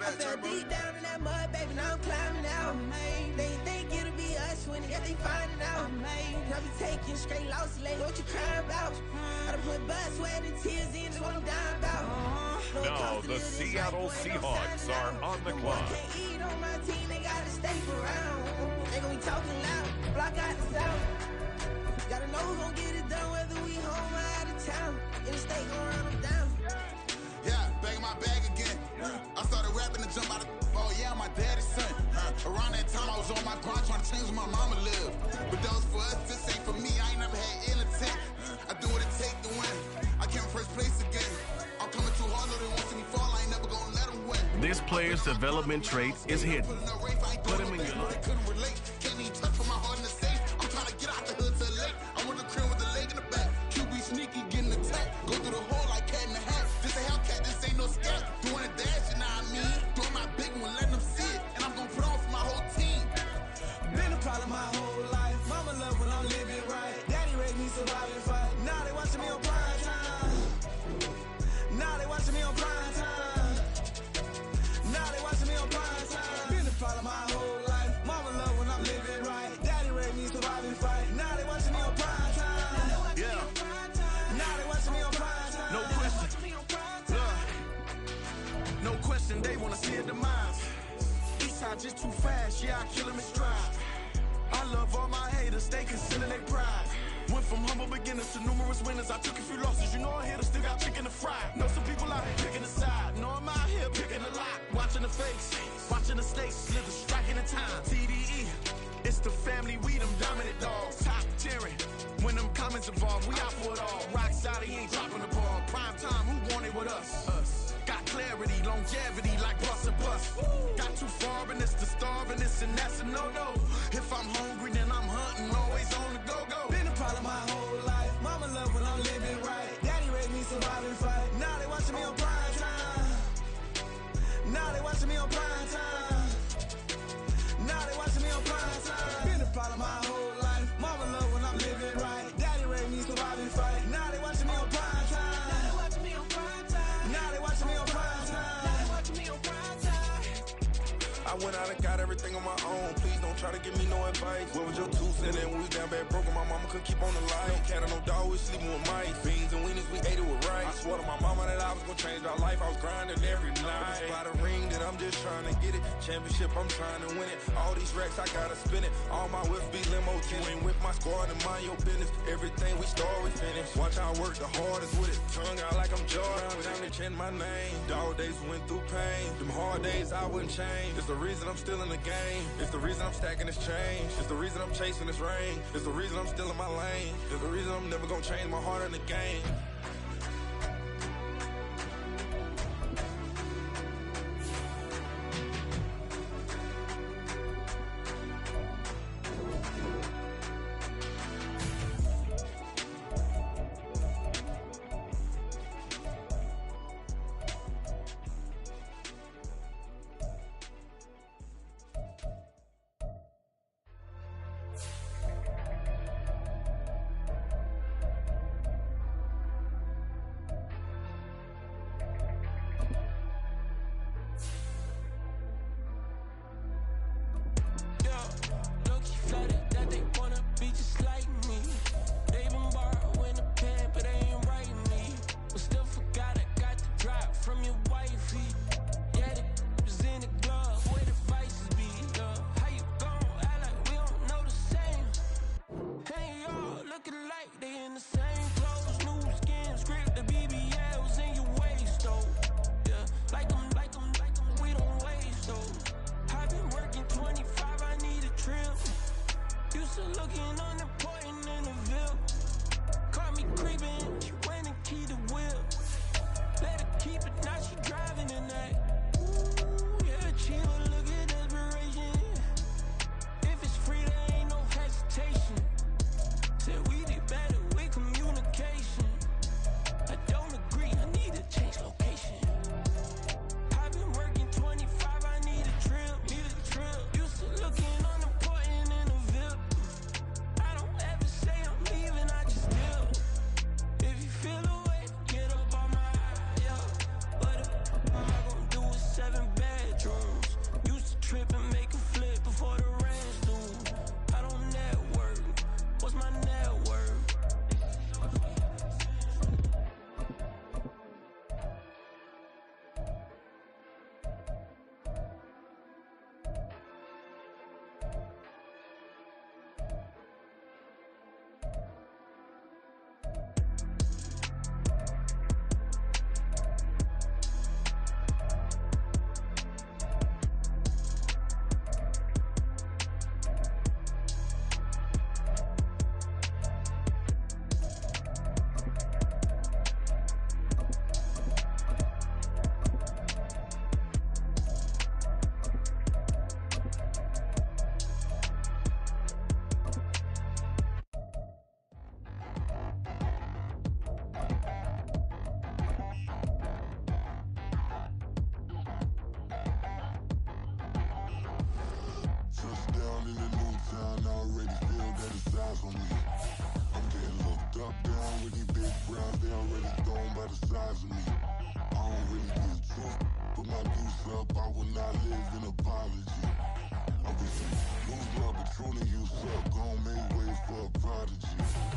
I fell deep down in that mud, baby, now I'm climbing out. They think it'll be us when yet they finding out. I be taking straight losses, lady, what you crying about? I done put blood, sweat, and tears in, that's what I'm dying about. Now the Seattle Seahawks are on the clock. Can't eat on my team, they gotta stay around. They gon' be talking loud, block out the south. Gotta know who gon' get it done, whether we home or out of town. In the state, gon' run them down. Yeah, back in my bag again. I started rapping and jump out of oh yeah, my daddy's son. Around that time I was on my grind trying to change where my mama lived. But that was for us, this ain't for me. I ain't never had ill intent. I do what it take to win. I came first place again. I'm coming too hard, though they want to see me fall. I ain't never gonna let them win. This player's development trait is hidden. Put him in your life. Couldn't relate. Can't even touch for my heart in the safe. I'm trying to get out the hood to the lake. I want the crib with the leg in the back. QB sneaky, getting attacked. Go through the hole like cat in the hat. This a Hellcat, this ain't no scat. Doing a dash, you know what I mean? Doing my big one, letting them see it. And I'm gonna put on for my whole team. Been a problem my whole life. Mama ride just too fast, yeah, I kill him in stride. I love all my haters, they consider their pride. Went from humble beginners to numerous winners. I took a few losses, you know I hit her, still got chicken to fry. Know some people out here picking a side, know I'm out here picking a lot. Watching the face, watching the stakes, slither, striking the time. TDE, it's the family, we them dominant dogs. Top tiering, when them comments involved, we out for it all. Rock side, he ain't dropping the ball. Prime time, who want it with us? Us. Got clarity, longevity, like bus and bus. Got too far and it's the starving, this and that's a no-no. If I'm hungry, then I'm hunting, always on the go-go. Been a problem my whole life. Mama love when I'm living right. Daddy raised me survive and fight. Now they watching me on prime time. Now they watching me on prime time. Now they watching me on prime time. Been a problem my whole life. Mama love when I'm living right. Daddy raised me survive and fight. Now they watching me on prime time. Now they watching me on prime time. Now they watching me on prime time. Now they watching me on prime time. I went out and got everything on my own. Please don't try to give me no advice. What was your 2 cents? And we was down bad broke and my mama couldn't keep on the light. No cat or no dog, we sleeping with mice. Beans and weenies, we ate it with rice. I swore to my mama that I was gonna change our life. I was grinding every night. By the ring that I'm just trying to get it. Championship, I'm trying to win it. All these racks, I gotta spin it. All my whips be limo. You ain't with my squad and mind your business. Everything we start, we finish. Watch how I work the hardest with it. Tongue out like I'm Jordan. Down to change my name. Dog days went through pain. Them hard days I wouldn't change. It's the reason I'm still in the game. It's the reason I'm stacking this change. It's the reason I'm chasing this rain. It's the reason I'm still in my lane. It's the reason I'm never gonna change my heart in the game.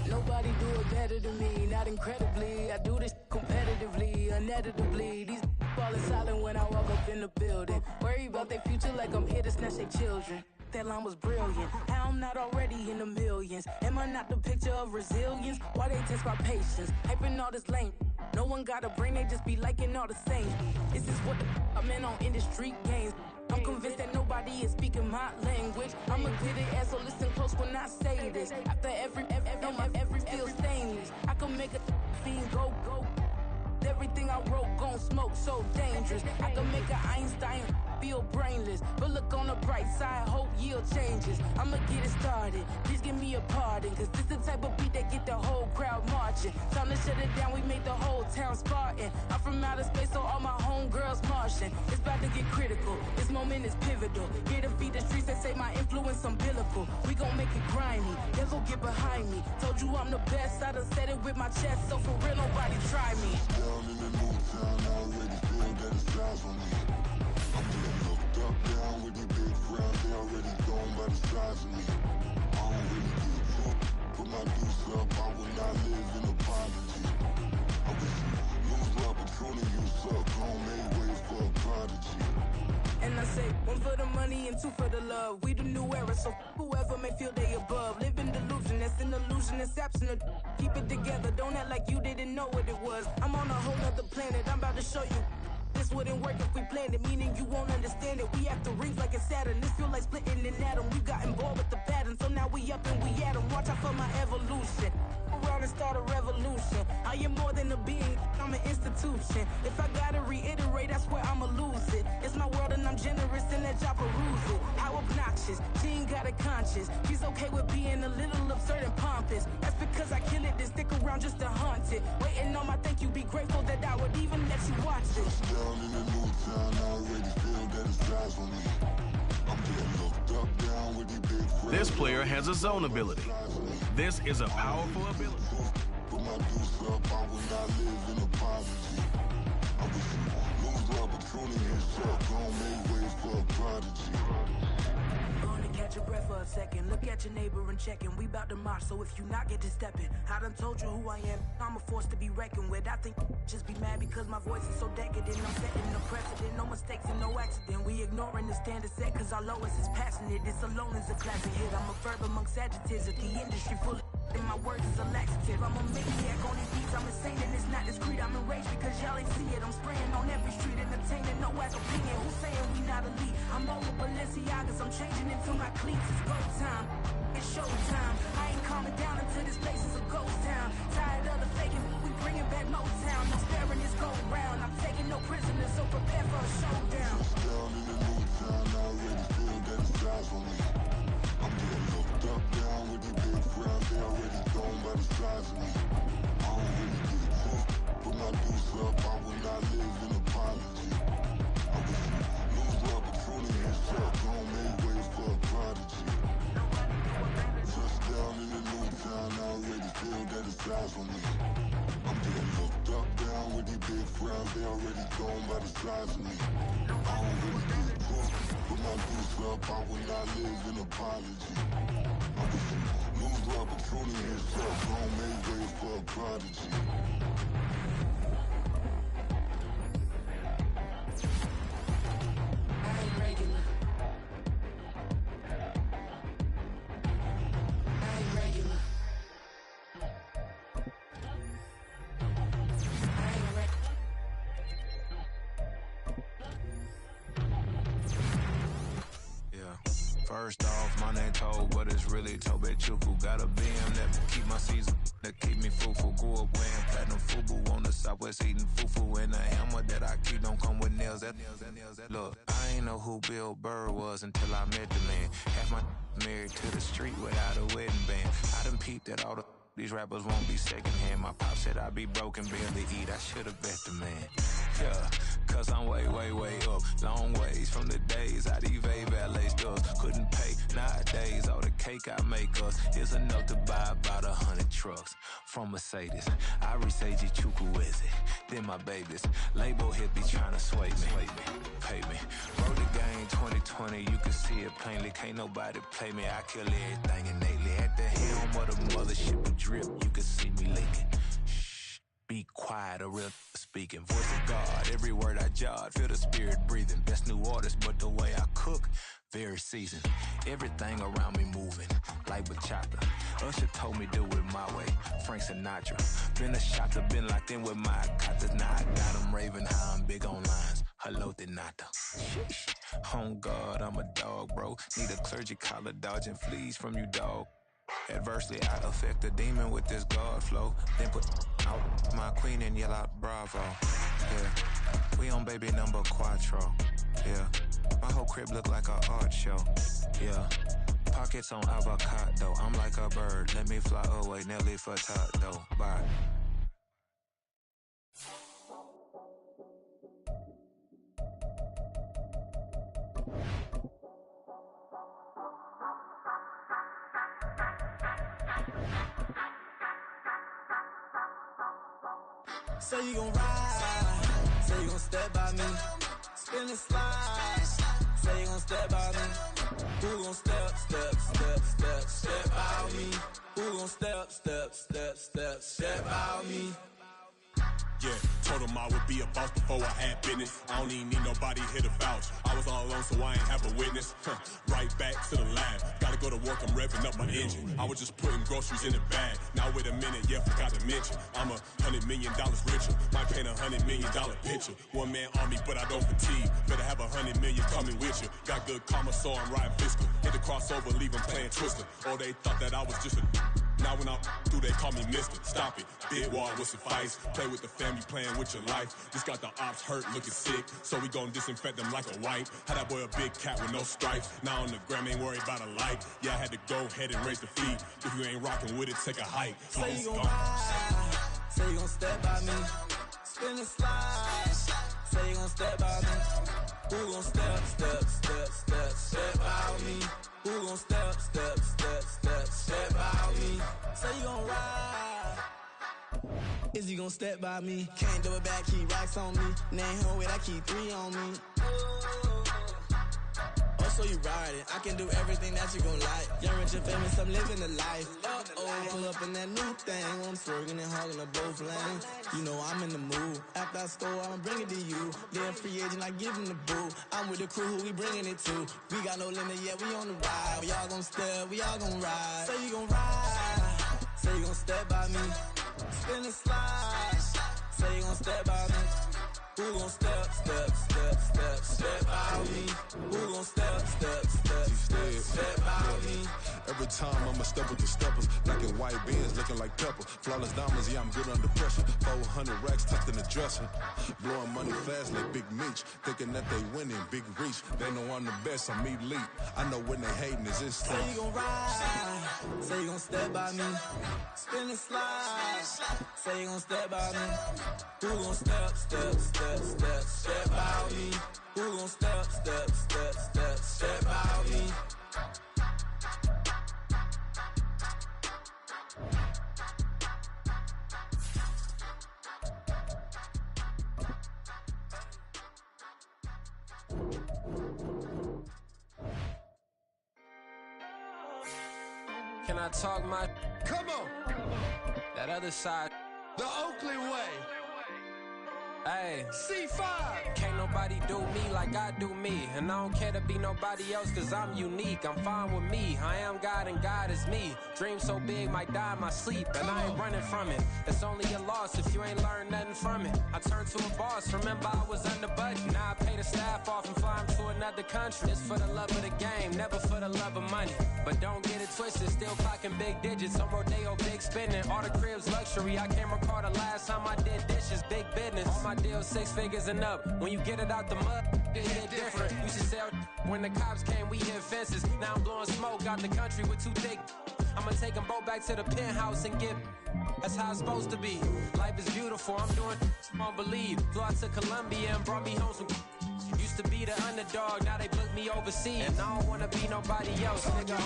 Nobody do it better than me, not incredibly. I do this competitively, uneditably. These falling silent when I walk up in the building. Worry about their future like I'm here to snatch their children. That line was brilliant. How I'm not already in the millions? Am I not the picture of resilience? Why they test my patience? Hyping all this lame. No one got a brain, they just be liking all the same. This is what the I'm in on industry games. I'm convinced that nobody is speaking my language. I'm a good ass, so listen close when I say this. After every feel stainless. I can make a fiend go. Everything I wrote gon' smoke, so dangerous. I can make an Einstein feel brainless, but look on the bright side, hope yield changes. I'ma get it started, please give me a pardon, cause this the type of beat that get the whole crowd marching. Time to shut it down, we made the whole town Spartan. I'm from outer space, so all my homegirls Martian. It's about to get critical, this moment is pivotal. Here to feed the streets, they say my influence umbilical. We gon' make it grimy, devil get behind me. Told you I'm the best, I done said it with my chest, so for real nobody try me. Down in the new town, I already feel that it's eyes on me. I'm getting looked up, down with the big crowd, they already gone by the size of me. I don't really give a fuck, put my deuce up, I will not live in apology. I wish you lose the opportunity, you suck, home made way for a prodigy. And I say, one for the money and two for the love. We the new era, so whoever may feel they above. Live in delusion, that's an illusion, it's absent. Keep it together, don't act like you didn't know what it was. I'm on a whole nother planet, I'm about to show you. This wouldn't work if we planned it, meaning you won't understand it. We have to rings like it's Saturn, this feel like splitting an atom. We got involved with the pattern, so now we up and we at 'em. Watch out for my evolution. Around and start a revolution. I am more than a being, I'm an institution. If I gotta reiterate, that's where I'ma lose it. It's my world and I'm generous and let y'all peruse it. How obnoxious, she ain't got a conscience. She's okay with being a little absurd and pompous. That's because I kill it, then stick around just to haunt it. Waiting on my thank you, be grateful that I would even let you watch it. Down in the new town, I already feel that it's eyes on me. I'm getting looked up, down with the big crowd. This player has a zone ability. This is a powerful ability. Put my deuce up, I will not live in apology. I wish you lose the opportunity, you suck, gon' make way for a prodigy. Gonna catch your breath for a second. Look at your neighbor and checking. We bout to march, so if you not get to stepping. I done told you who I am. I'm a force to be reckoned with. I think just be mad because my voice is so decadent. I'm setting the precedent. No mistakes and no accident. We ignoring the standard set cause our lowest is passionate. This alone is a classic hit. I'm a verb amongst adjectives. If the industry full of and my words is a laxative. I'm a maniac on these beats. I'm insane and it's not discreet. I'm enraged because y'all ain't see it. I'm spraying on every street, entertaining no ass opinion. Who's saying we not elite? I'm over Balenciagas. I'm changing into my cleats. It's go time. It's show time. I ain't calming down until this place is a ghost town. Tired of the faking. We bringing back Motown. No sparing this go round. I'm taking no prisoners, so prepare for a showdown. Down in the new town, I already feel that it's eyes on me. I'm getting looked up, down with the big crowd, they already gone by the size of me. I don't really give a fuck, put my deuce up, I will not live in apology. I wish you lose the opportunity, you suck, gon' make way for a prodigy. Touchdown in the new town, I already feel that it's eyes on me. I'm getting looked up, down with the big crowd, they already gone by the size of me. I don't really give a fuck, put my deuce up, I will not live in apology. I wish you lose the opportunity, you suck, gon' make way for a prodigy. I ain't regular. I ain't regular. First off, my name Toad, but it's really Tobe Chuku. Got a BM that keep my season, that keep me fufu. Grew up wearing platinum fubu on the southwest eating fufu. And the hammer that I keep don't come with nails. Look, I ain't know who Bill Burr was until I met the man. Half my married to the street without a wedding band. I done peeped that all these rappers won't be secondhand. My pop said I'd be broken, barely eat. I should've bet the man. Yeah, cause I'm way, way, way up. Long ways from the days I evade valet stores. Couldn't pay nowadays. All the cake I make us is enough to buy about 100 trucks. From Mercedes, I resage Chukwueze. Then my babies, label hit be trying to sway me. Pay me. Wrote the game 2020, you can see it plainly. Can't nobody play me. I kill everything innately. At the helm of the mothership with drip, you can see me leaking. Shh, be quiet, a real speaking. Voice of God, every word I jot, feel the spirit breathing. Best new artist, but the way I cook, very seasoned. Everything around me moving, like bachata. Usher told me do it my way, Frank Sinatra. Been a shotter, been locked in with my katas. Now I got them raving how I'm big on lines. Hello, Denata. On God, I'm a dog, bro. Need a clergy collar, dodging fleas from you, dog. Adversely, I affect the demon with this God flow. Then put out my queen and yell out bravo. Yeah, we on baby number quattro. Yeah, my whole crib look like a art show. Yeah, pockets on avocado. I'm like a bird. Let me fly away, Nelly Furtado. Bye. Say you gon' ride, say you gon' step by me, spin and slide, say you gon' step by me, who gon' step by me, who gon' step by me. Yeah, told him I would be a boss before I had business. I don't even need nobody here to vouch. I was all alone, so I ain't have a witness. Right back to the lab. Gotta go to work, I'm revving up my engine. I was just putting groceries in the bag. Now wait a minute, yeah, forgot to mention. I'm $100 million richer. Might paint $100 million picture. One man army, but I don't fatigue. Better have 100 million coming with you. Got good karma, so I'm riding fiscal. Hit the crossover, leave them playing Twister. Oh, they thought that I was just a... Now when I'm through, they call me Mister. Stop it. Big wall with some fights. Play with the family, playing with your life. Just got the ops hurt, looking sick. So we gon' disinfect them like a wipe. Had that boy a big cat with no stripes. Now on the gram, ain't worried about a light. Yeah, I had to go ahead and raise the feet. If you ain't rocking with it, take a hike. Say you gon' ride. Say you gon' step by me. Spin and slide. Say you gon' step by me. Who gon' step by me? Who gon' step by me? Say you gon' ride. Is you gon' step by me? Can't do it back, keep racks on me. Name home with I keep 3 on me. Oh, so you riding. I can do everything that you gon' like. Young, rich, and famous, I'm living the life. Pull up in that new thing. When I'm swerving and hogging up both lanes. You know I'm in the mood. After I score, I'ma bring it to you. Then free agent, I give him the boo. I'm with the crew, who we bringing it to. We got no limit, yeah, we on the ride. We all gon' step, we all gon' ride. Say you gon' ride. Say you gon' step by me. Spin and slide. Say you gon' step by me. Who gon' step by me? Who gon' step by me? Every time I'ma step with the steppers, like in white beans, looking like pepper. Flawless diamonds, yeah, I'm good under pressure. 400 racks tucked in the dresser. Blowing money fast like Big Meech. Thinking that they winning, big reach. They know I'm the best, I'm elite. I know when they hating is this thing. Say you gon' ride, say you gon' step by me. Spin and slide, say you gon' step by me. Who gon' step by me? Who gon' step by me? Can I talk my... Come on! That other side... The Oakland way! Hey, C5. Can't nobody do me like I do me. And I don't care to be nobody else cause I'm unique. I'm fine with me, I am God and God is me. Dream so big might die in my sleep. And I ain't running from it. It's only a loss if you ain't learned nothing from it. I turned to a boss, remember I was under budget. Now I pay the staff off and fly them to another country. It's for the love of the game, never for the love of money. But don't get it twisted, still clocking big digits. On Rodeo, big spending, all the cribs luxury. I can't recall the last time I did dishes, big business. All my deals 6 figures and up. When you get it out the mud, it hit different. Used to sell when the cops came, we hit fences. Now I'm blowing smoke out the country with 2 thick. I'ma take them both back to the penthouse and get. That's how it's supposed to be. Life is beautiful, I'm doing you won't believe. Flew out to Colombia and brought me home some. Used to be the underdog, now they book me overseas. And I don't wanna be nobody else, nigga.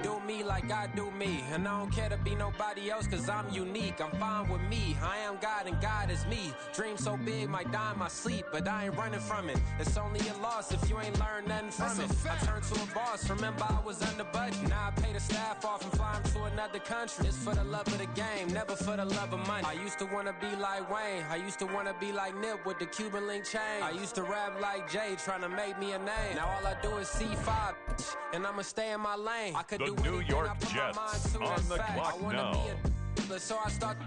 Do me like I do me. And I don't care to be nobody else, cause I'm unique. I'm fine with me. I am God and God is me. Dream so big, might die in my sleep, but I ain't running from it. It's only a loss if you ain't learned nothing from it. I turned to a boss, remember I was under budget. Now I pay the staff off and fly them to another country. It's for the love of the game, never for the love of money. I used to wanna be like Wayne. I used to wanna be like Nip with the Cuban link chain. I used to rap like Jay, trying to make me a name. Now all I do is C5, and I'ma stay in my lane. I could The do New anything York I put Jets my mind to. on the fact. clock I wanna now. be a so I start.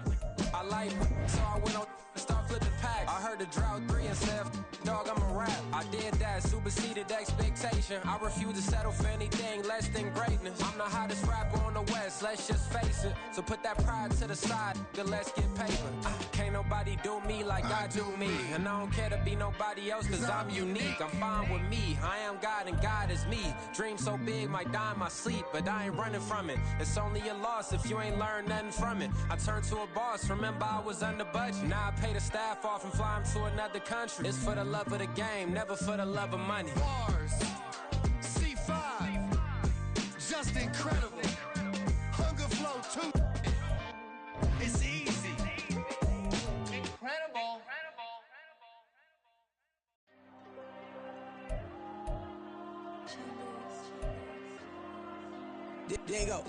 I like, so I went on start flipping packs. I heard the drought 3 and said, dog, I'm a rap. I did that, superseded expectation. I refuse to settle for anything less than greatness. I'm the hottest rapper on the West, let's just face it. So put that pride to the side, then let's get paper. Can't nobody do me like I do me. And I don't care to be nobody else, cause I'm unique. I'm fine with me, I am God and God is me. Dream so big, might die in my sleep, but I ain't running from it. It's only a loss if you ain't learned nothing from it. I turned to a boss, remember I was under budget. Now I pay the staff off and fly them to another country. It's for the love of the game, never for the love of money. Bars, C5, just incredible. Hunger Flow 2, it's easy. Incredible. Diego.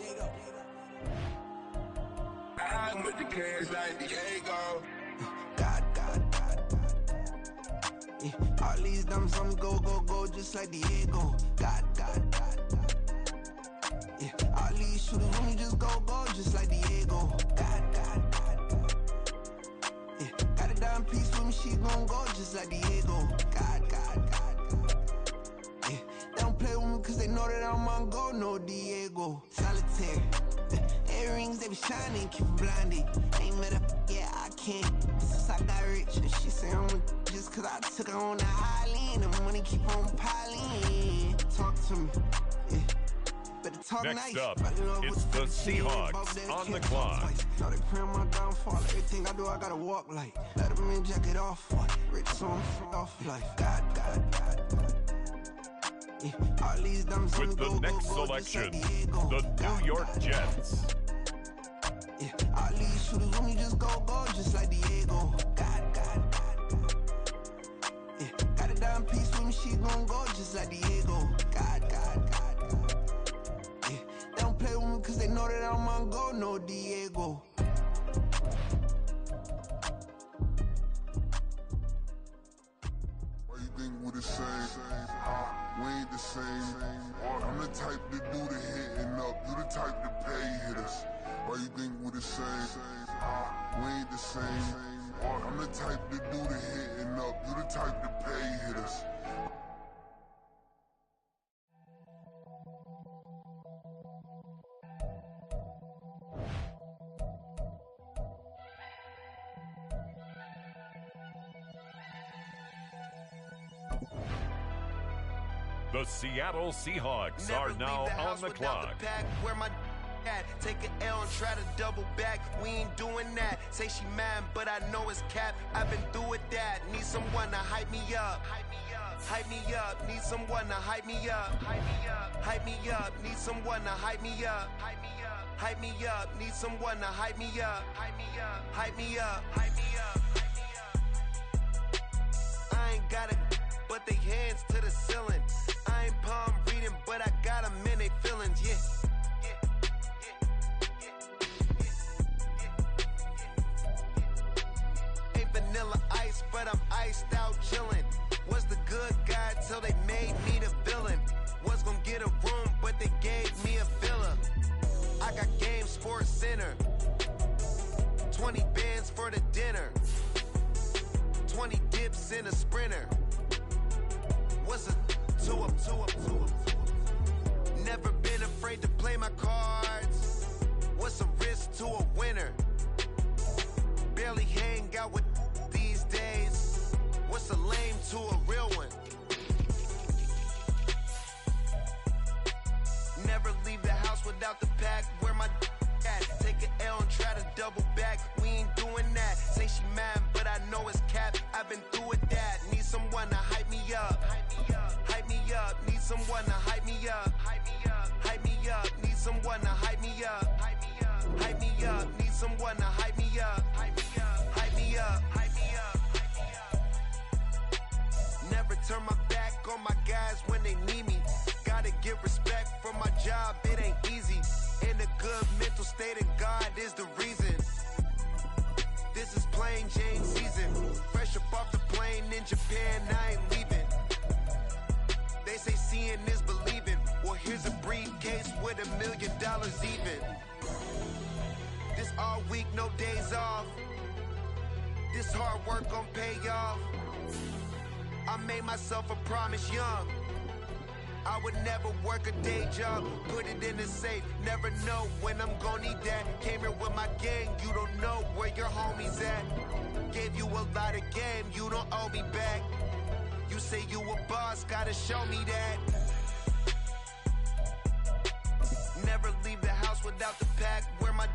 I'm with the cash like Diego. God. Yeah, all these diamonds on me go, just like Diego. God. Yeah, all these shooters on me just go, just like Diego. God. Yeah, got a dime piece with me, she gon' go just like Diego. God. Yeah, they don't play with me cause they know that I'm on go, no Diego. Solitaire. Earrings, they be shining, keep them blinded. Ain't met up, yeah, I can't. Since I got rich, and she say I'm a, just cause I took her on the island. The money keep on piling. Talk to me, yeah. Better talk Next nice. up, it's the Seahawks on the clock. Now they praying my downfall. Everything I do, I gotta walk like. Let them in, jacket off. Rich, so I'm off life. God. Yeah, all these diamonds on me With the next selection, the New York Jets. Yeah, all these shooters with me just go, just like Diego. God. Yeah, got a dime piece with me, she gon' go just like Diego. God. Yeah, they don't play with me cause they know that I'm on go, no Diego. Why you think we the same? We ain't the same. I'm the type to do the hitting up. You the type to pay hitters. Why you think we the same? We ain't the same. I'm the type to do the hitting up. You the type to pay hitters. The Seattle Seahawks are now on the clock. Where my at? Take an L and try to double back. We ain't doing that. Say she mad, but I know it's cap. I've been through with that. Need someone to hype me up. Hype me up. Need someone to hype me up. Hype me up. Need someone to hype me up. Hype me up. Need someone to hype me up. Hype me up. I ain't got it, but they hands to the ceiling. I ain't palm reading, but I got them in they feelings, yeah. Ain't vanilla ice, but I'm iced out chillin'. Was the good guy till they made me the villain. Was gonna get a room, but they gave me a villa. I got Game Sports Center. 20 bands for the dinner. 20 dips in a sprinter. What's a two up? Never been afraid to play my cards. What's a risk to a winner? Barely hang out with these days. What's a lame to a real one? Never leave the house without the pack. Where my at? Take an L and try to double back. We ain't doing that. Say she mad, but I know it's cap. I've been through with that. Need someone to hype me up. Hype me up. Need someone to hype me up. Hype me up. Need someone to someone to hype me up. Hype me up. Hype me up. Hype me up. Never turn my back on my guys when they need me. Gotta give respect for my job, it ain't easy. In a good mental state, and God is the reason. This is plain Jane season. Fresh up off the plane in Japan, I ain't leaving. They say seeing is believing. Well, here's a briefcase with $1 million even. This all week, no days off. This hard work gon' pay off. I made myself a promise young. I would never work a day job, put it in the safe. Never know when I'm gon' need that. Came here with my gang, you don't know where your homies at. Gave you a lot of game, you don't owe me back. You say you a boss, gotta show me that. Never leave the house without the pack. Where my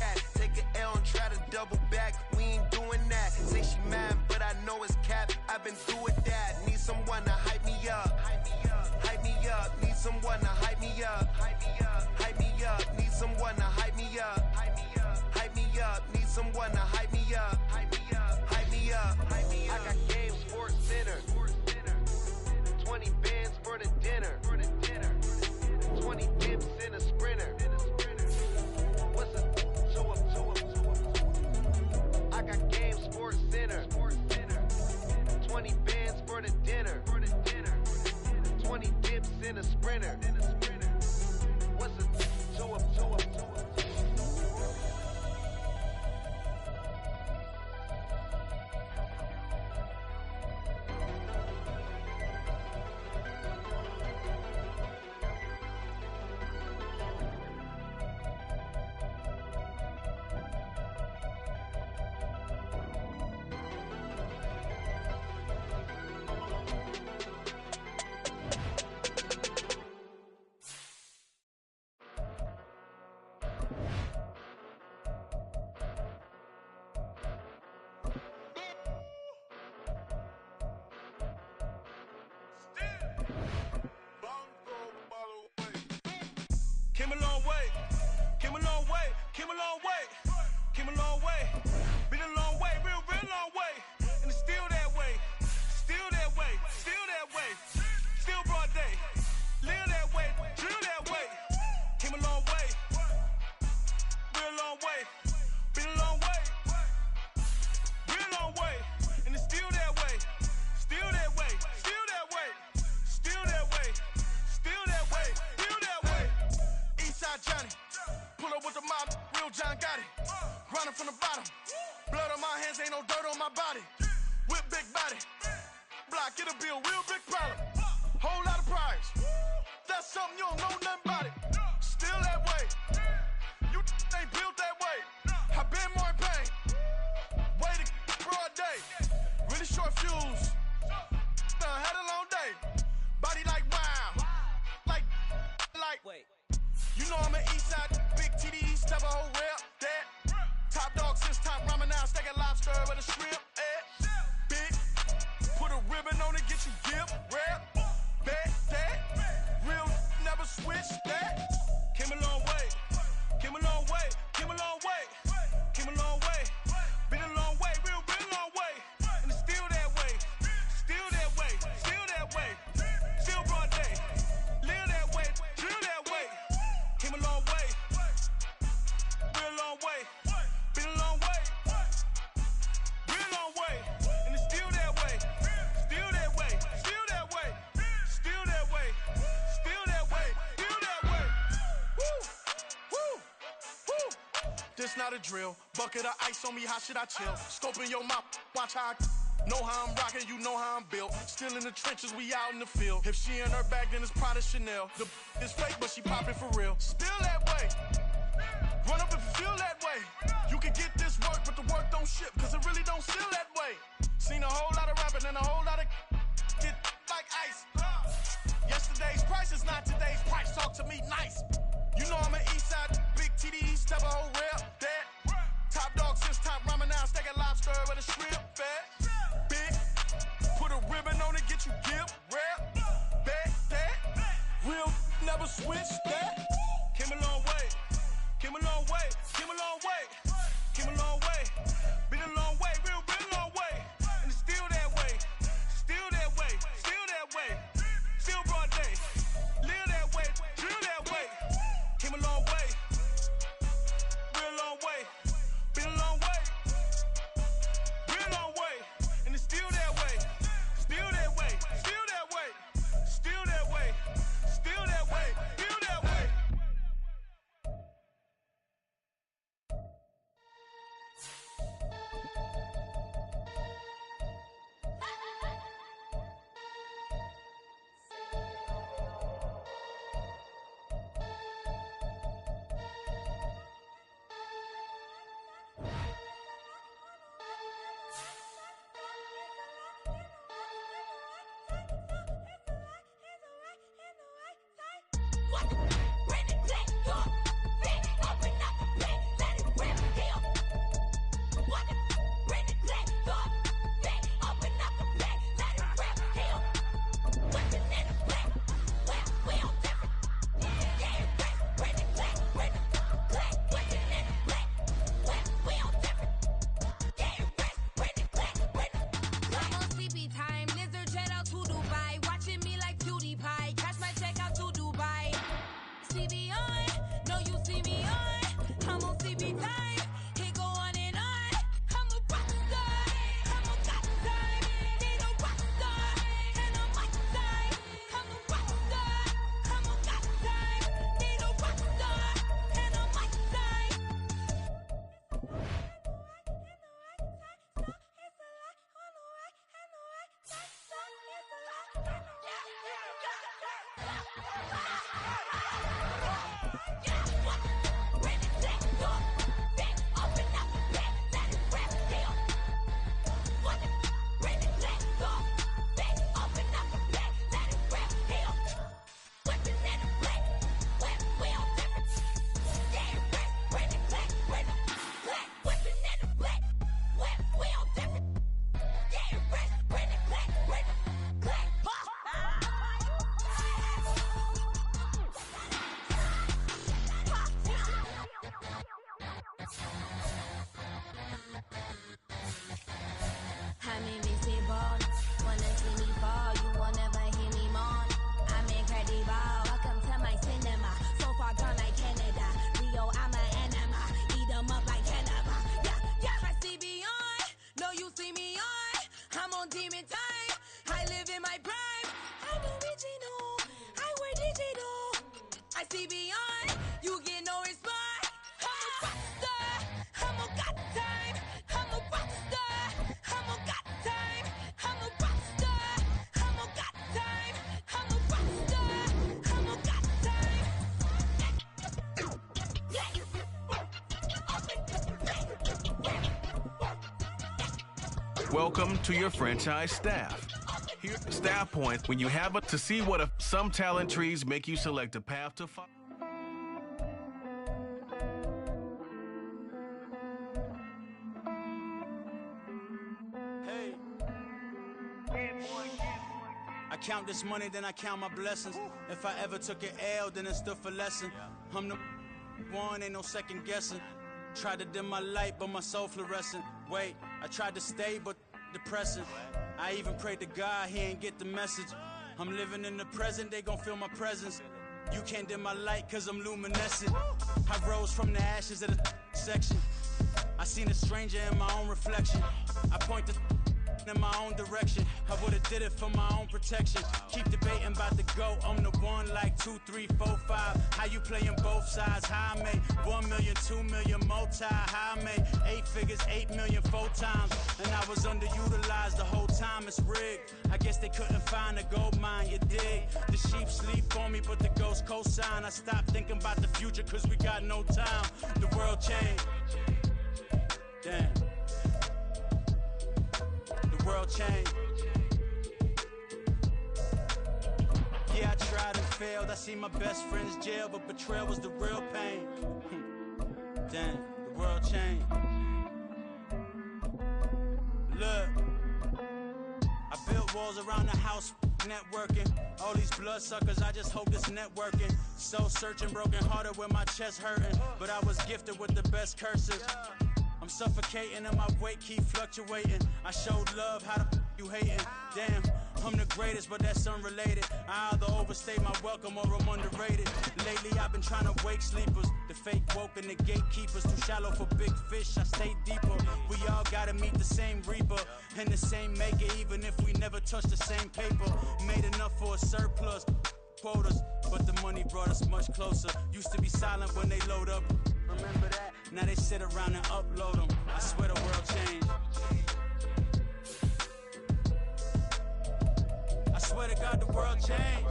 at? Take an L and try to double back. We ain't doing that. Say she mad, but I know it's cap. I've been through with that. Need someone to hype me up. Hype me up. Hype me up. Need someone to hype me up. Hype me up. Hype me up. Need someone to hype me up. Hype me up. Hype me up. Need someone to hype me up. Hype me up. Hype me up. Hype me up. I got Game Sports Center. 20 bands for the dinner. 20 dips in a sprinter. What's a 2 up? I got Game Sports Center. 20 bands for the dinner. 20 dips in a sprinter. What's a 2 up? Came a long way, came a long way, came a long way, came a long way. Been a long way, real long way. And it's still that way, still that way, still that way. Still broad day, live that way, drill that way. Came a long way, real long way. Been a long way, real long way. And it's still that way, still that way, still that way, still that way, still that way, still that way. Eastside Johnny, pull up with the mob, real John Gotti. Grinding from the bottom, blood on my hands, ain't no dirt on my body. Whip big body, block, get a bill, real big problem. Whole lot of priors, that's something you don't know nothing about it. Still that way, you ain't built that way. I been more in pain, way to broad day. Really short fuse, had a long day. Body like wow, like. Wait. You know I'm an Eastside, big TDE, step a whole rep, that. Top dog since top ramen now, steak and lobster with a shrimp, big, put a ribbon on it, get you gift, rap, bet, that. Real, never switch, that. Came a long way, came a long way, came a long way, came a long way. Been a long way, real long way. And it's still that way, still that way, still that way. Still broad day, live that way, drill that way. Came a long way, real long way. Been a long way, real long way. And it's still that way, still that way, still that way, still that way, still that way, still that way. Woo, woo, woo. This not a drill, bucket of ice on me, how should I chill? Scoping your mouth, watch how I know how I'm rocking, you know how I'm built. Still in the trenches, we out in the field. If she in her bag, then it's Prada Chanel. The is fake, but she popping for real. Still that way. Run up if you feel that way. You can get this work, but the work don't ship, cause it really don't feel that way. Seen a whole lot of rapping and a whole lot of get like ice. Yesterday's price is not today's price. Talk to me nice. You know I'm an Eastside, big TDE, step a whole rep, that. Top dog since top ramen now, steak and lobster with a shrimp, fat. Big, put a ribbon on it, get you gift, rap, bet, that. Real, never switch, that. Came a long way, came a long way, came a long way, Welcome to your franchise staff. Here's Staff Point when you have to see what some talent trees make you select a path to follow. I count this money, then I count my blessings. If I ever took an L, then it stood for lesson. I'm the one, ain't no second guessing. Tried to dim my light, but my soul fluorescent. Wait, I tried to stay, but depressing. I even prayed to God, he ain't get the message. I'm living in the present, they gon' feel my presence. You can't dim my light, cause I'm luminescent. I rose from the ashes of the section. I seen a stranger in my own reflection. I point the in my own direction. I would've did it for my own protection. Keep debating about the GOAT. I'm the one like 2, 3, 4, 5. How you playing both sides? How I made 1 million, 2 million, multi. How I made 8 figures, 8 million, 4 times. And I was underutilized the whole time. It's rigged. I guess they couldn't find a gold mine, you dig? The sheep sleep on me, but the ghost co-sign. I stopped thinking about the future, cause we got no time. The world changed. Damn. World change. Yeah, I tried and failed. I see my best friends jail, but betrayal was the real pain. Damn, the world changed. Look, I built walls around the house, networking. All these bloodsuckers, I just hope this networking. Soul searching, broken hearted with my chest hurting. But I was gifted with the best curses. I'm suffocating and my weight keep fluctuating. I showed love, how the you hating? Damn, I'm the greatest, but that's unrelated. I either overstay my welcome or I'm underrated. Lately I've been trying to wake sleepers. The fake woke and the gatekeepers. Too shallow for big fish, I stay deeper. We all gotta meet the same reaper and the same maker, even if we never touch the same paper. Made enough for a surplus quotas, but the money brought us much closer. Used to be silent when they load up. Remember that? Now they sit around and upload them. I swear the world changed. I swear to God the world changed.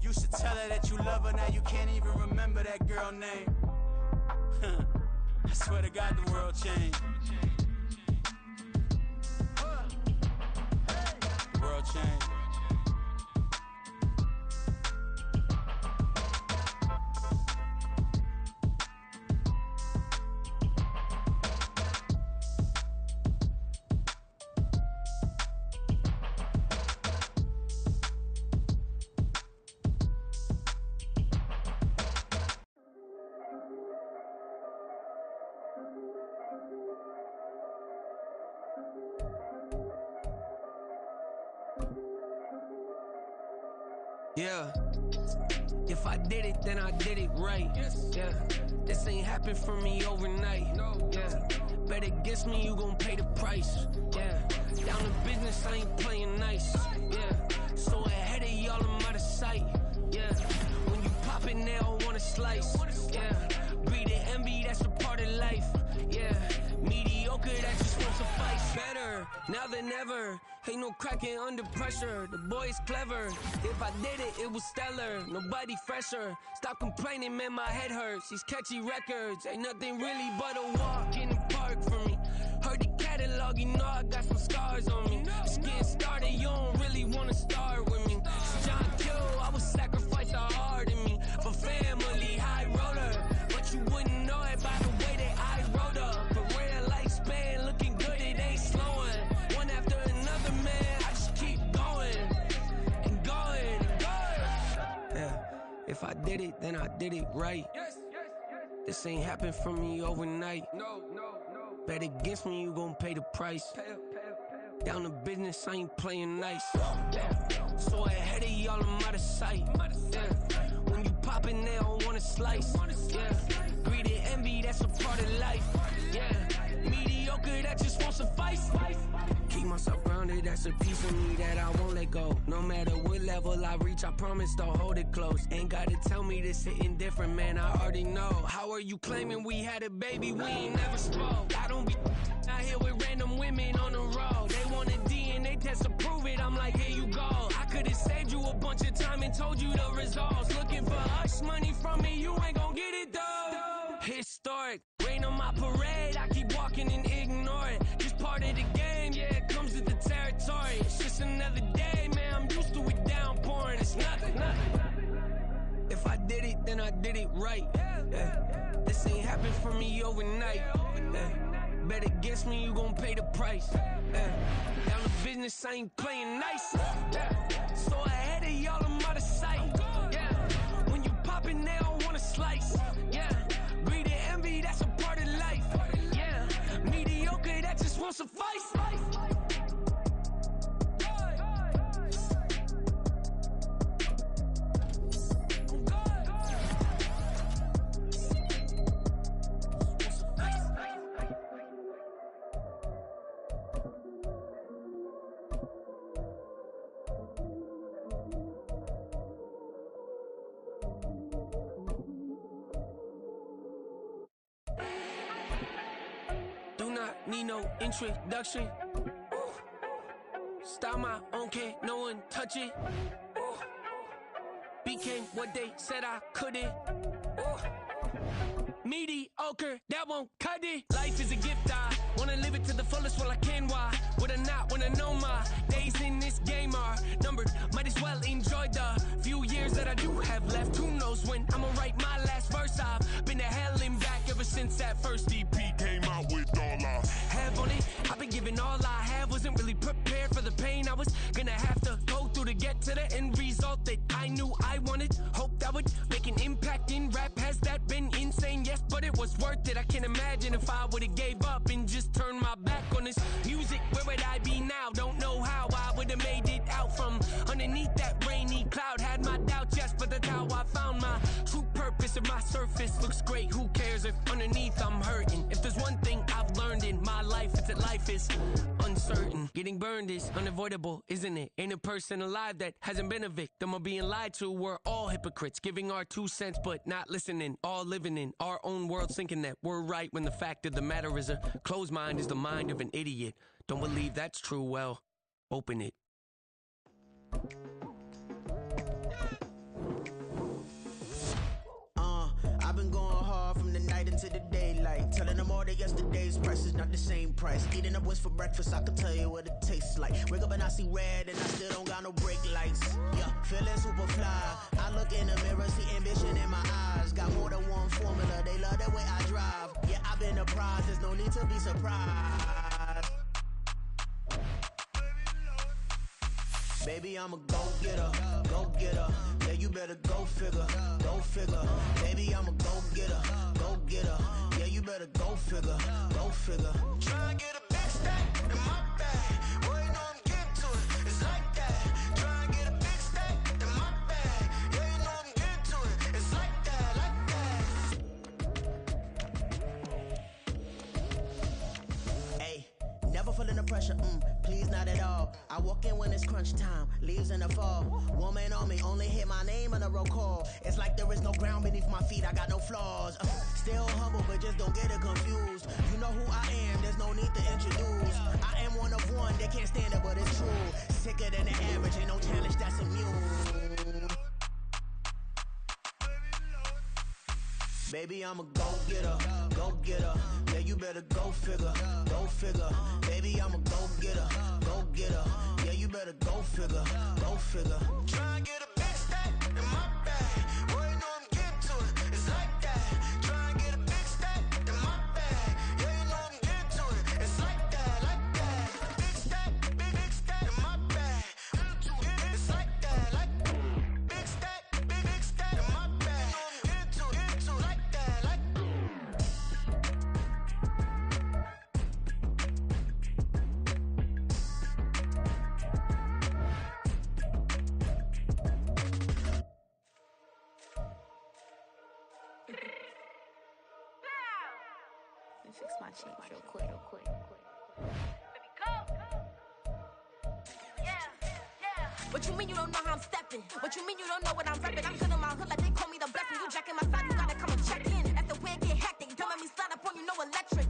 Used to tell her that you love her, now you can't even remember that girl name. I swear to God the world changed. The world changed. Yeah. If I did it, then I did it right. Yeah. This ain't happened for me overnight. Yeah. Bet against me, you gon' pay the price. Yeah. Down to business, I ain't playing nice. Yeah. So ahead of y'all, I'm out of sight. Yeah. When you pop it, they don't wanna slice. Yeah. Breed and envy, that's a part of life. Yeah. Mediocre, that just won't suffice. Better now than ever. Ain't no cracking under pressure. The boy is clever. If I did it, it was stellar. Nobody fresher. Stop complaining, man, my head hurts. These catchy records ain't nothing really but a walk in the park for me. Heard the catalog, you know I got some scars on me. Just getting started, you don't really wanna start with me. It's John Q, I would sacrifice a heart in me for family, high roller. But you wouldn't know it by the way that I wrote up. A real lifespan, looking good, it ain't slowing. One after another, man, I just keep going and going and going. Yeah, if I did it, then I did it right. This ain't happened for me overnight. Bet against me, you gon' pay the price. Down to business, I ain't playing nice. So ahead of y'all, I'm out of sight. When you poppin', they don't wanna slice. Greed and envy, that's a part of life. Mediocre, that just won't suffice. Keep myself grounded, that's a piece of me that I won't let go. No matter what level I reach, I promise to hold it close. Ain't gotta tell me this hitting different, man, I already know. How are you claiming we had a baby, we ain't never spoke? I don't be out here with random women on the road. They want a DNA test to prove it, I'm like, here you go. I could've saved you a bunch of time and told you the results. Looking for hush money from me, you ain't gon' get it though. Historic, rain on my parade, I keep walking and ignore it. Just part of the game, yeah, it comes with the territory. It's just another day, man, I'm used to it downpouring. It's nothing. If I did it, then I did it right. Yeah. This ain't happened for me overnight. Yeah. Bet against me, you gon' pay the price. Yeah. Down to business, I ain't playing nice. Yeah. So ahead of y'all, I'm out of sight. Yeah. When you poppin', they don't wanna slice. Yeah. Greed and envy, that's a part of life. Yeah. Mediocre, that just won't suffice. Need no introduction. Style my own, can't no one touch it. Became what they said I couldn't. Mediocre, that won't cut it. Life is a gift, I wanna live it to the fullest while I can. Why would I not wanna know my days in this game are numbered? Might as well enjoy the few years that I do have left. Who knows when I'ma write my last verse? I've been to hell and back ever since that first EP came out with all I have on it. I've been giving all I have, wasn't really prepared for the pain I was gonna have to go through to get to the end result that I knew I wanted. Hoped I would make an impact in rap. Has that been insane? Yes, but it was worth it. I can't imagine if I would've gave up and just turned my back on this music. Where would I be now? Don't know how I would've made it out from underneath that rainy cloud. Had my doubts, yes, but that's how I found my true purpose. If my surface looks great, who cares if underneath I'm hurting? If there's one thing I've learned in my life, it's that life is uncertain. Getting burned is unavoidable, isn't it? Ain't a person alive that hasn't been a victim of being lied to. We're all hypocrites, giving our 2 cents but not listening. All living in our own world, thinking that we're right when the fact of the matter is a closed mind is the mind of an idiot. Don't believe that's true? Well, open it. I've been going hard from the night into the daylight, telling them all that yesterday's price is not the same price. Eating up wings for breakfast, I can tell you what it tastes like. Wake up and I see red and I still don't got no brake lights. Yeah, feeling super fly. I look in the mirror, see ambition in my eyes. Got more than one formula, they love the way I drive. Yeah, I've been apprised, there's no need to be surprised. Baby, I'm a go-getter, go-getter. Yeah, you better go figure, go figure. Baby, I'm a go-getter, go-getter. Yeah, you better go figure, go figure. Try and get a big stack in my bag. Boy, you know I'm getting to it, it's like that. Try and get a big stack in my bag. under pressure, please not at all. I walk in when it's crunch time, leaves in the fall. Woman on me, only hit my name on the roll call. It's like there is no ground beneath my feet, I got no flaws. Still humble, but just don't get it confused. You know who I am, there's no need to introduce. I am one of one, they can't stand it, but it's true. Sicker than the average, ain't no challenge that's immune. Baby, I'm a go-getter, go-getter. Yeah, you better go figure, go figure. Baby, I'm a go-getter, go-getter. Yeah, you better go figure, go figure. Try and get a big stack in my bag. Boy, you know I'm getting to it. It's like that. Try and get a big stack in my bag. Yeah, you know I'm getting to it. It's like that, like that. Big stack in my bag. It's like that, like big stack in my bag. Get to it, like that, like. Fix my cheeks real quick. What you mean you don't know how I'm stepping? What you mean you don't know what I'm repping? I'm good in my hood like they call me the blessing. You jacking my side, you gotta come and check in. That's the way it get hectic. Don't make me slide up on you, no electric.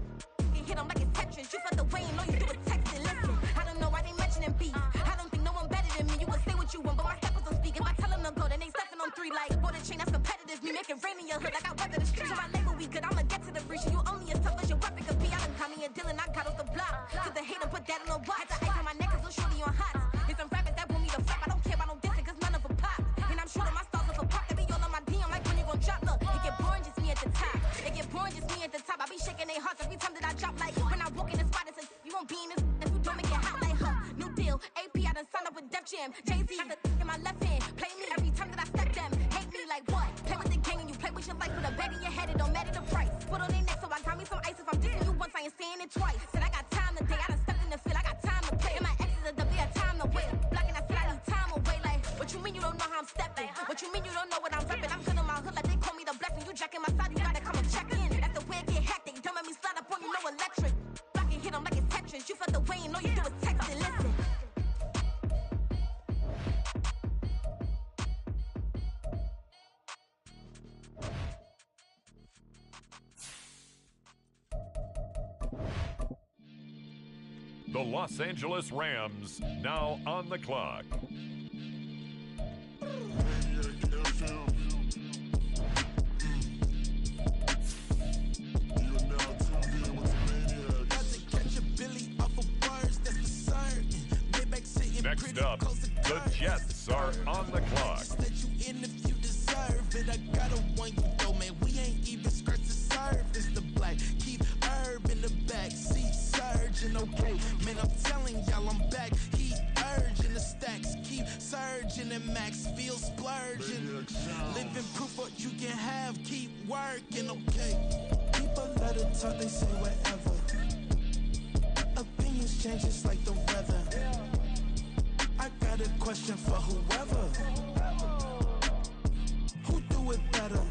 You hit them like it's Tetris. You felt the way and all you do is texting. Listen, I don't know why they mentioning beef. I don't think no one better than me. You would say what you want, but my steppers don't speak. If I tell them to go, then they stepping on 3 like border chain. That's competitive. Me make it rain in your hood like I weather the streets. My label we good. I'ma get to the breach. You only as tough as your weapon could be. I done call me a Dylan. I got off the block. Cause the hate and put that on the watch. The ice on my neck is so shorty on hot. Here's some rappers that want me to flop. I don't care about no dissing cause none of them pop. And I'm shooting my stars off a pop. They be all on my DM like when you gon' drop. Look, it get boring just me at the top. It get boring just me at the top. I be shaking their hearts every time that I drop. Like when I walk in the spot, it says you won't be in this. If you don't make it hot like new deal. AP I done signed up with Def Jam. Jay-Z got the in my left hand. Play me every time that I step them. Hate me like what? Play with the gang and you play with your life. Put a bag in your head, it don't matter the price. Put on their neck so I got me some ice. If I'm dissing you once, I ain't saying it twice. Said I got time today, I done stepped in the field, I got time to play. And my exes are double, yeah, time to wait. Blocking, I said I need time away. Like, what you mean you don't know how I'm stepping? What you mean you don't know what I'm repping? I'm good in my hood like they call me the blessing. You jacking my side, you gotta come and check in. That's the way it get hectic. Don't make me slide up on you, no electric. Blocking, hit them like it's Tetris. You felt the way and all you do is text and listen. The Los Angeles Rams now on the clock. Next up, the Jets are on the clock. I got a one you know, man. We ain't even scratched the surface. The black keep herb in the back seat surging. Okay, man, I'm telling y'all I'm back. He urging the stacks keep surging and max feel splurging. Living proof what you can have. Keep working. Okay, people let it talk. They say whatever. Opinions change just like the weather. I got a question for whoever. It better.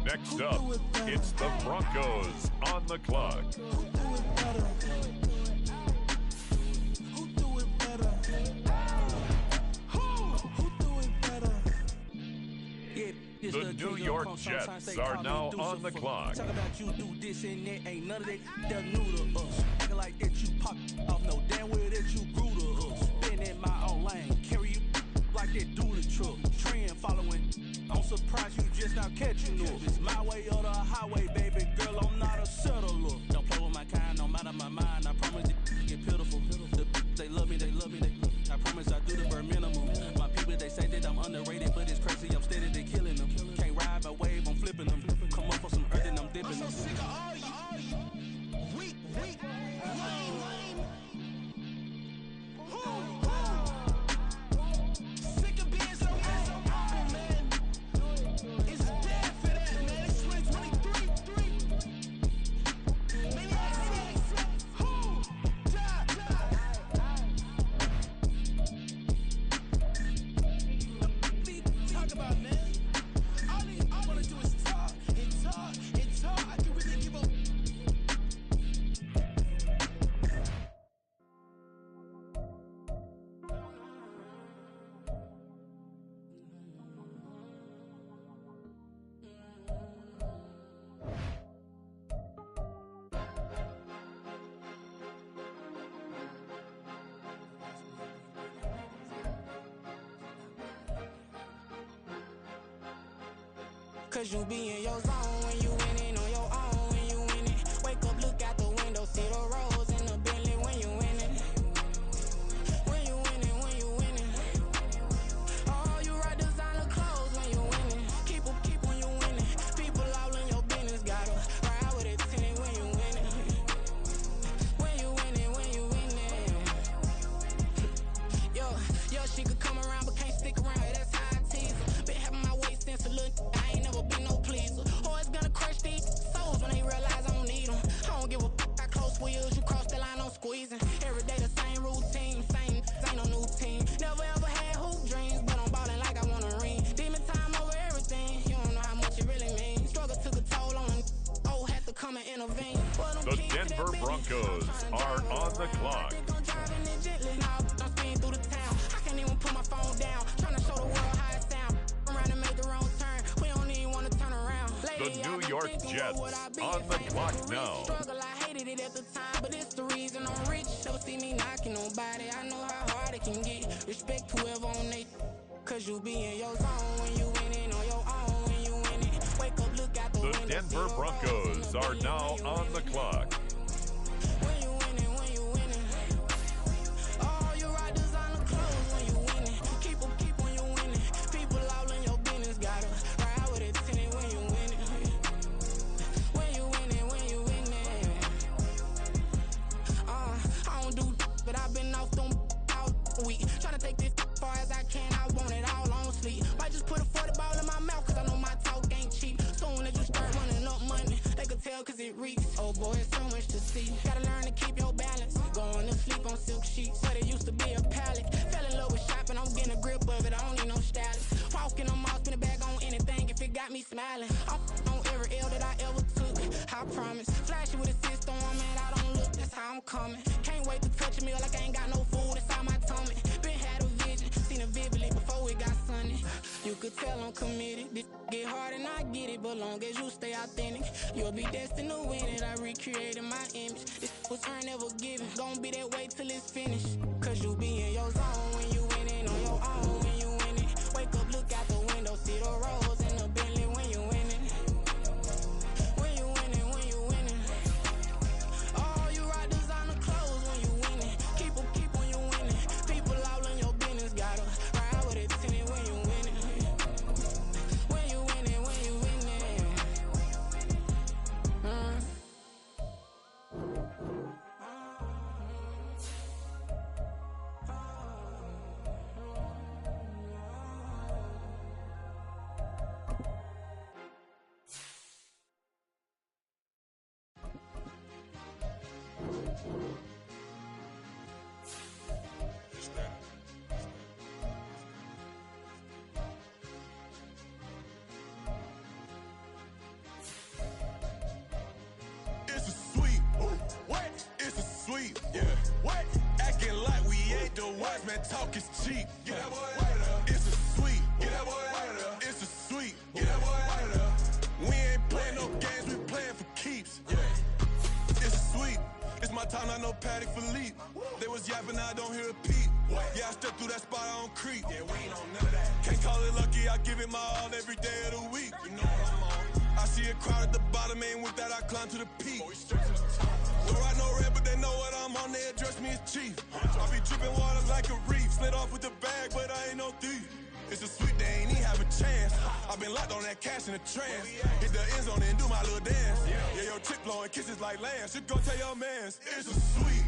Next up, it's the Broncos on the clock. Who do it better? Who do it better? Who do it better? The New York Jets are now on the clock. Talk about you do this and that, ain't none of that new to us. Acting like that you pop off, no damn well that you grew to us. Been in my own lane, carry you like that do the truck. Trend following, I'm surprised you just not catching up. It's my way or the highway, baby girl, I'm not a settler. Don't play with my kind, no matter my mind. I promise it get pitiful. They love me, I promise I do the bare minimum. My people, they say that I'm underrated, but it's crazy, I'm steady, they killing them. Can't ride my wave, I'm flipping them. Come up for some earth and I'm dipping them. I'm so sick of all you weak, lame. Sick of being so old, man. It's dead for that, man. It's 2023. Cause you be in your zone when you winning on your own when you winning. Wake up, look out the window, see the rose in the Bentley when you winning. When you winning, when you winning. Oh, you right designer clothes when you winning. Keep when you winning. People all in your business, gotta ride with it tinted when you winning. When you winning, when you winning. Yo, she could come around but can't stick around. That's how I tease her. Been having my waist since a little. I ain't never been no pleaser. Always gonna crush these souls when they realize I don't need them. I don't give a how close wheels. You cross the line, I'm squeezing. Every day the same routine, same ain't no new team. Never ever had hoop dreams, but I'm ballin' like I want a ring. Demon time over everything. You don't know how much it really means. Struggle took a toll on them. Oh, had to come and intervene. The Denver Broncos are on the clock. I'm speeding through the town. I can't even put my phone down. Trying to show the world how it sound. Around and made the wrong turn. We don't even want to turn around. The New York Jets on the clock now. Struggle, I hated it at the time, but it's the reason I'm rich. Never see me knocking nobody. I know how hard it can get. Respect whoever on they. Cause you be in your zone when you winning on your own when you winning. Wake up, look out the window. The Denver Broncos are now on the clock. When you winning, when you winning. Oh, you right designer clothes when you winning. Keep when you winning. People all in your business, gotta ride with it tinted when you winning. When you winning, when you winning. I don't do but I've been off them all week. Tryna take this far as I can, I want it all on sleep. Might just put a 40 ball in my mouth, cause I know my talk ain't cheap. Soon as you start running up money, they could tell cause it reeks. Oh boy, it's so much to see. Gotta learn to keep your balance. Going to sleep on silk sheets, but it used to be a pallet. Fell in love with shopping, I'm getting a grip of it, I don't need no stylist. Walking on mouth, spin a bag on anything if it got me smiling. I'm on every L that I ever took, I promise. Flashy with a system, man, I don't look, that's how I'm coming. Can't wait to touch a meal like I ain't got no food inside my tummy. Been had a vision, seen it vividly before it got sunny. You could tell I'm committed. This get hard and I get it, but long as you stay authentic, you'll be destined to win it. I recreated my image. This was earned, never given. Gonna be that way till it's finished. Cause you be in your zone when you winning on your own when you winning. Wake up, look out the window, see the rose in the Bentley when you winning. When you winning, when you winning. Oh, you right designer clothes when you winning. Keep when you winning. People all in your business, gotta ride with it tinted when you winning. When you winning, when you winning. It's a sweep. What? It's a sweep. Yeah. What? Acting like we ain't the ones, man. Talk is cheap. Get that boy out of there. It's a sweep. Get that boy out of there. It's a sweep. Get that boy out of there. We ain't playing no games. We playing for keeps. Yeah. It's a sweep. It's my time. I know Patty Philippe. They was yapping. I don't hear a peep. Yeah, I stepped through that spot. I don't creep. Yeah, we ain't on none of that. Can't call it lucky. I give it my all every day of the week. You know what I'm on. I see a crowd at the bottom, and with that I climb to the peak. Don't ride no red, but they know what I'm on. They address me as chief. I be dripping water like a reef. Slid off with the bag, but I ain't no thief. It's a sweep, they ain't even have a chance. I've been locked on that cash in a trance. Hit the end zone and do my little dance. Yeah, your chick blowing kisses like lambs. Should go tell your mans. It's a sweep.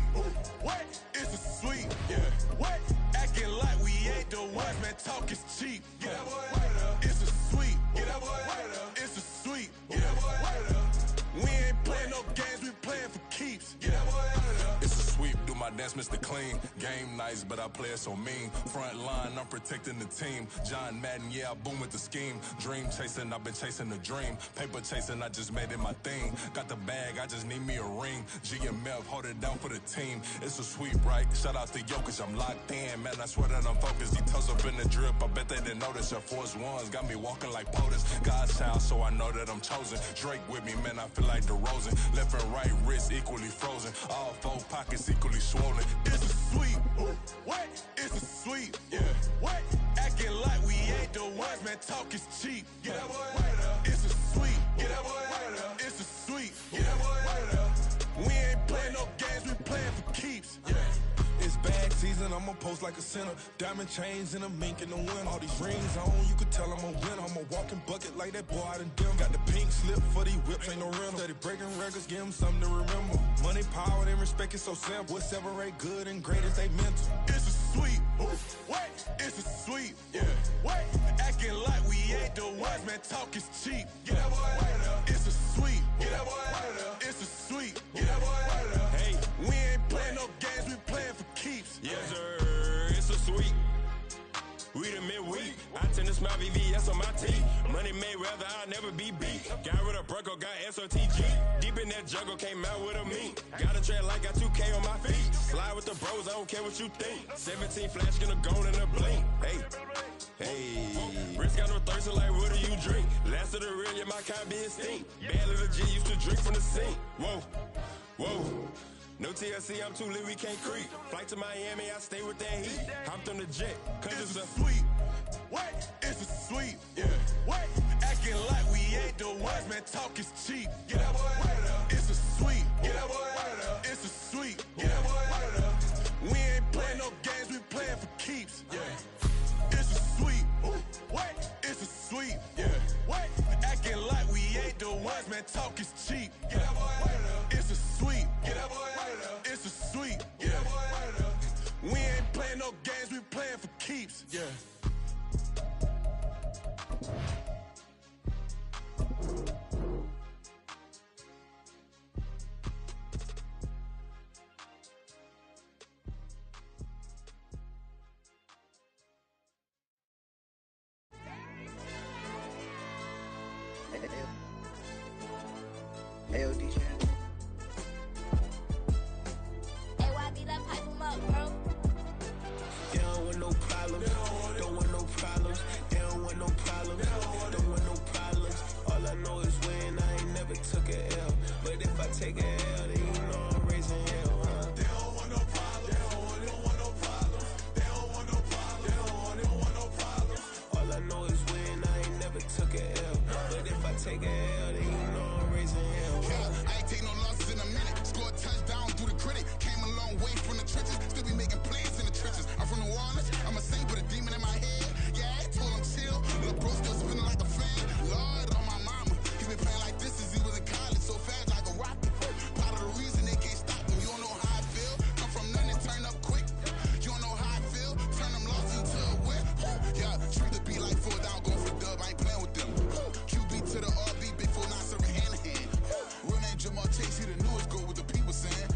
What? It's a sweep. Yeah. What? Acting like we ain't the ones, man. Talk is cheap. Get that boy out of there. It's a sweep. Get that boy out of there. It's a sweep. Get that boy out of there. We ain't playing no games, we playing for keeps. Get that boy out of there. It's a sweep, do my dance, Mr. Clean. Game nice, but I play it so mean. Front line, I'm protecting the team. John Madden, yeah, I boom with the scheme. Dream chasing, I've been chasing the dream. Paper chasing, I just made it my thing. Got the bag, I just need me a ring. GMF, hold it down for the team. It's a sweep, right? Shout out to Jokic, I'm locked in. Man, I swear that I'm focused. He toes up in the drip, I bet they didn't notice. Air Force Ones got me walking like POTUS. God's child, so I know that I'm chosen. Drake with me, man, I feel like DeRozan. Left and right wrist equally frozen. All four pockets equally swollen. It's a sweep. What? It's a sweep. Yeah. What? Acting like we ain't the ones, man. Talk is cheap. Get that boy out of there. It's a I'ma post like a sinner. Diamond chains and a mink in the wind. All these rings on, you could tell I'm a winner. I'm a walking bucket like that boy out in Denver. Got the pink slip for these whips, ain't no rental. Steady breaking records, give them something to remember. Money, power, and respect is so simple. What separate good and great is they mental. It's a sweep. Wait, it's a sweep. Yeah. Wait, acting like we ain't the ones, man. Talk is cheap. Get that boy out of there. It's a sweep. Get that boy out of there. It's a sweep. Get that boy out of there. Hey, we ain't playing no games, we playing for keeps. Yes, sir. It's a sweep. We the midweek. I tend to smile VVS on my teeth. Money made rather I'll never be beat. Got rid of Bronco, got SOTG. Deep in that jungle, came out with a meat. Got a tread like got 2K on my feet. Slide with the bros, I don't care what you think. 17 flash, gonna go in a blink. Hey. Hey, Rich got no thirst, like what do you drink? Last of the real, yeah, my kind be extinct. Bad little G used to drink from the sink. Whoa, whoa. No TLC, I'm too lit, we can't creep. Flight to Miami, I stay with that heat. Hopped on the jet, cause it's a sweep. Wait, it's a sweep. Yeah. Wait, acting like we ain't the ones, man. Talk is cheap. Get that boy out of there. It's a sweep. Get that boy out of there. It's a sweep. Get that boy out of there. We ain't playing no games, we playing for keeps. Yeah. It's a sweep. Wait, it's a sweep. Yeah. Wait, acting like we ain't the ones, man. Talk is cheap. Get that boy out of there. It's a sweep. Get that boy out of there. It's a sweep. Get that boy out of there. We ain't playing no games, we playing for keeps. Yeah. Hey, DJ. AYB, that pipe him up, bro. They don't want no problems. Don't want no problems. They don't want no problems. Don't want no problems. All I know is when I ain't never took a L. But if I take a L, then you know I'm raising hell, huh? They don't want no problems. They don't want no problems. They don't want no problems. They don't want no problems. All I know is when I ain't never took a L. But if I take a L, then you know I'm raising hell. Yeah, I ain't take no losses in a minute. Scored touchdown through the critic. Came a long way from the trenches. Still be making plays in the trenches. I'm from New Orleans. I'm a saint with a demon in my head. Yeah, I told him chill. Little bro still spinning like a fan. Lord, on my mama. He been playing like this since he was in college. So fast like a rocket. Part of the reason they can't stop him. You don't know how I feel. Come from nothing, turn up quick. You don't know how I feel. Turn them losses into a win. Yeah, treat the beat like 4 down. Going for dub. I ain't playing with them. QB to the RB. Big 4 9 serving hand to hand. Real name Jamal Chase. He the newest go with the people saying.